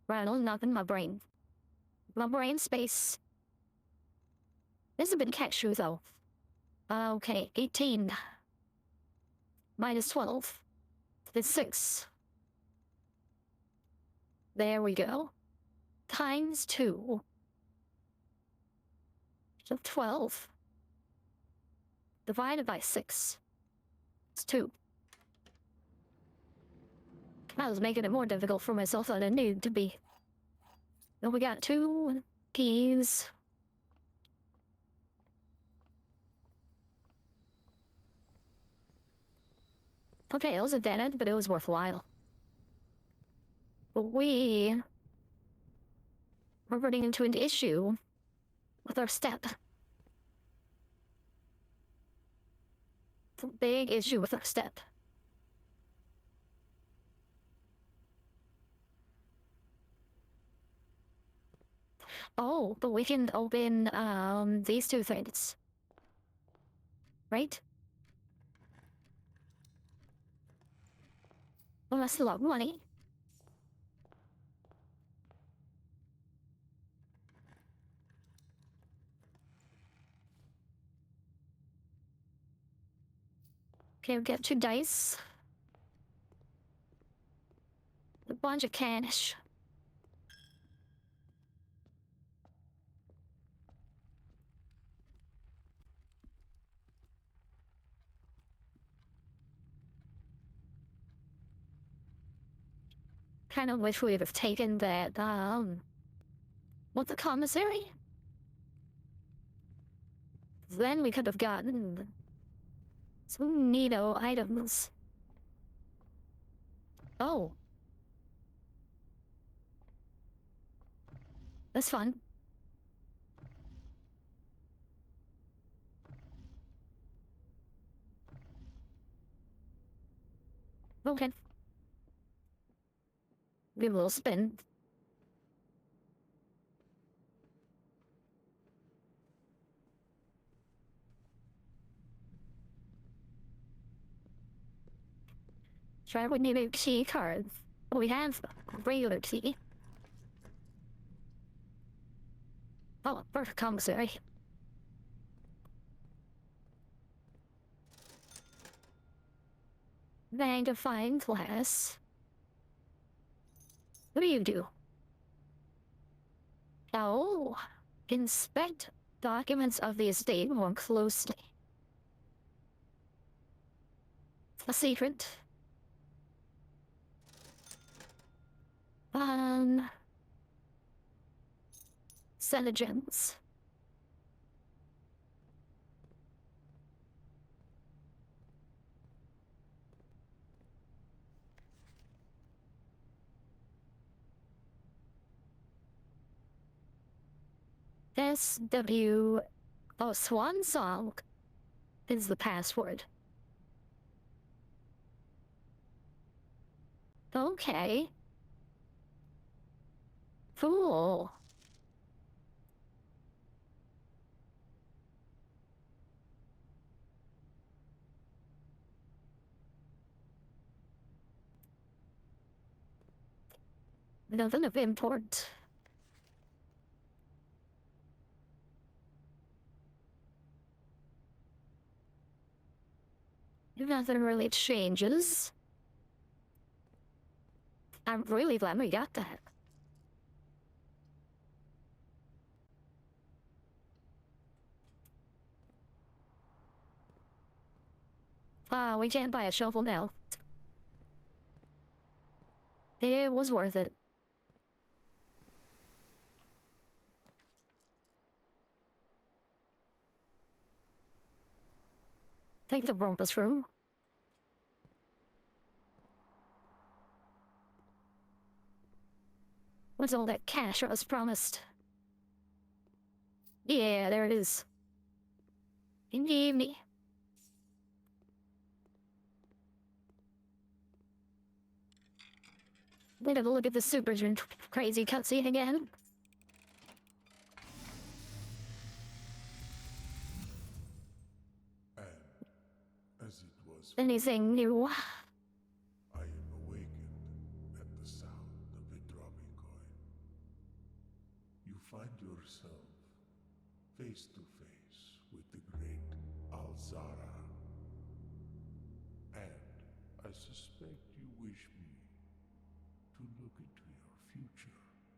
Rattle nothing my brain. My brain space. This has been cashew though. Okay, 18. Minus 12. It's 6. There we go. Times 2. So 12. Divided by 6. It's 2. I was making it more difficult for myself than it needed to be. Then we got 2 keys. Okay, it was a dead end, but it was worthwhile. But we were running into an issue with our step. It's a big issue with our step. Oh, but we can open these 2 things. Right? Well, that's a lot of money. Okay, we get 2 dice. A bunch of cash. Kind of wish we would have taken that, what, the commissary? Then we could have gotten some neato items. Oh. That's fun. Okay. Give a little spin. Try with maybe key cards. Oh, we have regular key. Oh, first commissary. Magnifying glass. What do you do? Oh, inspect documents of the estate more closely. A secret. Senegence. SW. Oh, Swan Song is the password. Okay. Fool. Nothing of import. Nothing really changes. I'm really glad we got that. Ah, we can't buy a shovel now. It was worth it. Take the rumpus through. What's all that cash I was promised? Yeah, there it is. Indeed me. Wait a look at the super crazy cutscene again. And as it was, Anything new? I am awakened at the sound of a dropping coin. You find yourself face to face with the great Alzara. And I suspect you wish me to look into your future.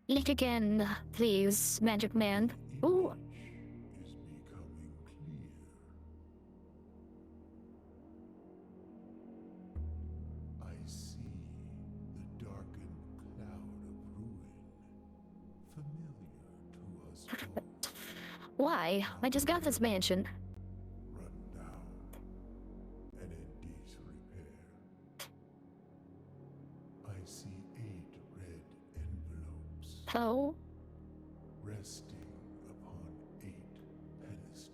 Look again, please, Magic Man. Ooh. Image is becoming clear. I see the darkened cloud of ruin, familiar to us both. Why? I just got this mansion. Run down and in disrepair. I see 8 red envelopes Oh? resting upon 8 pedestals.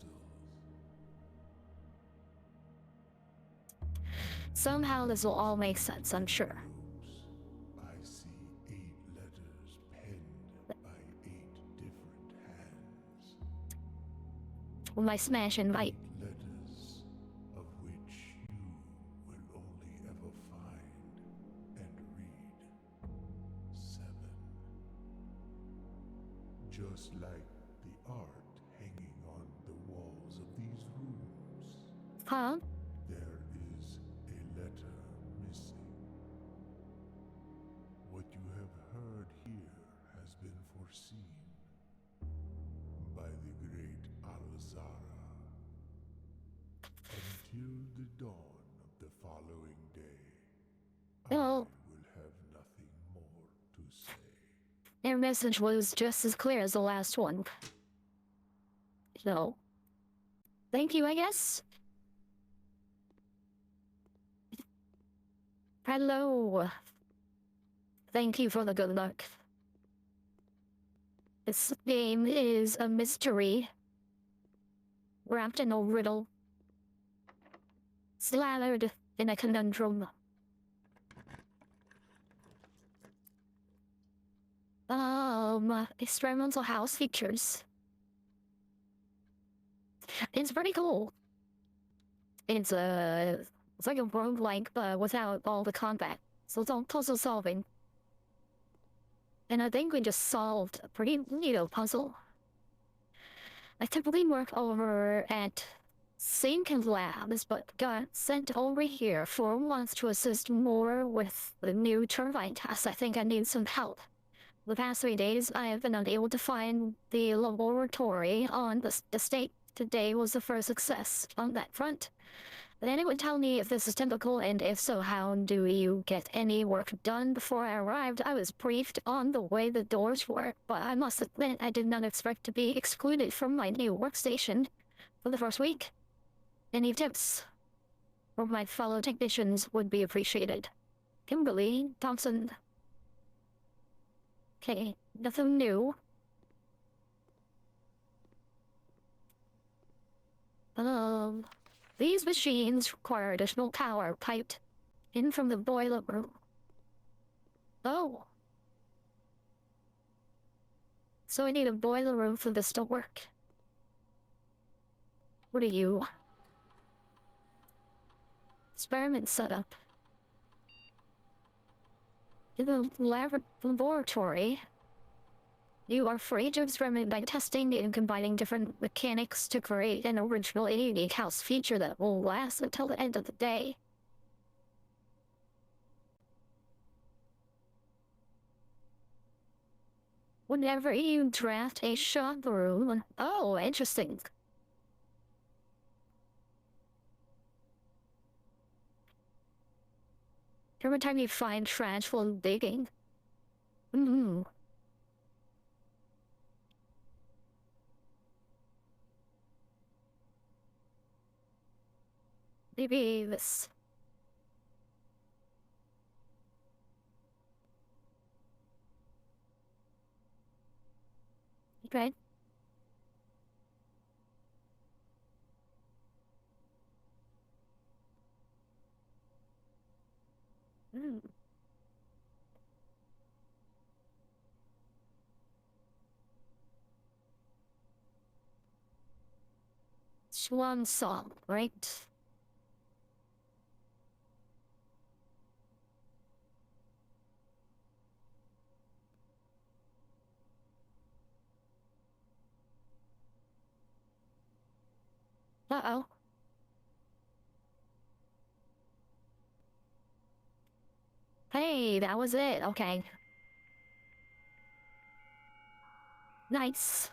Somehow this will all make sense, I'm sure. I see 8 letters penned by 8 different hands. With my smash and bite. 8 letters of which you will only ever find and read 7. Just like the art hanging on the walls of these rooms, Huh? there is dawn of the following day, No, I will have nothing more to say. their message was just as clear as the last one. So, thank you, I guess. Hello. Thank you for the good luck. This game is a mystery wrapped in a riddle, slathered in a conundrum. Experimental house features. It's pretty cool. It's it's like a roguelike, but without all the combat. So it's all puzzle solving. And I think we just solved a pretty neato puzzle. I typically work over at Sinkin Labs, but got sent over here for once to assist more with the new turbine test. I think I need some help. The past 3 days, I have been unable to find the laboratory on the estate. Today was the first success on that front. But anyone tell me if this is typical, and if so, how do you get any work done? Before I arrived, I was briefed on the way the doors work, but I must admit I did not expect to be excluded from my new workstation for the first week. Any tips from my fellow technicians would be appreciated. Kimberly Thompson. Okay, nothing new. These machines require additional power piped in from the boiler room. Oh. So I need a boiler room for this to work. What are you? Experiment setup. In the laboratory, you are free to experiment by testing and combining different mechanics to create an original and unique house feature that will last until the end of the day. Whenever you draft a shop room... Oh, interesting. Every time you find trash while digging. Maybe this. Okay. Swan song, right? Uh-oh. Hey, that was it. Okay. Nice.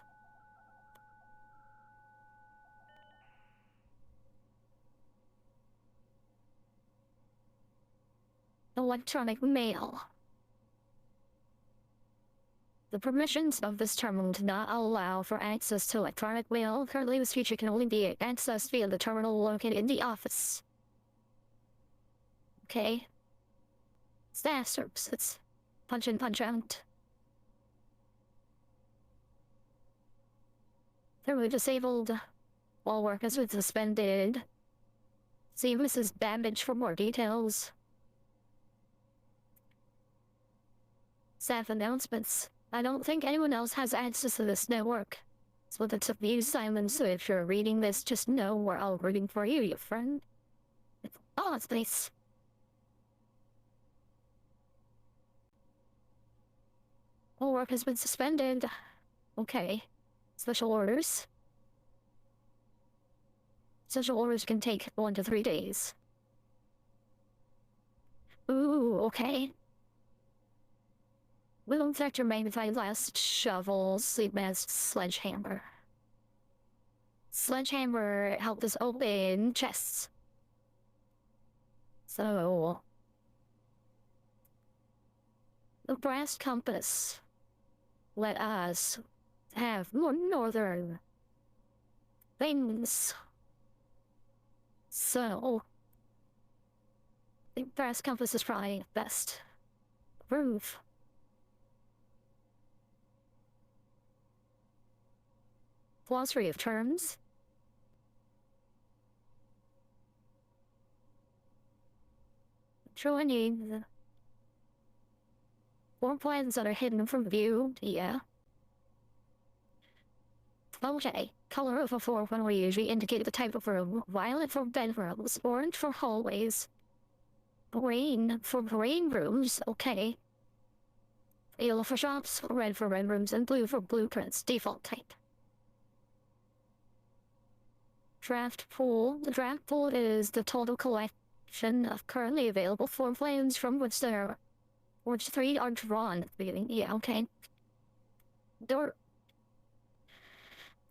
Electronic mail. The permissions of this terminal do not allow for access to electronic mail. Currently, this feature can only be accessed via the terminal located in the office. Okay. Staff services. Punch in, punch out. Thermally disabled. All workers with suspended. See Mrs. Babbage for more details. Staff announcements. I don't think anyone else has access to this network. So that's up to you, Simon, so if you're reading this, just know we're all rooting for you, your friend. Oh, it's nice. All work has been suspended. Okay. Special orders. Special orders can take 1 to 3 days. Ooh, okay. Will infector magnified glass, shovel, sleep mask, sledgehammer. Sledgehammer helped us open chests. So, the brass compass let us have more northern things. So, the brass compass is probably best. Roof. Glossary of terms. Joining the floor plans that are hidden from view. Yeah. Okay. Color of a floor plan will usually indicate the type of room. Violet for bedrooms, orange for hallways, green for green rooms. Okay. Yellow for shops, red for red rooms, and blue for blueprints. Default type. Draft pool. The draft pool is the total collection of currently available floor plans from which 3 are drawn. Yeah, okay. Door.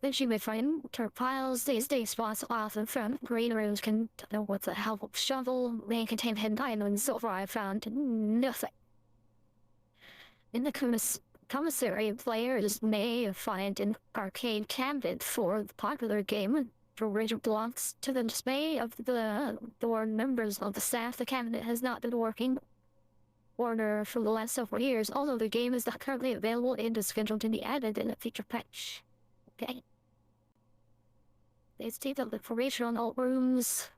Then you may find dirt piles. These day spots often from green rooms can, with the help of shovel, may contain hidden diamonds. So far I've found nothing. In the commissary, players may find an arcade cabinet for the popular game. For original blocks, to the dismay of the board members of the staff, the cabinet has not been working order for the last several years, although the game is not currently available and is scheduled to be added in a future patch. Okay. They state that the information on all rooms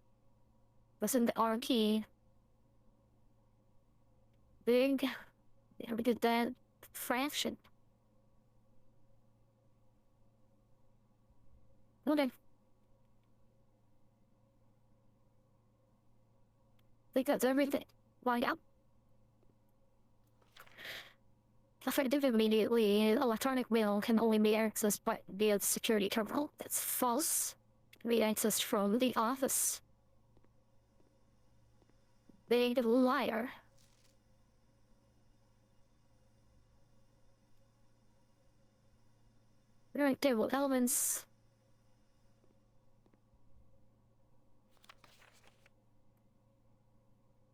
was in the R key. Big. There we did that fraction. Okay. I think that's everything. Find out. Effective immediately, electronic mail can only be accessed via the security terminal. That's false. It can be accessed from the office. Big liar. Periodic table elements.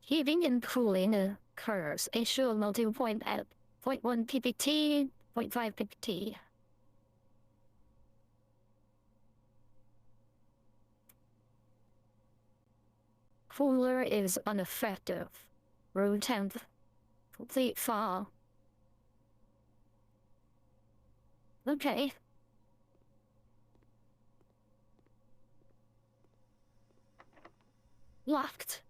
Heating and cooling occurs. Issue of melting point at 0.1 ppt, 0.5 ppt. Cooler is ineffective. Room temp. Complete fall. Okay. Locked.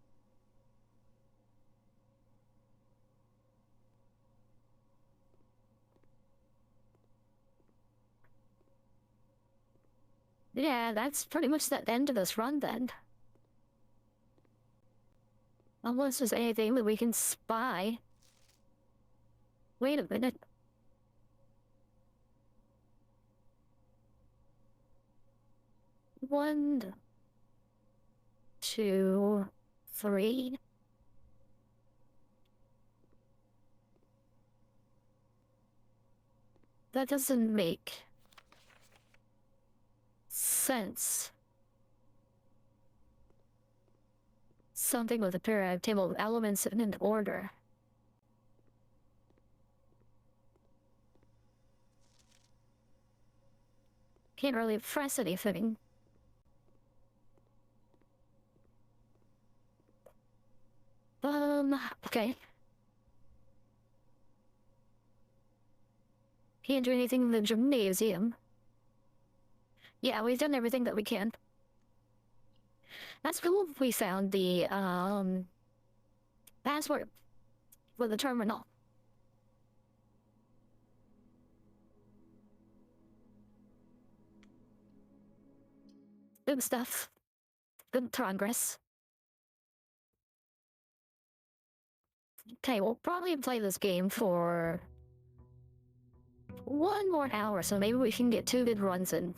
Yeah, that's pretty much the end of this run then. Unless there's anything that we can spy. Wait a minute. One, 2, 3. That doesn't make sense. Something with a periodic table of elements in an order. Can't really press anything. Okay. Can't do anything in the gymnasium. Yeah, we've done everything that we can. That's cool. We found the, password for the terminal. Good stuff. Good progress. Okay, we'll probably play this game for 1 more hour, so maybe we can get 2 good runs in.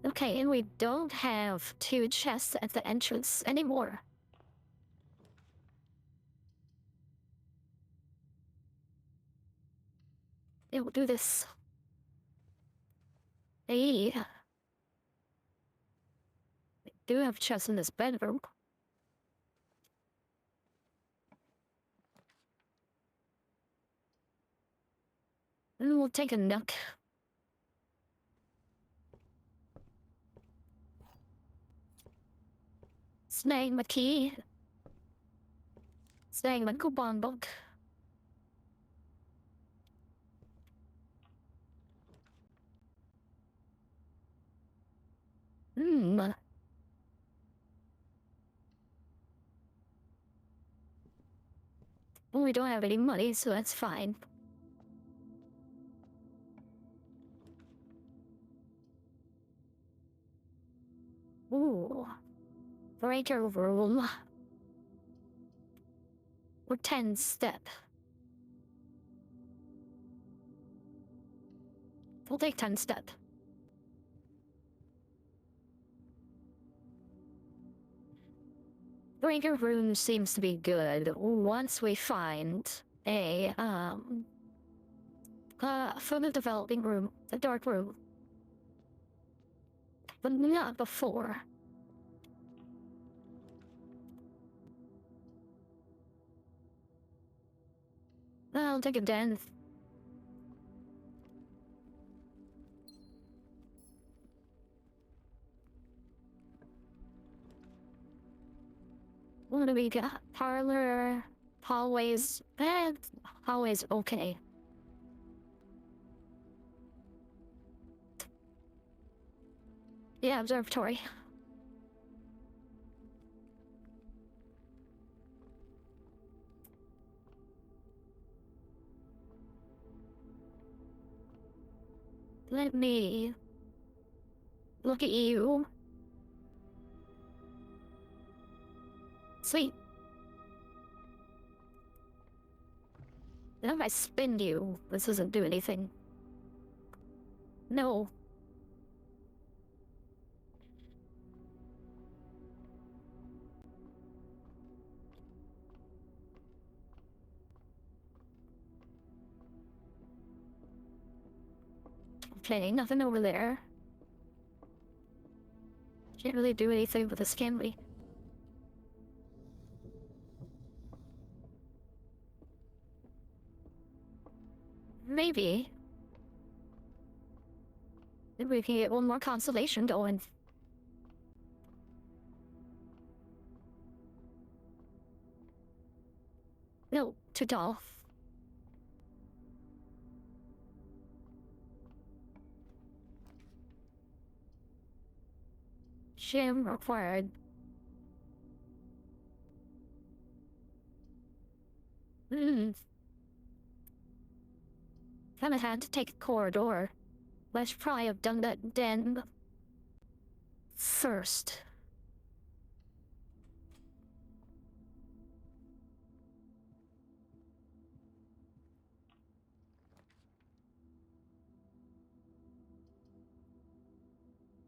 Okay, and we don't have 2 chests at the entrance anymore. Yeah, we'll do this. Hey, I do have chests in this bedroom. And we'll take a nook. Snag my key. Snag my coupon book. Hmm. Well, we don't have any money, so that's fine. Ooh. Breaker room. Or 10 step. We'll take 10 step. Breaker room seems to be good once we find a further developing room, a dark room. But not before. I'll take a den. What do we got? Parlor, hallways. Hallways okay. Yeah, observatory. Let me look at you. Sweet. Now if I spin you, this doesn't do anything. No. Okay, nothing over there. Can't really do anything with this, can we? Maybe. Maybe we can get one more consolation going. No, too dull. Gym required. Kinda had to take a corridor. I should probably have done that den first.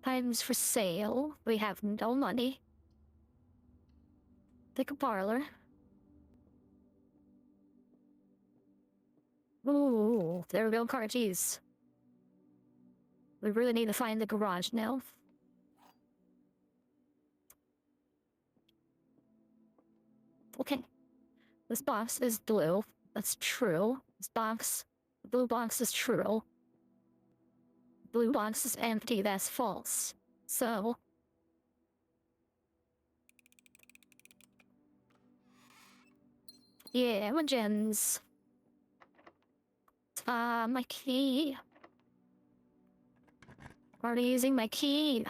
Items for sale. We have no money. Take a parlor. Ooh, there we go, car keys. We really need to find the garage now. Okay. This box is blue. That's true. This box, the blue box is true. Blue box is empty. That's false. So, yeah, my gems. My key. Already using my key.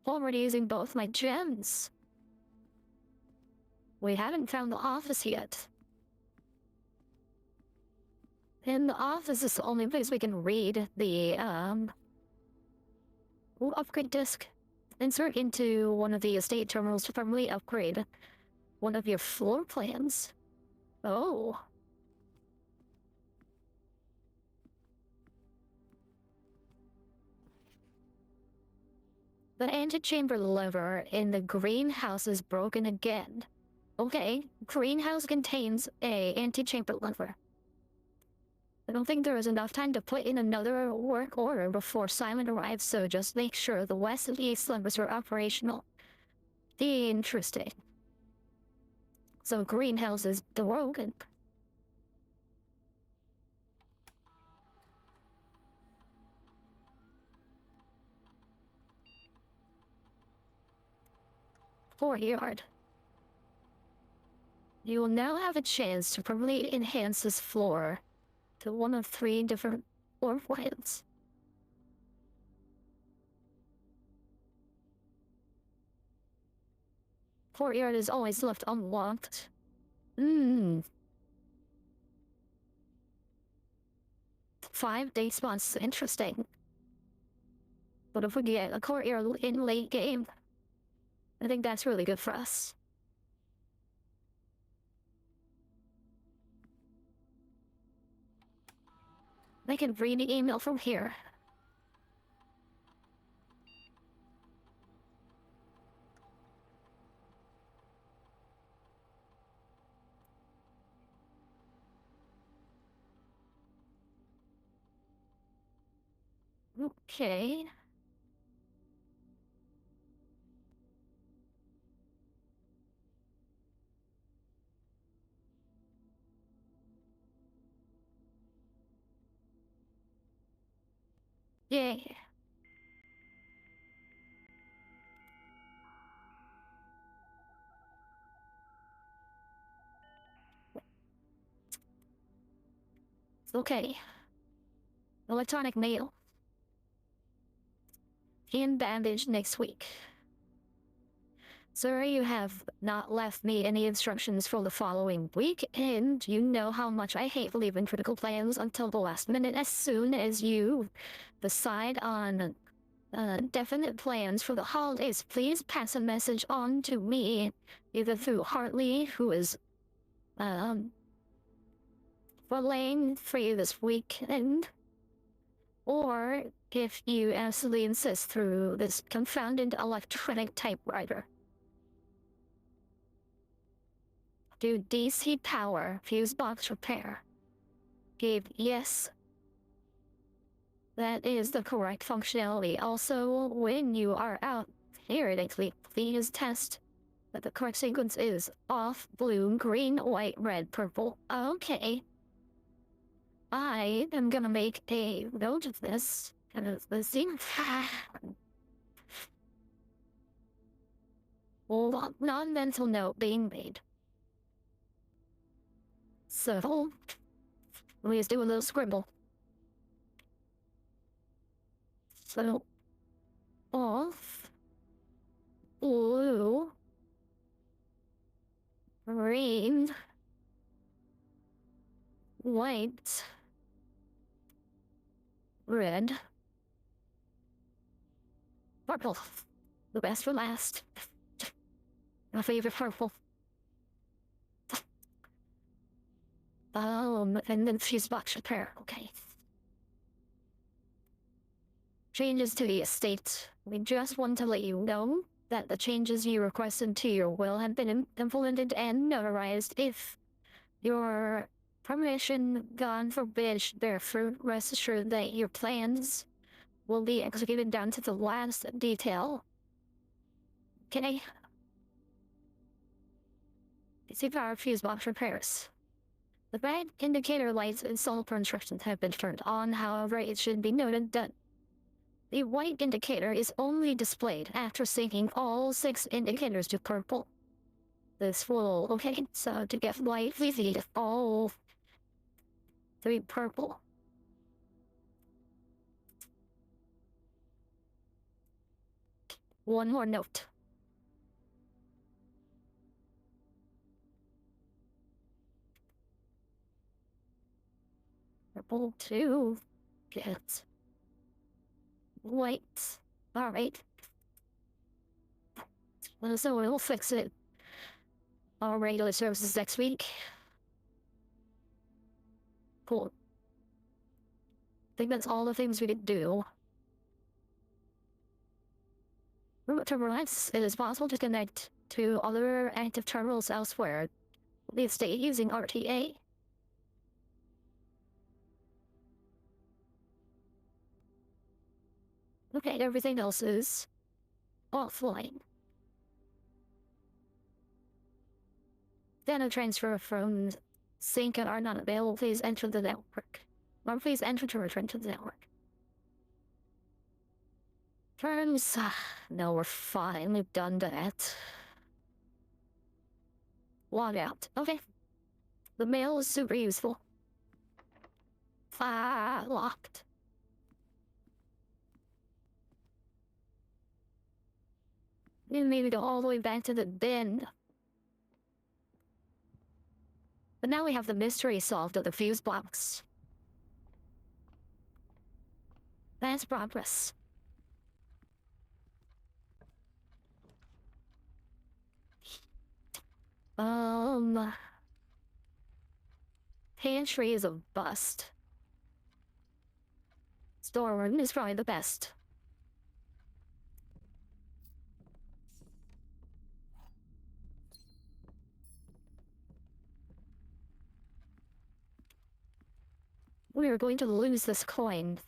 Already using both my gems. We haven't found the office yet. And the office is the only place we can read the, upgrade disk. Insert into one of the estate terminals to permanently upgrade one of your floor plans. Oh. The antechamber lever in the greenhouse is broken again. Okay, greenhouse contains a antechamber lever. I don't think there is enough time to put in another work order before Simon arrives, so just make sure the west and east levers are operational. Interesting. So greenhouse is broken. Courtyard. You will now have a chance to permanently enhance this floor to one of 3 different floor plans. Courtyard is always left unlocked. 5-day spots, interesting. But if we get a courtyard in late game, I think that's really good for us. I can read the email from here. Okay. Yay. Okay. Electronic mail. In bandage next week. Sir, you have not left me any instructions for the following week, and you know how much I hate leaving critical plans until the last minute. As soon as you decide on definite plans for the holidays, please pass a message on to me, either through Hartley, who is relaying for you this weekend, or if you absolutely insist, through this confounded electronic typewriter. Do DC power fuse box repair. Give yes. That is the correct functionality. Also, when you are out theoretically, please test that the correct sequence is off, blue, green, white, red, purple. Okay. I am gonna make a note of this. Non-mental note being made. So, let's do a little scribble. So, off, blue, green, white, red, purple. The best for last. My favorite purple. And then fuse box repair. Okay. Changes to the estate. We just want to let you know that the changes you requested to your will have been implemented and notarized. If your permission, God forbid, should bear fruit, rest assured that your plans will be executed down to the last detail. Okay? See power fuse box repairs. The red indicator lights and solar instructions have been turned on, however, it should be noted that the white indicator is only displayed after syncing all 6 indicators to purple. This will, okay, so to get light, we need all 3 purple. One more note. Purple 2. Get white. Alright. So we'll fix it. Our regular services next week. Cool. I think that's all the things we could do. To relax, it is possible to connect to other active terminals elsewhere. Please stay using RTA. Okay, everything else is offline. Data transfer from sync are not available. Please enter the network. Or please enter to return to the network. Terms. No, we're fine. We've done that. Log out. Okay. The mail is super useful. Locked. You need to go all the way back to the bin. But now we have the mystery solved of the fuse box. That's progress. Pantry is a bust. Storeroom is probably the best. We are going to lose this coin.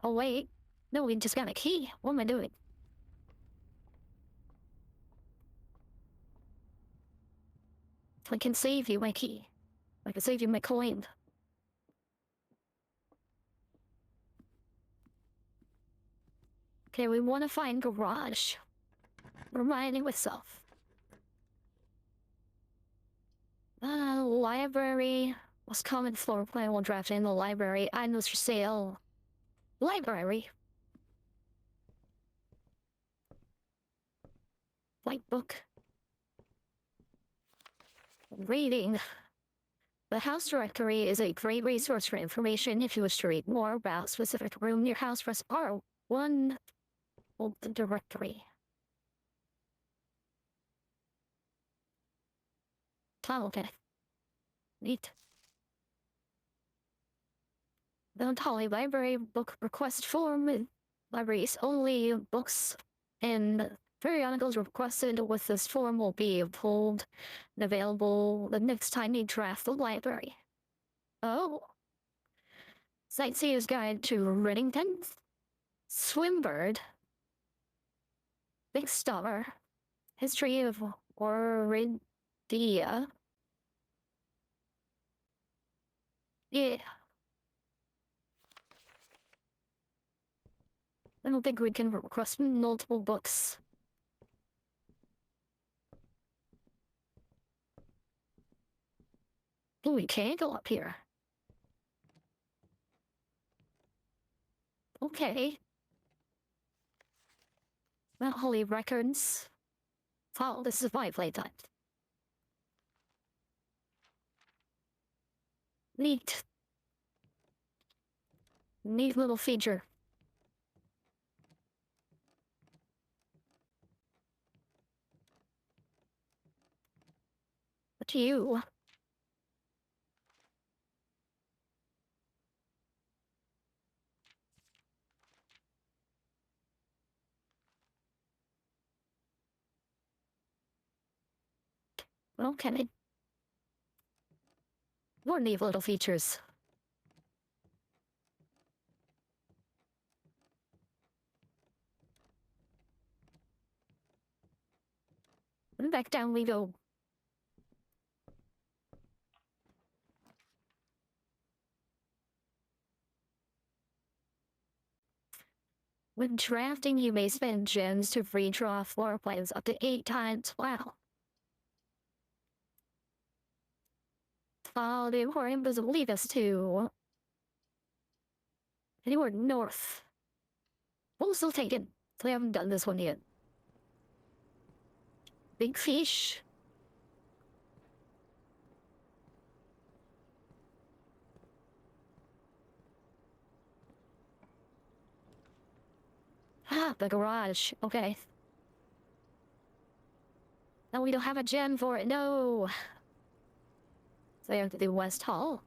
Oh wait, no, we just got a key. What am I doing? I can save you my key. I can save you my coin. Okay, we want to find garage. Reminding myself. Library. Was common floor plan while drafting in the library. Items for sale. Library. White book. Reading. The house directory is a great resource for information if you wish to read more about specific room in your house. Press R1. Hold the directory. Oh, okay. Neat. The Holly Library book request form. Libraries only books and periodicals requested with this form will be pulled and available the next time you draft the library. Oh. Sightseer's Guide to Reddington. Swimbird. Big Star. History of Oridia. Yeah. I don't think we can request multiple books. Oh, we can't go up here. Okay. Mount Holly Records. Oh, this is my playtime. Neat. Neat little feature. But you... Okay. More neat little features. And back down we go. When drafting, you may spend gems to redraw floor plans up to 8 times. Wow. The Emporium doesn't lead us to anywhere north. We'll still take it. So we haven't done this one yet. Big fish. The garage. Okay. No, we don't have a gem for it. No. So I have to do West Hall.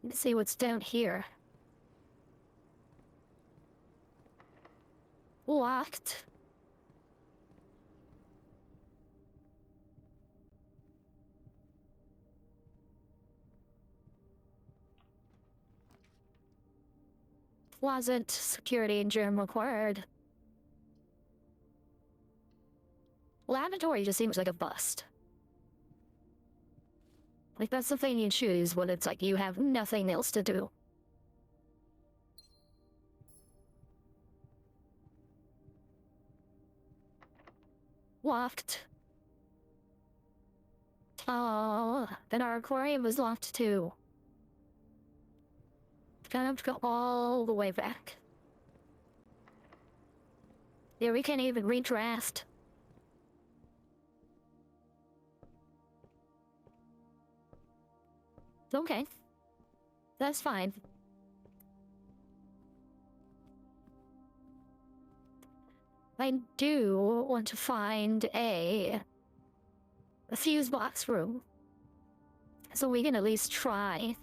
Let's see what's down here. Locked. Closet security gym required. Lavatory just seems like a bust. Like, that's the thing you choose when it's like you have nothing else to do. Locked. Oh, then our aquarium was locked too. Gonna have to go all the way back. Yeah, we can't even redraft. Okay. That's fine. I do want to find a fuse box room. So we can at least try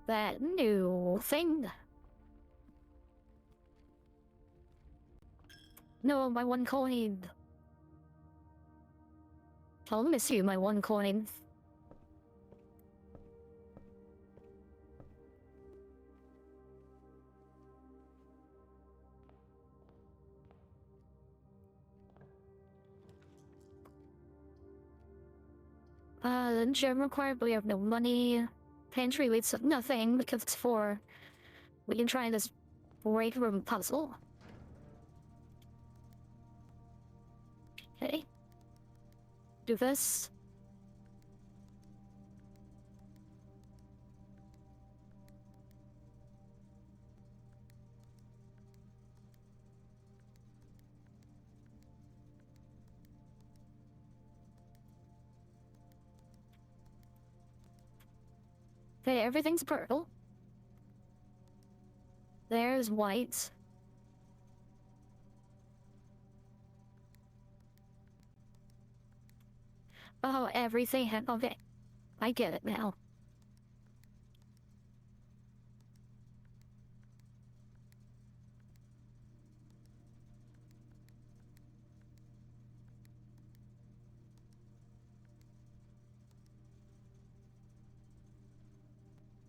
that new thing. No, my one coin. I'll miss you, my one coin. Gym required, but we have no money. Pantry leads to nothing because it's for... We can try this break room puzzle. Okay. Do this. Okay, everything's purple. There's white. Oh, everything. Okay, I get it now.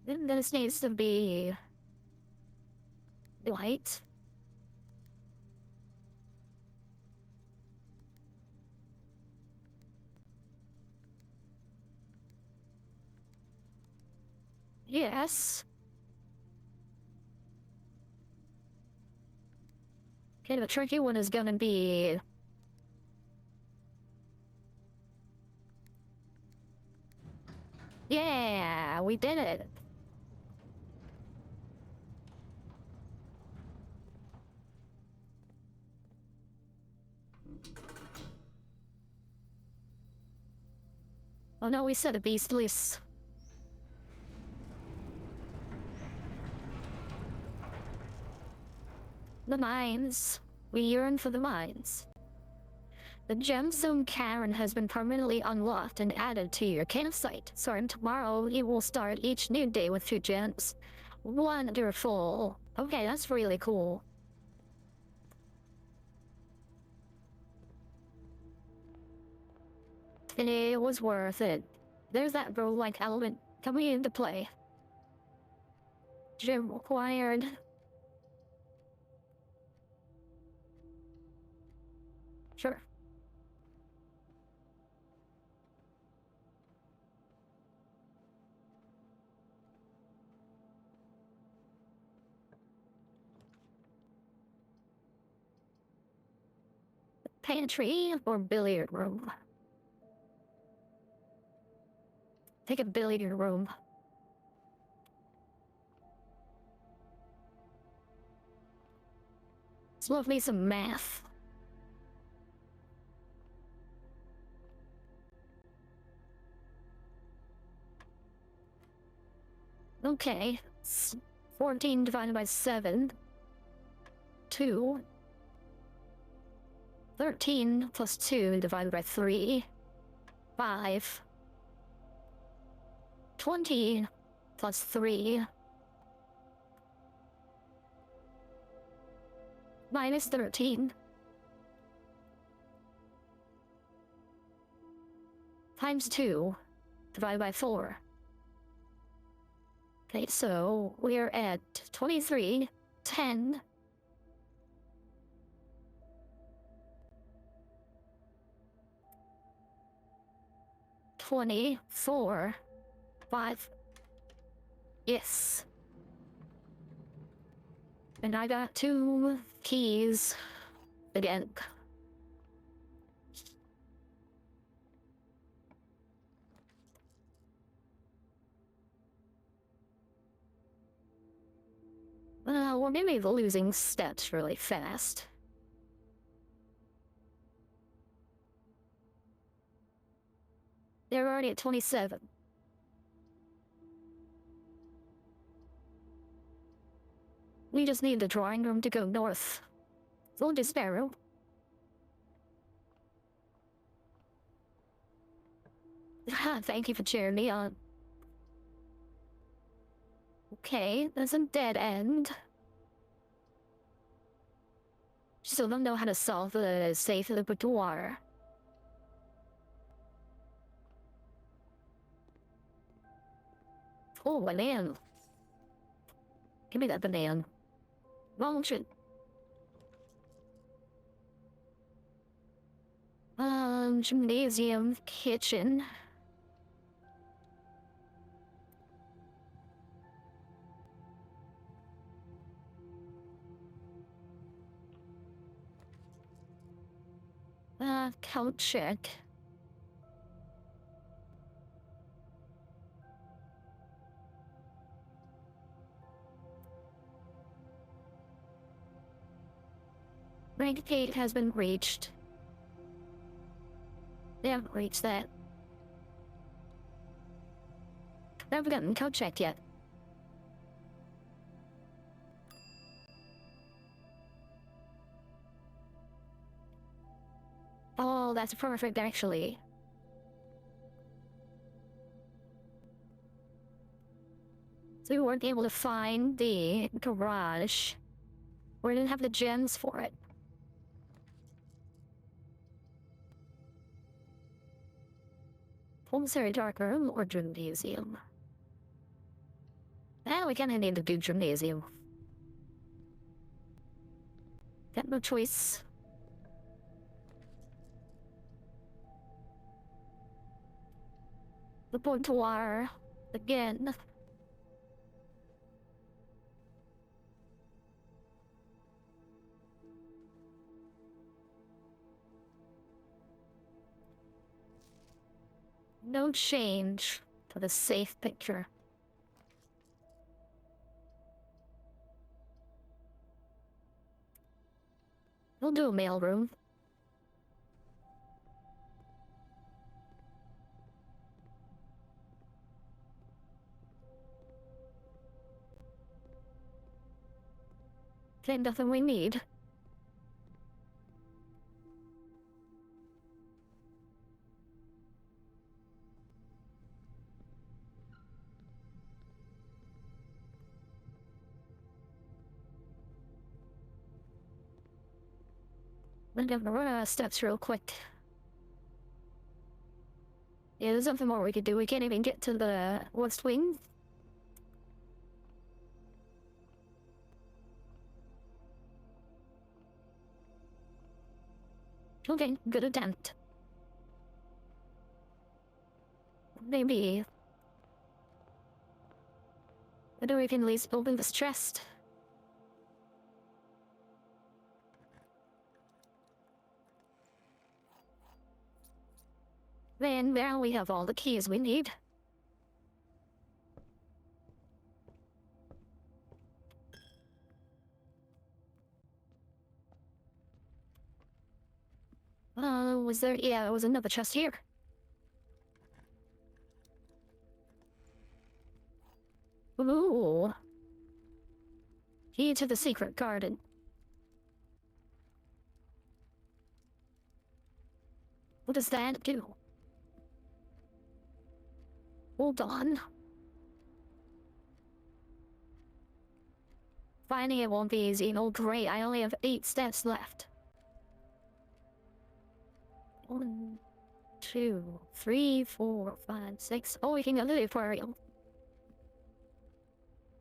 Then this needs to be white. Yes. Okay, the tricky one is gonna be... Yeah, we did it. Oh no, we said a beastlies. The mines. We yearn for the mines. The gemstone cairn has been permanently unlocked and added to your campsite. Starting tomorrow, you will start each new day with 2 gems. Wonderful. Okay, that's really cool. It was worth it. There's that bro-like element coming into play. Gem required. Sure. Pantry or billiard room? Take a billiard room. Let's love me some math. Okay. 14 divided by 7. 2. 13 plus 2 divided by 3. 5. 20 plus 3. minus 13 times 2 divided by 4. Okay, so we're at 23, 10, 24, 5. Yes. And I got 2 keys again. Or maybe the losing steps really fast. They're already at 27. We just need the drawing room to go north. We'll do Sparrow. Thank you for cheering me on. Okay, there's a dead end. Still don't know how to solve the safe liquid door. Oh, banana. Give me that banana. Wrong shit. Gymnasium, kitchen. Count check. Rank gate has been reached. They haven't reached that. They haven't gotten code checked yet. Oh, that's perfect, actually. So we weren't able to find the garage. We didn't have the gems for it. Commissary dark room or gymnasium? We kinda need to do gymnasium. Got no choice. The boudoir. Again. No change to the safe picture. We'll do a mailroom. Okay, nothing we need. I'm gonna run out of steps real quick. Yeah, there's something more we could do. We can't even get to the west wing. Okay, good attempt. Maybe. Whether we can at least open this chest. Then now we have all the keys we need. Was there? Yeah, there was another chest here. Ooh. Key to the secret garden. What does that do? Hold on. Finding it won't be easy. Oh, great. I only have 8 steps left. 1, 2, 3, 4, 5, 6. Oh, we can go to the aquarium.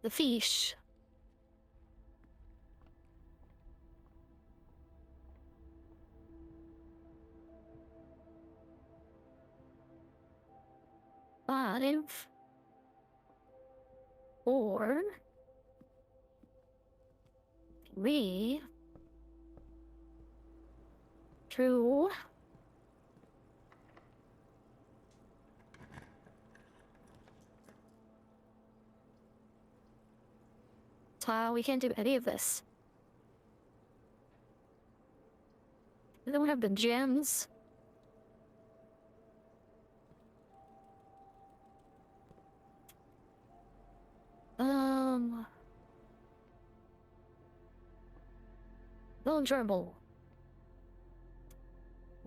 The fish. Five. 4. 3. 2. We can't do any of this. We don't have the gems. No gerbil.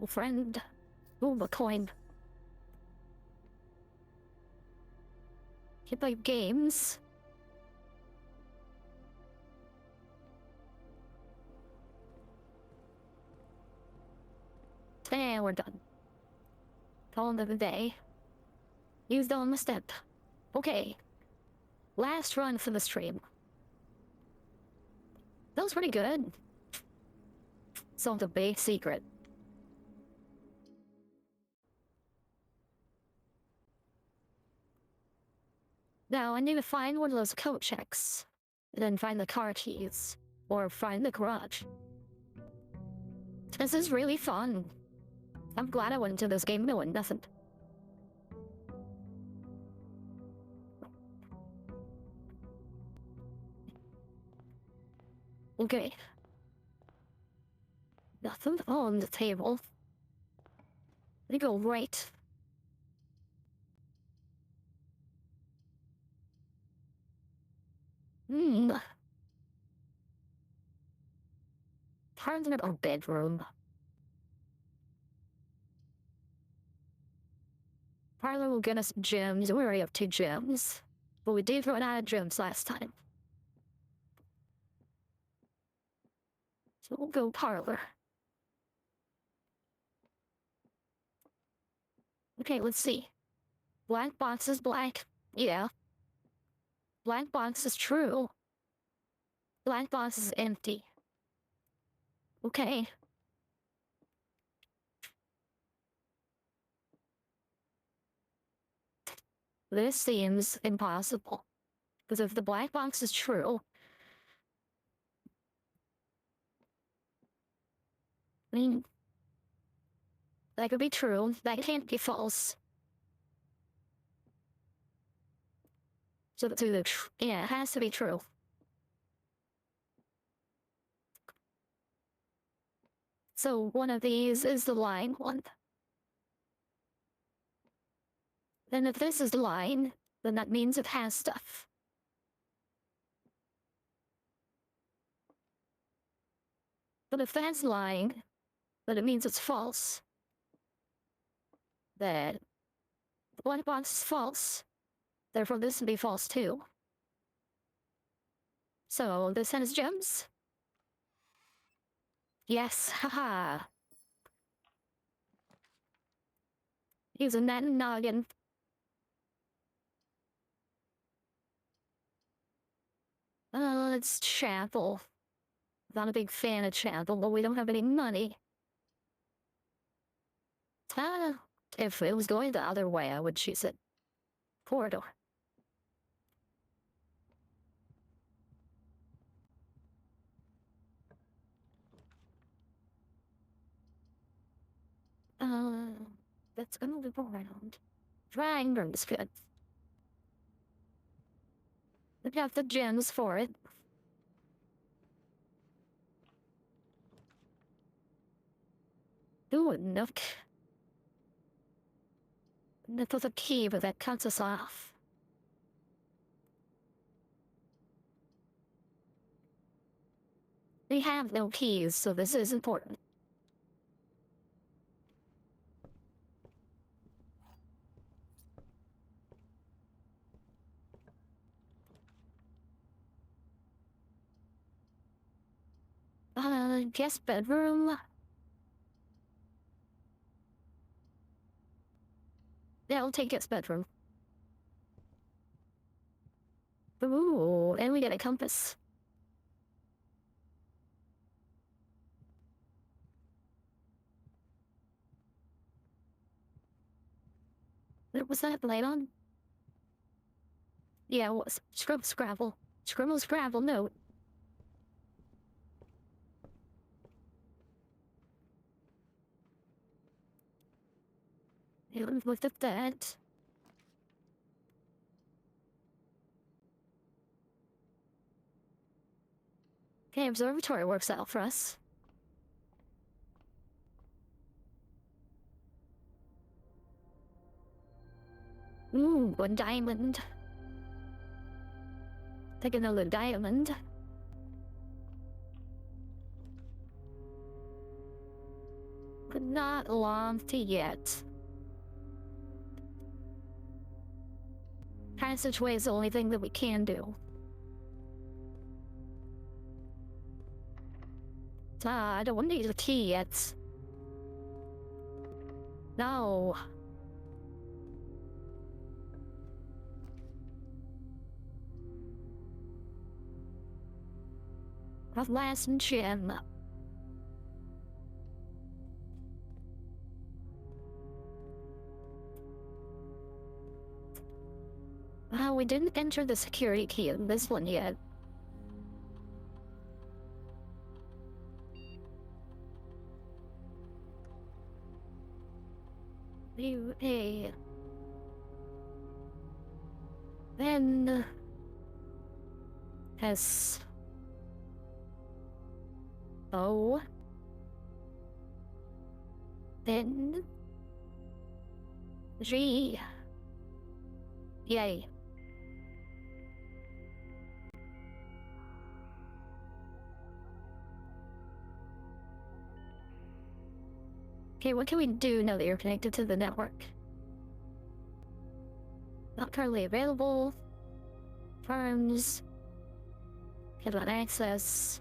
Oh, friend. Oh, a coin. Can play games. And we're done. Call it a day. Used on the step. Okay. Last run for the stream. That was pretty good. Solved a big secret. Now I need to find one of those code checks. And then find the car keys. Or find the garage. This is really fun. I'm glad I went into this game knowing nothing. Okay. Nothing on the table. Let me go right. Part of our bedroom. Parlor will get us gems. We already have 2 gems. But we did run out of gems last time. So we'll go parlor. Okay, let's see. Black box is black. Yeah. Black box is true. Black box is empty. Okay. This seems impossible. Because if the black box is true, I mean, that could be true. That can't be false. So yeah, it has to be true. So one of these is the line one. Then if this is the line, then that means it has stuff. But if that's lying, then it means it's false. Then the black box is false. Therefore this would be false too. So this has gems? Yes, haha. Using that noggin. It's chapel. Not a big fan of chapel, but we don't have any money. If it was going the other way, I would choose it. Corridor. That's gonna loop around. Triangle is good. We have the gems for it. Ooh, a nook. That was a key, but that cuts us off. We have no keys, so this is important. Guest bedroom. Yeah, I'll take guest bedroom. Ooh, and we get a compass. What was that light on? Yeah, it was. Scrabble. Scribble, scrabble, note. Yeah, looked at that. Okay, observatory works out for us. Ooh, a diamond. Take another diamond. But not launched yet. Passageway is the only thing that we can do. I don't need a key yet. No. The last gem. We didn't enter the security key in this one yet. Hey. Then... S. O. Then... G. Yay. Okay, what can we do now that you're connected to the network? Not currently available. Farms. Cannot access.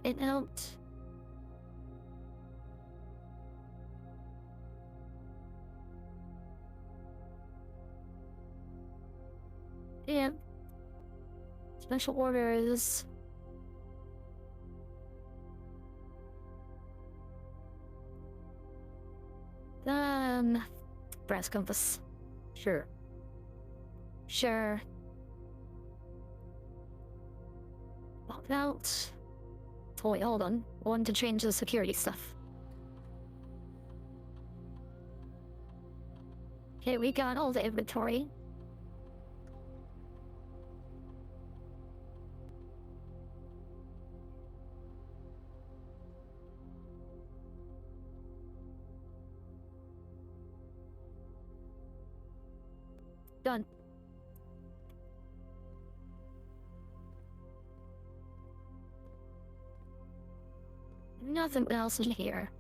It out. Yeah. Special orders. Brass compass. Sure. Sure. Locked out. Oh wait, hold on. I want to change the security stuff. Okay, we got all the inventory. Done. Nothing else in here.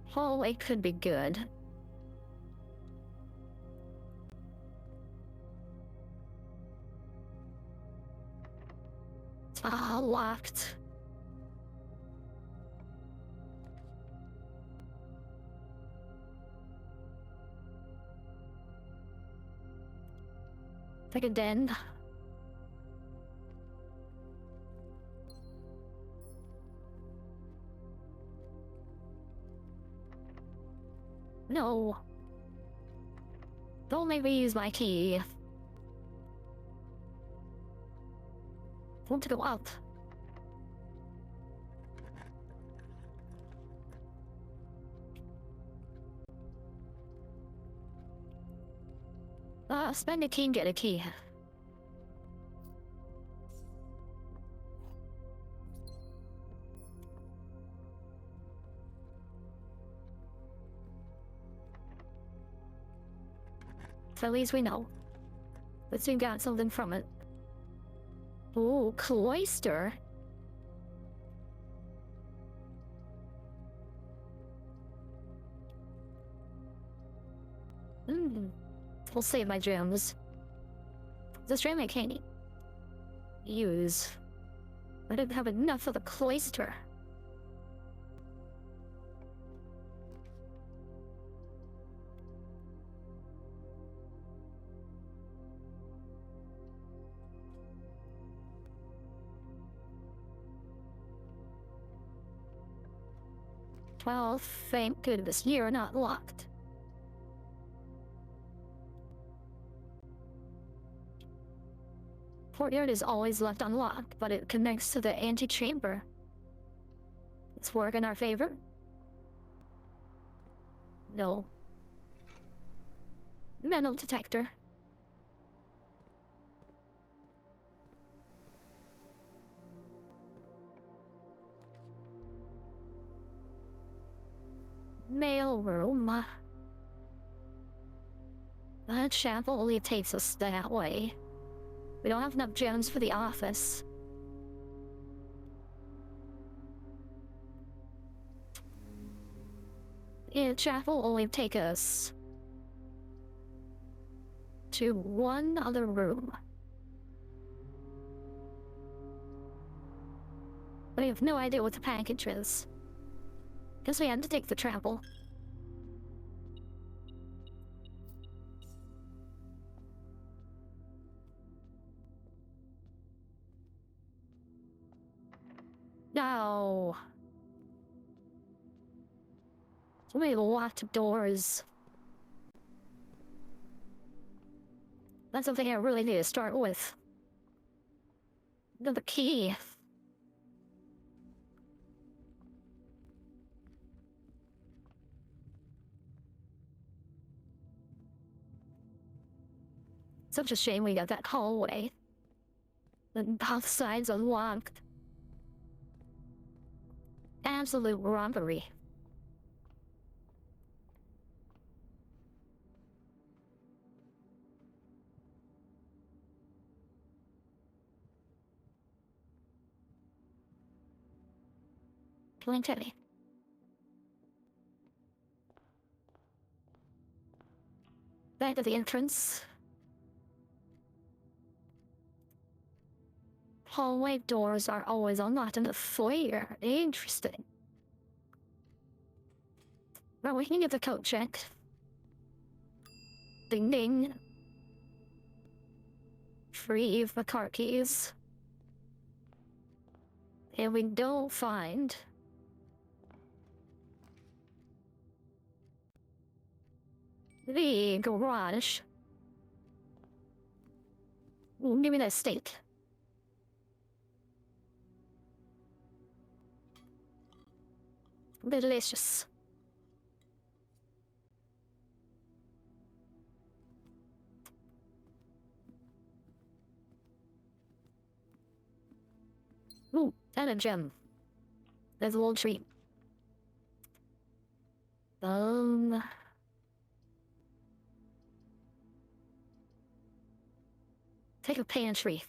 Hallway could be good. Locked. Like a den. No. Don't make me use my key. Want to go out. Spend a key and get a key. So at least we know. Let's see if we got something from it. Ooh, cloister. will save my gems. The string I can't use. I don't have enough of the cloister. Well, thank goodness you're not locked. Courtyard is always left unlocked, but it connects to the antechamber. It's work in our favor? No. Metal detector. Mail room. That chapel only takes us that way. We don't have enough gems for the office. The chapel only take us to one other room. I have no idea what the package is. Guess we had to take the chapel. No. So many locked doors. That's something I really need to start with. The key. Such a shame we got that hallway. And both sides unlocked. Absolute robbery. Plenty. Back to the entrance. Hallway doors are always unlocked in the foyer. Interesting. Well, we can get the code check. Ding ding. Free the car keys. And we don't find the garage. Ooh, give me that steak. Delicious. Ooh, and a gem. There's a little treat. Take a pantry.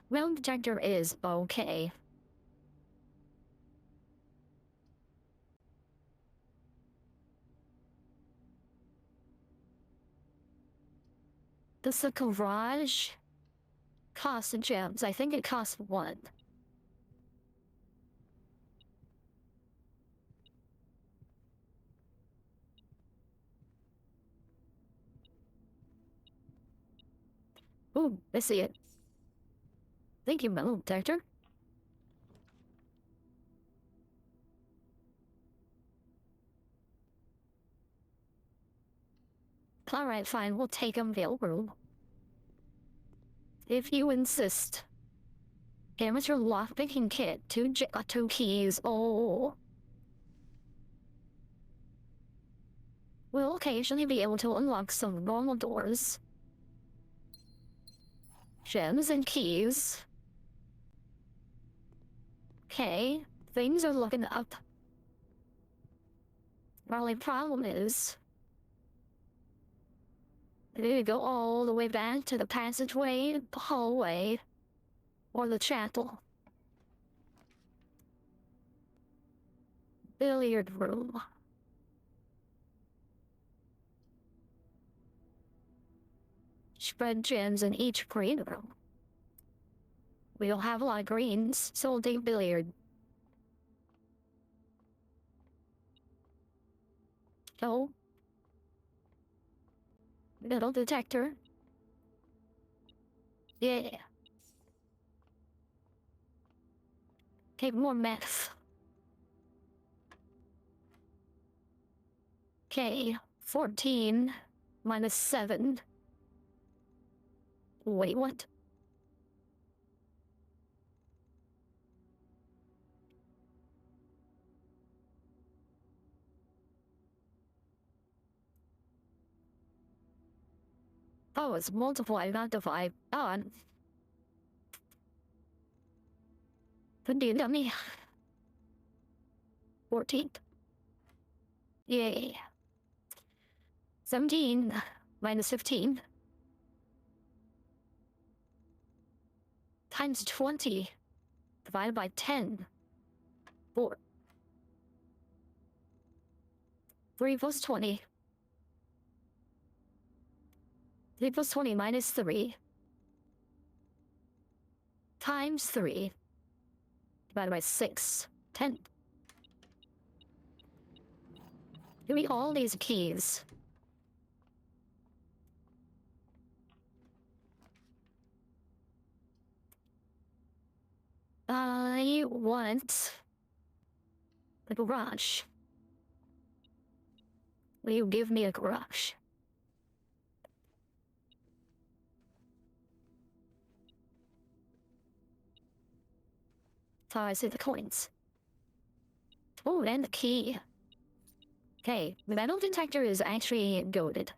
Metal detector is okay. Does the garage cost gems? I think it costs 1. Ooh, I see it. Thank you, metal detector. Alright, fine, we'll take a mail room. If you insist. Amateur lockpicking kit, 2 keys, oh. We'll occasionally be able to unlock some normal doors. Gems and keys. Okay, things are looking up. Our only problem is we need to go all the way back to the passageway, the hallway, or the chapel. billiard room. Spread gems in each green room. We don't have a lot of greens, so we'll take billiard. So, metal detector. Yeah. Okay, more meth. Okay, 14 minus 7. Wait, what? Oh, it's multiply, not divide. Oh, good deal, dummy. 14. Yay. 17 minus 15 times 20 divided by 10. 4. 3 plus 20. 3 plus 20 minus 3 times 3 divided by 6. 10. Give me all these keys. I want the garage. Will you give me a garage? So I see the coins. Oh, and the key. Okay, the metal detector is actually goaded.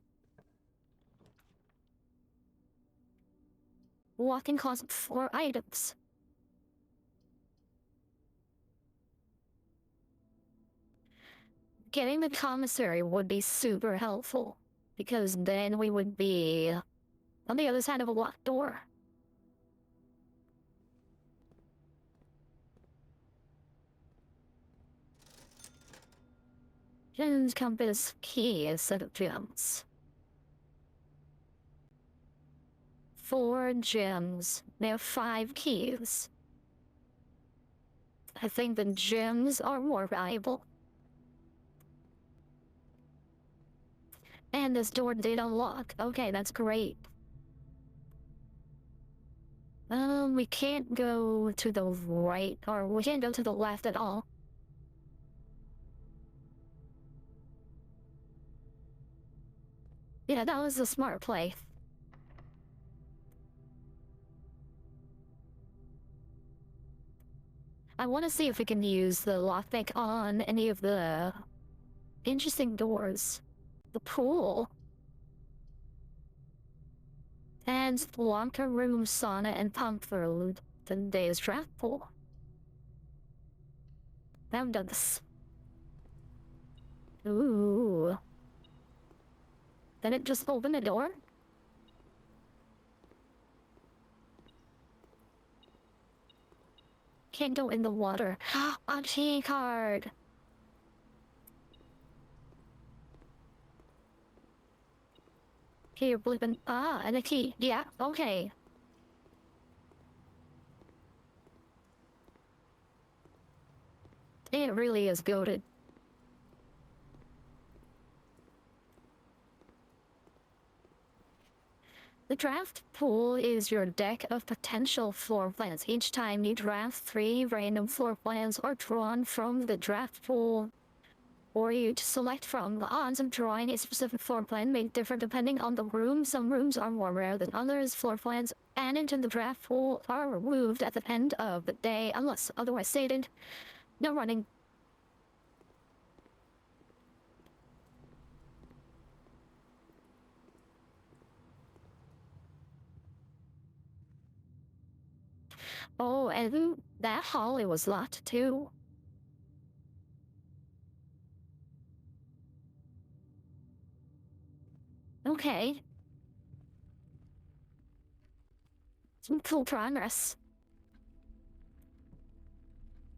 Walk-in closet for items. Getting the commissary would be super helpful, because then we would be on the other side of a locked door. Gems compass key is set of gems. 4 gems. There are 5 keys. I think the gems are more valuable. And this door did unlock. Okay, that's great. We can't go to the right, or we can't go to the left at all. Yeah, that was a smart play. I want to see if we can use the lockpick on any of the interesting doors. The pool. And the locker room, sauna, and pump for the day's draft pool. I've done this. Ooh. Then it just opened the door? Can't go in the water. A key card. Here, blippin'. Ah, and a key. Yeah, okay. It really is goated. The draft pool is your deck of potential floor plans. Each time you draft 3 random floor plans are drawn from the draft pool, or you select from. The odds of drawing a specific floor plan may differ depending on the room. Some rooms are more rare than others. Floor plans added to the draft pool are removed at the end of the day unless otherwise stated. No running. Oh, and that hallway was locked too. Okay. Some cool progress.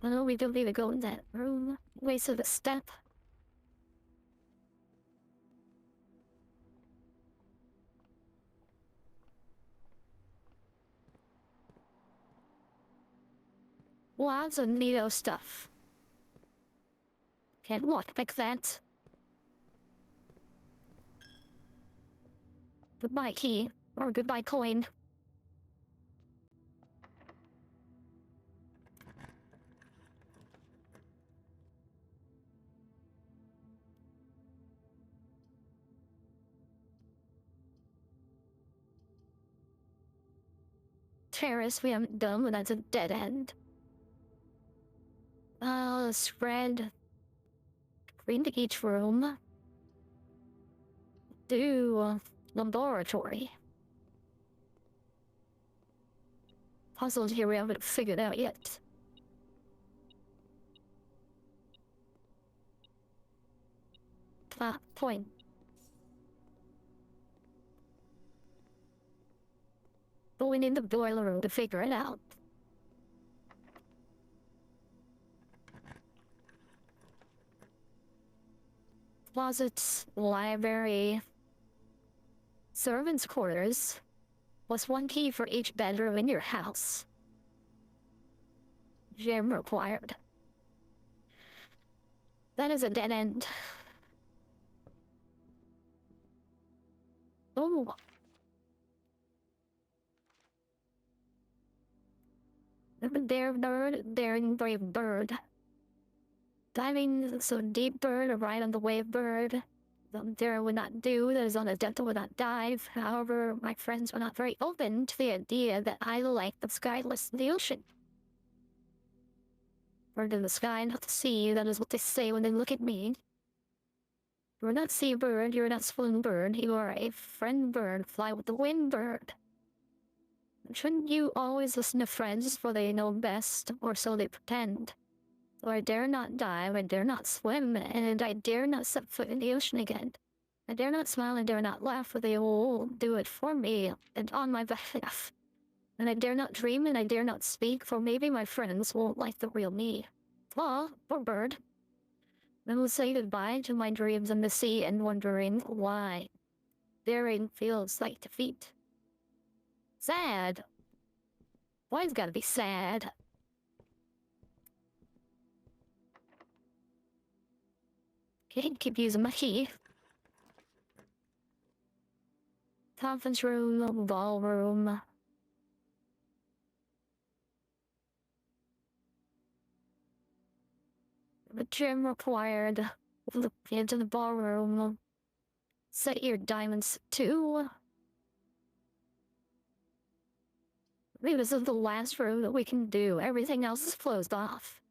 Well, we don't need to go in that room. Wasted a step. Lots of neato stuff. Can't walk like that. Goodbye key, or goodbye coin. Terrace we haven't done, but that's a dead end. Spread. Green to each room. Do laboratory. Puzzles here we haven't figured out yet. Point. But we need the boiler room to figure it out. Closets, library, servants' quarters, plus one key for each bedroom in your house. Gym required. That is a dead end. Oh. There, bird, daring brave bird. Diving so deep bird, right on the wave bird. There would not do, that is on the depth would not dive. However, my friends were not very open to the idea that I like the sky less than the ocean. Bird in the sky, not the sea, that is what they say when they look at me. You're not sea bird, you're not swoon bird, you are a friend bird, fly with the wind bird. Shouldn't you always listen to friends, for they know best, or so they pretend? So I dare not dive, I dare not swim, and I dare not set foot in the ocean again. I dare not smile, I dare not laugh, for they will do it for me, and on my behalf. And I dare not dream, and I dare not speak, for maybe my friends won't like the real me. Flaw, or bird. I will say goodbye to my dreams in the sea and wondering why. Daring feels like defeat. Sad. Why it's gotta be sad? Okay, keep using my key. Conference room, ballroom. The gym required. Look into the ballroom. Set your diamonds too. Maybe this is the last room that we can do. Everything else is closed off.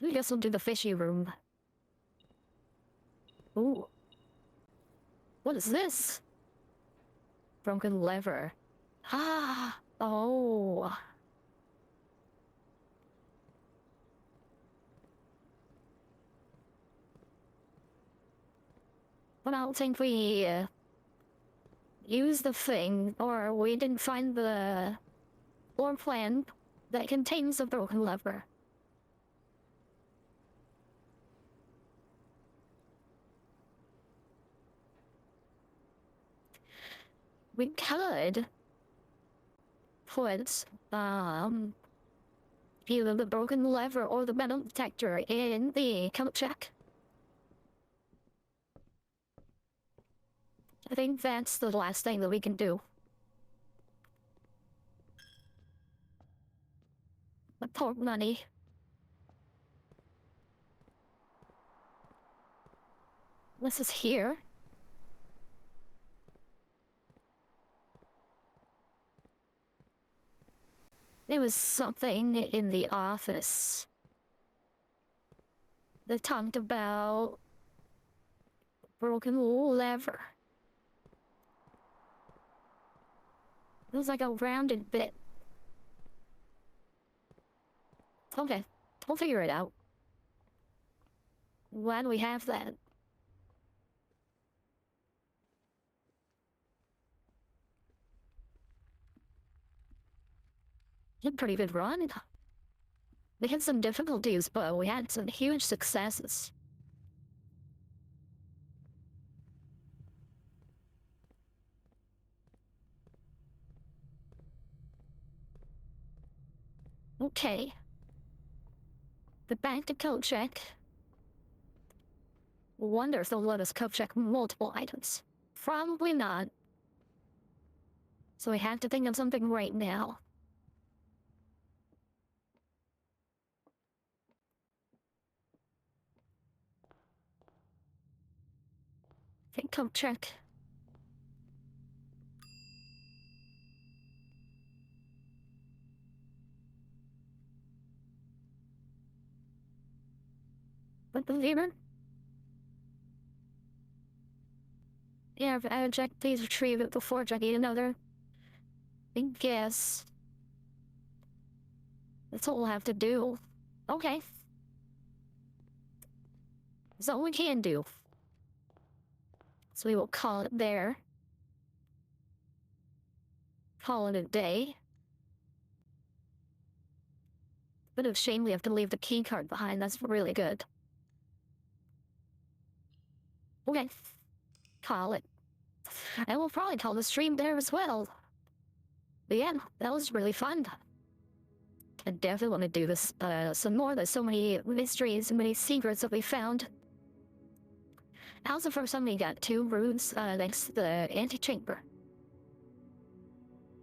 I guess we'll do the fishy room. Ooh. What is this? Broken lever. Ah! Oh. But I don't think we used the thing, or we didn't find the floor plan that contains the broken lever. We could put either the broken lever or the metal detector in the count check. I think that's the last thing that we can do. But poor money. This is here. There was something in the office that talked about broken lever. It was like a rounded bit. Okay, we'll figure it out. Glad we have that. a pretty good run. We had some difficulties, but we had some huge successes. Okay. The bank to code check. Wonder if they'll let us code check multiple items. Probably not. So we have to think of something right now. Okay, code check. But the lever? Yeah, if I check, please retrieve it before checking another. I guess. That's all we'll have to do. Okay. That's all we can do. So we will call it there. Call it a day. Bit of shame we have to leave the key card behind. That's really good. Okay. Call it. And we'll probably call the stream there as well. But yeah, that was really fun. I definitely want to do this some more. There's so many mysteries, so many secrets that we found. Also, for some, we got 2 rooms next to the antechamber.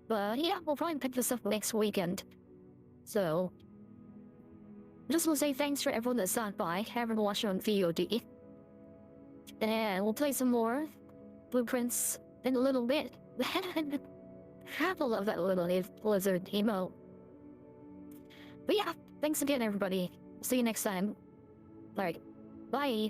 But yeah, we'll probably pick this up next weekend. So, just want to say thanks for everyone that stopped by, everyone watching on VOD. And we'll play some more blueprints in a little bit. I love that little lizard emote. But yeah, thanks again, everybody. See you next time. Alright, bye.